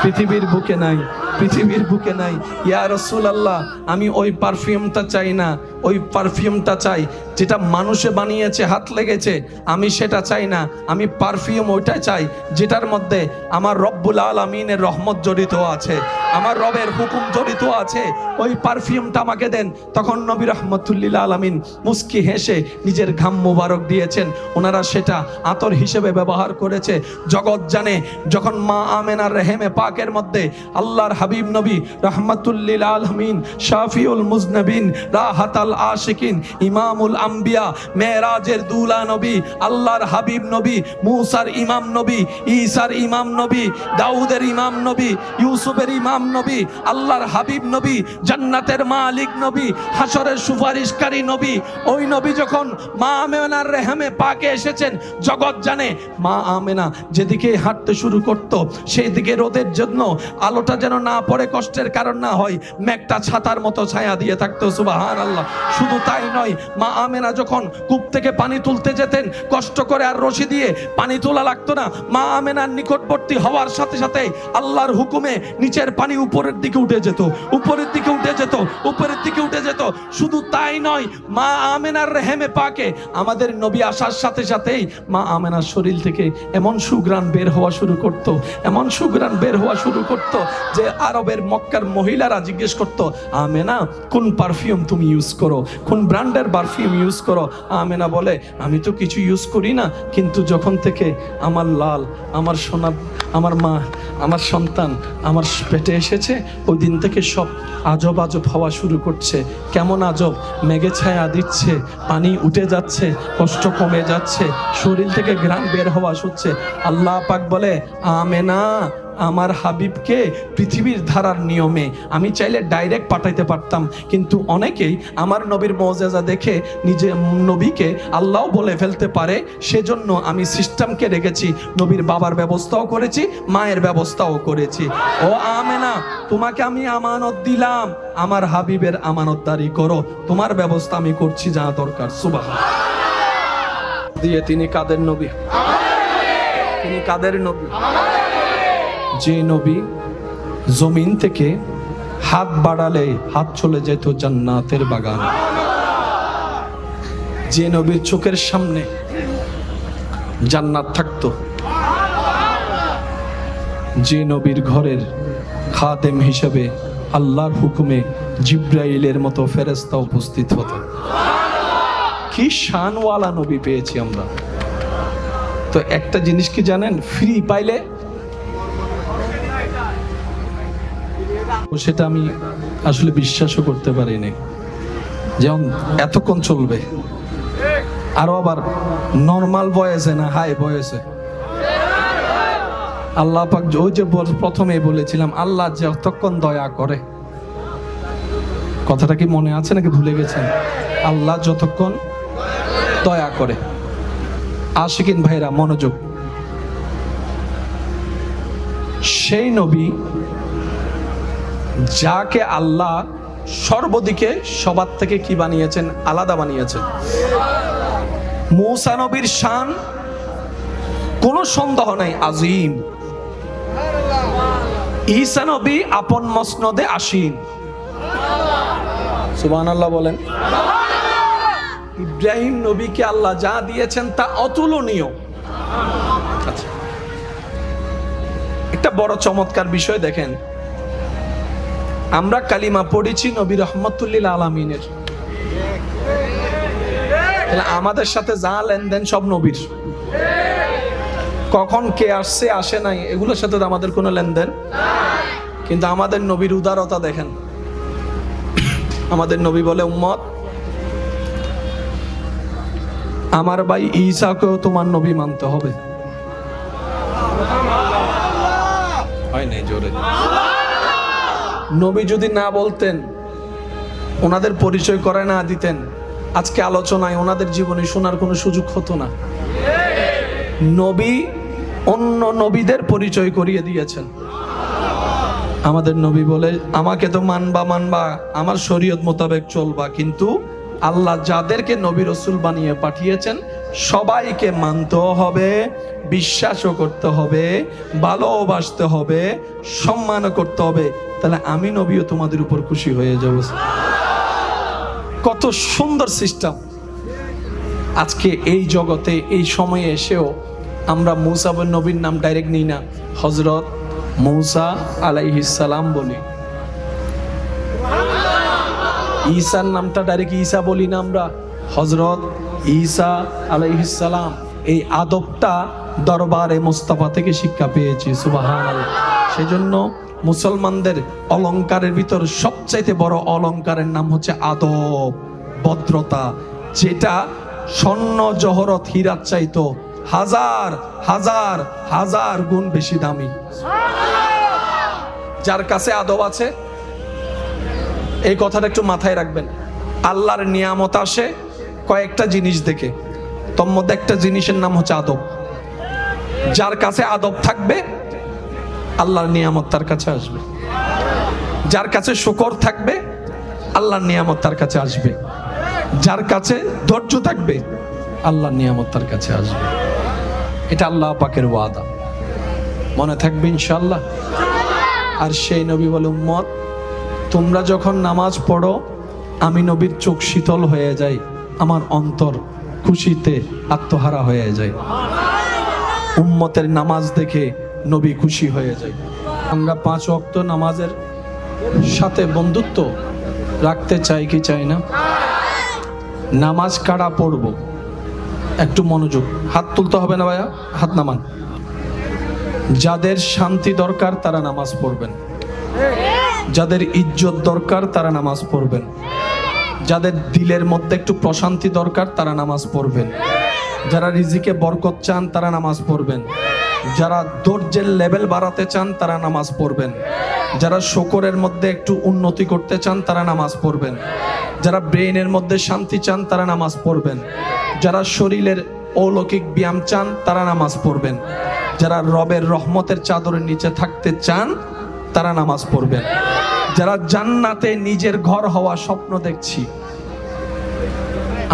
পৃথিবীর বুকে নাই, পৃথিবীর বুকে নাই। ইয়া রাসূলুল্লাহ আমি ওই পারফিউমটা চাই না, ওই পারফিউমটা চাই যেটা মানুষে বানিয়েছে, হাত লেগেছে, আমি সেটা চাই না। আমি পারফিউম ওইটা চাই যেটার মধ্যে আমার রব্বুল আলামিনের রহমত জড়িত আছে, আমার রবের হুকুম জড়িত আছে, ওই পারফিউমটা আমাকে দেন। তখন নবী রাহমাতুল্লিল আলামিন মুস্কি হেসে নিজের ঘাম মুবারক দিয়েছেন, ওনারা সেটা আতর হিসেবে ব্যবহার করেছে। জগৎ জানে যখন মা আমেনার রেহেমে পাকের মধ্যে আল্লাহর হাবিব নবী রাহমাতুল্লিল আলামিন, শাফিউল মুজনবিন, রাহাতাল আশিকিন, ইমামুল আম্বিয়া, মেরাজের দুলা নবী, আল্লাহর হাবিব নবী, মুসার ইমাম নবী, ঈসার ইমাম নবী, দাউদের ইমাম নবী, ইউসুফের ইমাম নবী, আল্লাহর হাবিব নবী, জান্নাতের মালিক নবী, হাসরের সুপারিশকারী নবী, ওই নবী যখন মা আমেনার রেহেমে পাকে এসেছেন, জগৎ জানে মা আমেনা যেদিকে হাঁটতে শুরু করত সেই দিকে রোদের জন্য আলোটা যেন না পড়ে, কষ্টের কারণ না হয়, মেঘটা ছাতার মতো ছায়া দিয়ে থাকতো। সুবহানাল্লাহ। শুধু তাই নয়, মা আমেনা যখন কূপ থেকে পানি তুলতে যেতেন, কষ্ট করে আর রশি দিয়ে পানি তোলা লাগতো না, মা আমেনার নিকটবর্তী হওয়ার সাথে সাথে আল্লাহর হুকুমে নিচের পানি উপরের দিকে উঠে যেত, উপরের দিকে উঠে যেত, উপরের দিকে উঠে যেত। শুধু তাই নয়, মা আমেনার রেহেমে পাকে আমাদের নবী আসার সাথে সাথেই মা আমেনার শরীর থেকে এমন সুঘ্রাণ বের হওয়া শুরু করত, এমন সুঘ্রাণ বের হওয়া শুরু করত যে আরবের মক্কার মহিলারা জিজ্ঞেস করত, আমেনা কোন পারফিউম তুমি ইউজ করো, কোন ব্র্যান্ডের পারফিউম ইউজ করো? আমেনা বলে, আমি তো কিছু ইউজ করি না, কিন্তু যখন থেকে আমার লাল, আমার সোনা, আমার মা, আমার সন্তান আমার পেটে এসেছে, ওই দিন থেকে সব আজব আজব হওয়া শুরু করছে। কেমন আজব? মেঘে ছায়া দিচ্ছে, পানি উঠে যাচ্ছে, কষ্ট কমে যাচ্ছে, শরীর থেকে ঘ্রাণ বের হওয়া হচ্ছে। আল্লাহ পাক বলে, আমেনা আমার হাবিবকে পৃথিবীর ধারার নিয়মে আমি চাইলে ডাইরেক্ট পাঠাইতে পারতাম, কিন্তু অনেকেই আমার নবীর মুজিজা দেখে নিজে নবীকে আল্লাহ বলে ফেলতে পারে, সেজন্য আমি সিস্টেমকে রেখেছি, নবীর বাবার ব্যবস্থাও করেছি, মায়ের ব্যবস্থাও করেছি। ও আমেনা, তোমাকে আমি আমানত দিলাম, আমার হাবিবের আমানতদারি করো, তোমার ব্যবস্থা আমি করছি যা দরকার। সুবহানাল্লাহ। দিয়ে তিনি কাদের নবী? তিনি কাদের নবী? যে নবী জমিন থেকে হাত বাড়ালে হাত চলে যেত জান্নাতের বাগান, যে নবীর চোখের সামনে জান্নাত থাকতো, যে নবীর ঘরের খাদেম হিসেবে আল্লাহর হুকুমে জিব্রাইলের মতো ফেরেশতা উপস্থিত হতো। কি শানওয়ালা নবী পেয়েছি আমরা। তো একটা জিনিস কি জানেন, ফ্রি পাইলে সেটা আমি আসলে বিশ্বাসও করতে পারিনি, যেমন এতক্ষণ চলবে, আরো আবার নর্মাল বয়সে না হাই বয়সে। আল্লাহ পাক ওই যে প্রথমে বলেছিলাম, আল্লাহ যতক্ষণ দয়া করে, কথাটা কি মনে আছে নাকি ভুলে গেছেন? আল্লাহ যতক্ষণ দয়া করে। আশিকিন ভাইরা মনোযোগ, সেই নবী যাকে আল্লাহ সর্বদিকে সবার থেকে কি বানিয়েছেন? আলাদা বানিয়েছেন। মূসা নবীর শান কোনো সন্দেহ নাই আজিম। ঈসা নবী আপন মসনদে আসীন। সুবহানাল্লাহ বলেন। ইব্রাহিম নবীকে আল্লাহ যা দিয়েছেন তা অতুলনীয়। আচ্ছা, একটা বড় চমৎকার বিষয় দেখেন, আমরা কালিমা পড়েছি নবী রহমতুল্লিল আলামিনের, আমাদের সাথে যা লেনদেন সব নবীর। কখন কে আসছে আসে নাই এগুলোর সাথে আমাদের কোনো লেনদেন, কিন্তু আমাদের নবীর উদারতা দেখেন। আমাদের নবী বলে, উম্মত আমার ভাই ঈসাকেও তোমার নবী মানতে হবে। হয় নাই জোরে। নবী যদি না বলতেন, ওনাদের পরিচয় করে না দিতেন, আজকে আলোচনায় ওনাদের জীবনে শোনার কোনো সুযোগ হতো না। নবী অন্য নবীদের পরিচয় করিয়ে দিয়েছেন। আমাদের নবী বলে, আমাকে তো মানবা, আমার শরীয়ত মোতাবেক চলবা, কিন্তু আল্লাহ যাদেরকে নবী রাসূল বানিয়ে পাঠিয়েছেন সবাইকে মানতেও হবে, বিশ্বাসও করতে হবে, ভালোবাসতে হবে, সম্মানও করতে হবে। তাহলে আমি নবীও তোমাদের উপর খুশি হয়ে যাব। কত সুন্দর সিস্টেম। আজকে এই জগতে এই সময়ে এসেও আমরা মূসা নবীর নাম ডাইরেক্ট নিই না, হযরত মূসা আলাইহিস সালাম বলি। ঈসার নামটা ডাইরেক্ট ঈসা বলি না, আমরা হযরত ঈসা আলাইহিস সালাম। এই আদবটা দরবারে মুস্তাফা থেকে শিক্ষা পেয়েছি। সুবহানাল্লাহ। সেজন্য মুসলমানদের অলংকারের ভিতর সবচাইতে বড় অলংকারের নাম হচ্ছে আদব, ভদ্রতা, যেটা স্বর্ণ জহরত হীরার চাইতো হাজার হাজার হাজার গুণ বেশি দামি। যার কাছে আদব আছে, এই কথাটা একটু মাথায় রাখবেন। আল্লাহর নিয়ামত আসে কয়েকটা জিনিস দেখে, তোর মধ্যে একটা জিনিসের নাম হচ্ছে আদব। যার কাছে আদব থাকবে আল্লাহর নিয়ামত তার কাছে আসবে। যার কাছে শুকর থাকবে আল্লাহর নিয়ামত তার কাছে আসবে। যার কাছে ধৈর্য থাকবে আল্লাহর নিয়ামত তার কাছে আসবে। এটা আল্লাহ পাকের ওয়াদা, মনে থাকবে ইনশাআল্লাহ। আর সেই নবী বলে, উম্মত তোমরা যখন নামাজ পড়ো আমি নবীর চোখ শীতল হয়ে যায়, আমার অন্তর খুশিতে আত্মহারা হয়ে যায়। উম্মতের নামাজ দেখে নবী খুশি হয়ে যায়। আমরা 5 ওয়াক্ত নামাজের সাথে বন্ধুত্ব রাখতে চাই কি চাই না? নামাজ কারা পড়ব, একটু মনোযোগ। হাত তুলতে হবে না ভাইয়া, হাত নামান। যাদের শান্তি দরকার তারা নামাজ পড়বেন, যাদের ইজ্জত দরকার তারা নামাজ পড়বেন, যাদের দিলের মধ্যে একটু প্রশান্তি দরকার তারা নামাজ পড়বেন, যারা রিজিকে বরকত চান তারা নামাজ পড়বেন, যারা ধৈর্যের লেভেল বাড়াতে চান তারা নামাজ পড়বেন, যারা শুকরের মধ্যে একটু উন্নতি করতে চান তারা নামাজ পড়বেন, যারা ব্রেইনের মধ্যে শান্তি চান তারা নামাজ পড়বেন, যারা শরীরের অলৌকিক ব্যায়াম চান তারা নামাজ পড়বেন, যারা রবের রহমতের চাদরের নিচে থাকতে চান তারা নামাজ পড়বেন, যারা জান্নাতে নিজের ঘর হওয়া স্বপ্ন দেখছি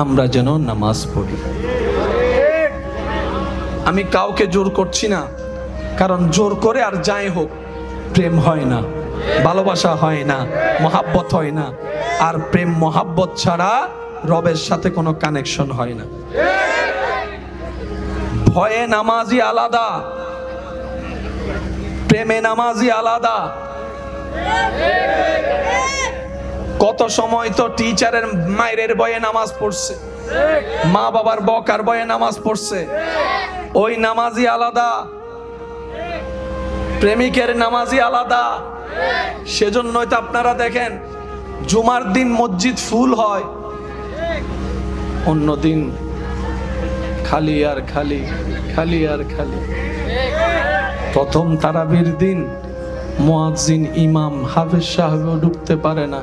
আমরা যেন নামাজ পড়ি। আমি কাউকে জোর করছি না, কারণ জোর করে আর যাই হোক প্রেম হয় না, ভালোবাসা হয় না, মহাব্বত হয় না। আর প্রেম মহাব্বত ছাড়া রবের সাথে কোনো কানেকশন হয় না। ভয়ে নামাজি আলাদা, প্রেমে নামাজি আলাদা। কত সময় তো টিচারের মায়ের ভয়ে নামাজ পড়ছে, মা বাবার বকার ভয়ে নামাজ পড়ছে, ওই নামাজি আলাদা, প্রেমিকের নামাজি আলাদা। সেজন্যই তো আপনারা দেখেন জুমার দিন মসজিদ ফুল হয়, অন্য দিন খালি আর খালি, খালি আর খালি। প্রথম তারাবির দিন মুয়াজ্জিন ইমাম হাফেজ সাহেবও ঢুকতে পারে না,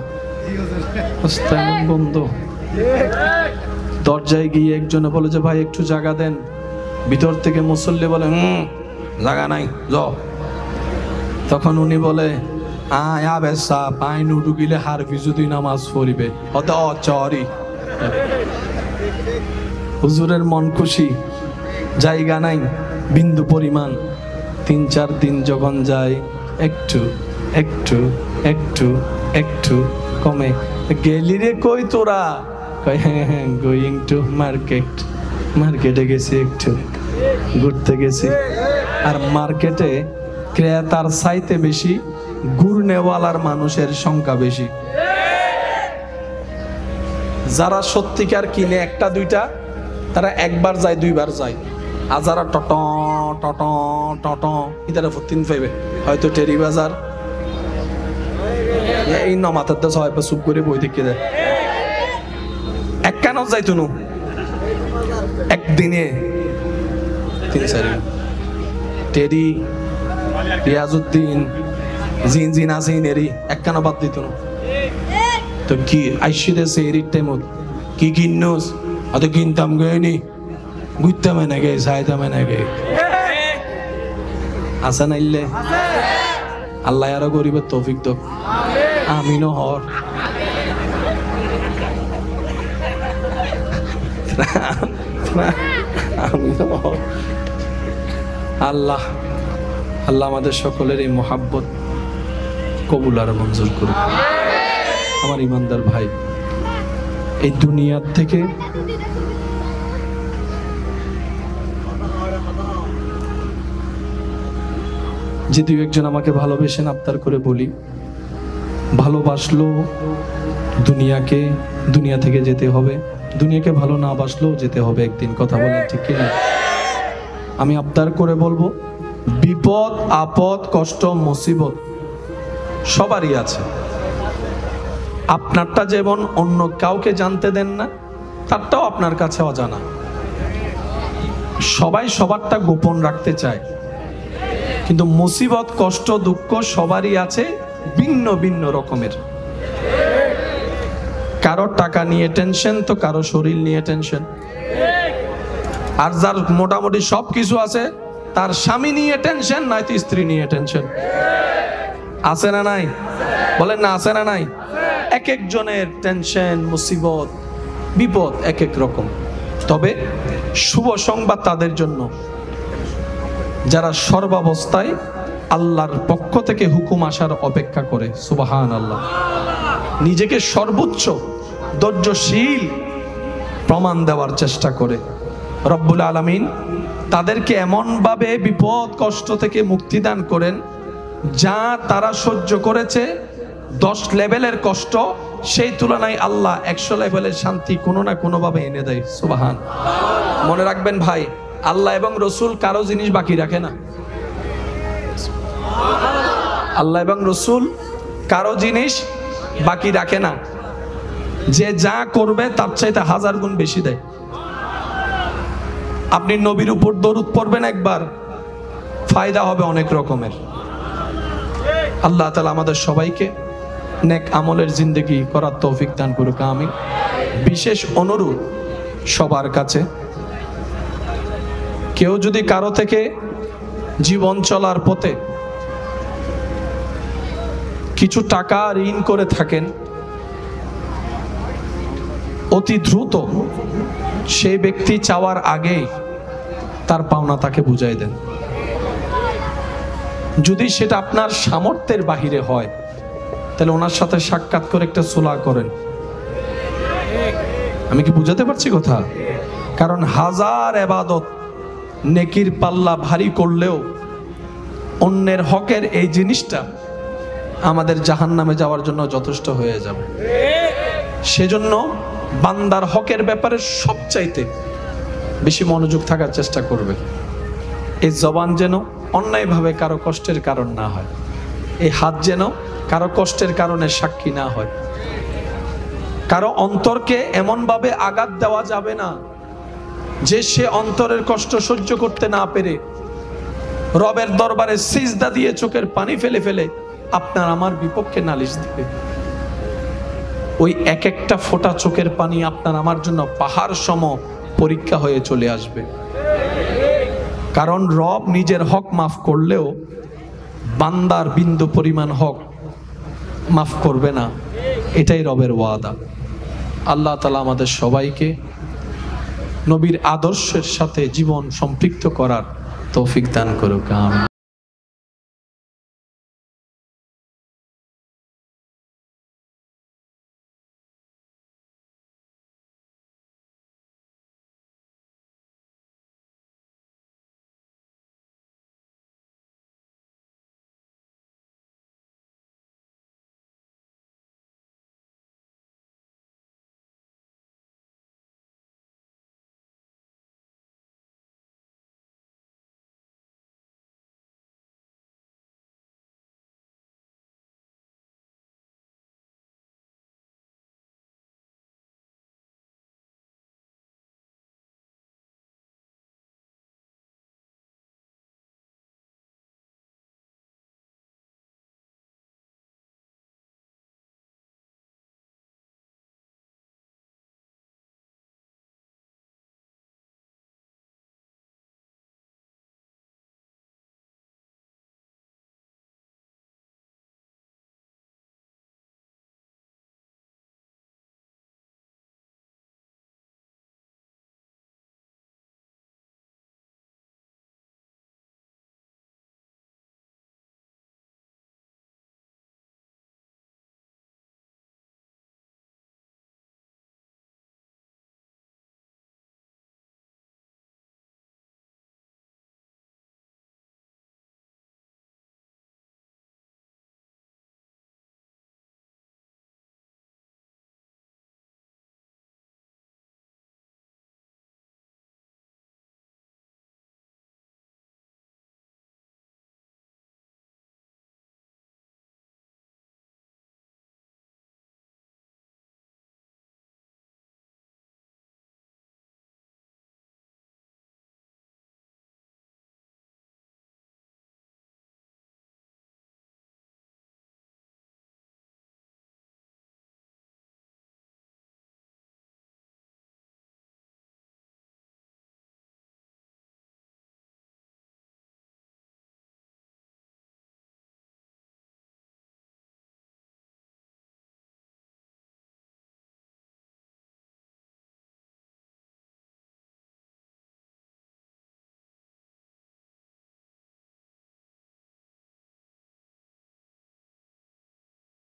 বন্ধ। দরজায় গিয়ে একজনে বলে যে ভাই একটু জায়গা দেন, ভিতর থেকে মুসল্লি বলে জায়গা নাই, যাও। তখন উনি বলে আয়া বেসা পাই নুডু গিলে হারফি যদি নামাজ পড়িবে অত অচরি হুজুরের মন খুশি জায়গা নাই বিন্দু পরিমাণ 3-4 দিন যখন যায় একটু একটু একটু একটু কমে গেলি রে কই তোরা কয় হ্যাঁ গোয়িং টু মার্কেটে গেছি একটু ঘুরতে গেছি আর মার্কেটে ক্রেতার চাইতে বেশি ঘুরনেওয়ালার মানুষের সংখ্যা বেশি যারা সত্যিকার কিনে একটা দুইটা তারা একবার যায় দুইবার যায় আর যারা টট টট টট ইতারা ফুটিন পাইবে হয়তো টেরি বাজার এই নমাতার তো সবাই চুপ করে বই দেখে দেয় এক কেন যাই তুনু একদিনে 3-4 টেরি রিয়াজউদ্দিন জিন আসিন এরি এক কেন বাদ দিত না তো কি আইসিদেছে এরির টাইমত কি কিননোস অত কিনতাম গেনি ঘুরতাম এনে গে যাইতাম এনে গে আসা নাইলে আল্লাহ আরো গরিবের তৌফিক তো আমিনও হর আল্লাহ আল্লাহ আমাদের সকলের এই মোহাব্বত কবুল আর মঞ্জুর করুন। আমার ইমানদার ভাই, এই দুনিয়ার থেকে যে দুই একজন আমাকে ভালোবেসেন আবদার করে বলি, ভালোবাসলো দুনিয়া থেকে যেতে হবে, দুনিয়াকে ভালো না বাসলেও যেতে হবে একদিন। কথা বলেন ঠিক কিনা? আমি আবদার করে বলবো, বিপদ আপদ কষ্ট মুসিবত সবারই আছে। আপনারটা যেমন অন্য কাউকে জানতে দেন না, তারটাও আপনার কাছে অজানা। সবাই সবারটা গোপন রাখতে চায়, কিন্তু মুসিবত কষ্ট দুঃখ সবারই আছে, ভিন্ন ভিন্ন রকমের। কারো টাকা নিয়ে টেনশন, তো কারো শরীর নিয়ে টেনশন। আর যার মোটামুটি সব কিছু আছে, তার স্বামী নিয়ে টেনশন, নয়তো স্ত্রী নিয়ে টেনশন। আছে না নাই? বলেন না, আছে না নাই? এক একজনের টেনশন মুসিবত বিপদ এক এক রকম। তবে শুভ সংবাদ তাদের জন্য যারা সর্বাবস্থায় আল্লাহর পক্ষ থেকে হুকুম আসার অপেক্ষা করে। সুবহানাল্লাহ। নিজেকে সর্বোচ্চ ধৈর্যশীল প্রমাণ দেওয়ার চেষ্টা করে। রব্বুল আলামিন তাদেরকে এমনভাবে বিপদ কষ্ট থেকে মুক্তি দান করেন, যা তারা সহ্য করেছে 10 লেভেলের কষ্ট, সেই তুলনায় আল্লাহ 100 লেভেলের শান্তি কোনো না কোনোভাবে এনে দেয়। সুবহান। মনে রাখবেন ভাই, আল্লাহ এবং রসুল কারো জিনিস বাকি রাখে না। আল্লাহ এবং রসুল কারো জিনিস বাকি রাখে না। যে যা করবে তার চাইতে 1000 গুণ বেশি দেয়। আপনি নবীর উপর দরুদ পড়বেন একবার, ফায়দা হবে অনেক রকমের। আল্লাহ তাআলা আমাদের সবাইকে নেক আমলের জিন্দেগি করার তৌফিক দান করুক, আমিন। বিশেষ অনুরোধ সবার কাছে, কেউ যদি কারো থেকে জীবন চলার পথে কিছু টাকা ঋণ করে থাকেন, অতি দ্রুত সেই ব্যক্তি চাওয়ার আগেই তার পাওনা তাকে বুঝাই দেন। যদি সেটা আপনার সামর্থ্যের বাহিরে হয়, তাহলে ওনার সাথে সাক্ষাৎ করে একটা সুলাহ করেন। আমি কি বুঝাতে পারছি কথা? কারণ হাজার ইবাদত নেকির পাল্লা ভারী করলেও অন্যের হকের এই জিনিসটা আমাদের জাহান্নামে যাওয়ার জন্য যথেষ্ট হয়ে যাবে। সেজন্য বান্দার হকের ব্যাপারে সবচাইতে বেশি মনোযোগ থাকার চেষ্টা করবে। এই জবান যেন অন্যায়ভাবে কারো কষ্টের কারণ না হয়, এই হাত যেন কারো কষ্টের কারণে সাক্ষী না হয়। কারো অন্তরকে এমনভাবে আঘাত দেওয়া যাবে না যে সে অন্তরের কষ্ট সহ্য করতে না পেরে রবের দরবারে সিজদা দিয়ে চোখের পানি ফেলে ফেলে আপনার আমার বিপক্ষে নালিশ দিবে। ওই এক একটা ফোঁটা চোখের পানি আপনার আমার জন্য পাহাড় সম পরীক্ষা হয়ে চলে আসবে। কারণ রব নিজের হক মাফ করলেও বান্দার বিন্দু পরিমাণ হক মাফ করবে না, এটাই রবের ওয়াদা। আল্লাহ তাআলা আমাদের সবাইকে নবীর আদর্শের সাথে জীবন সম্পৃক্ত করার তৌফিক দান করুক, আমিন।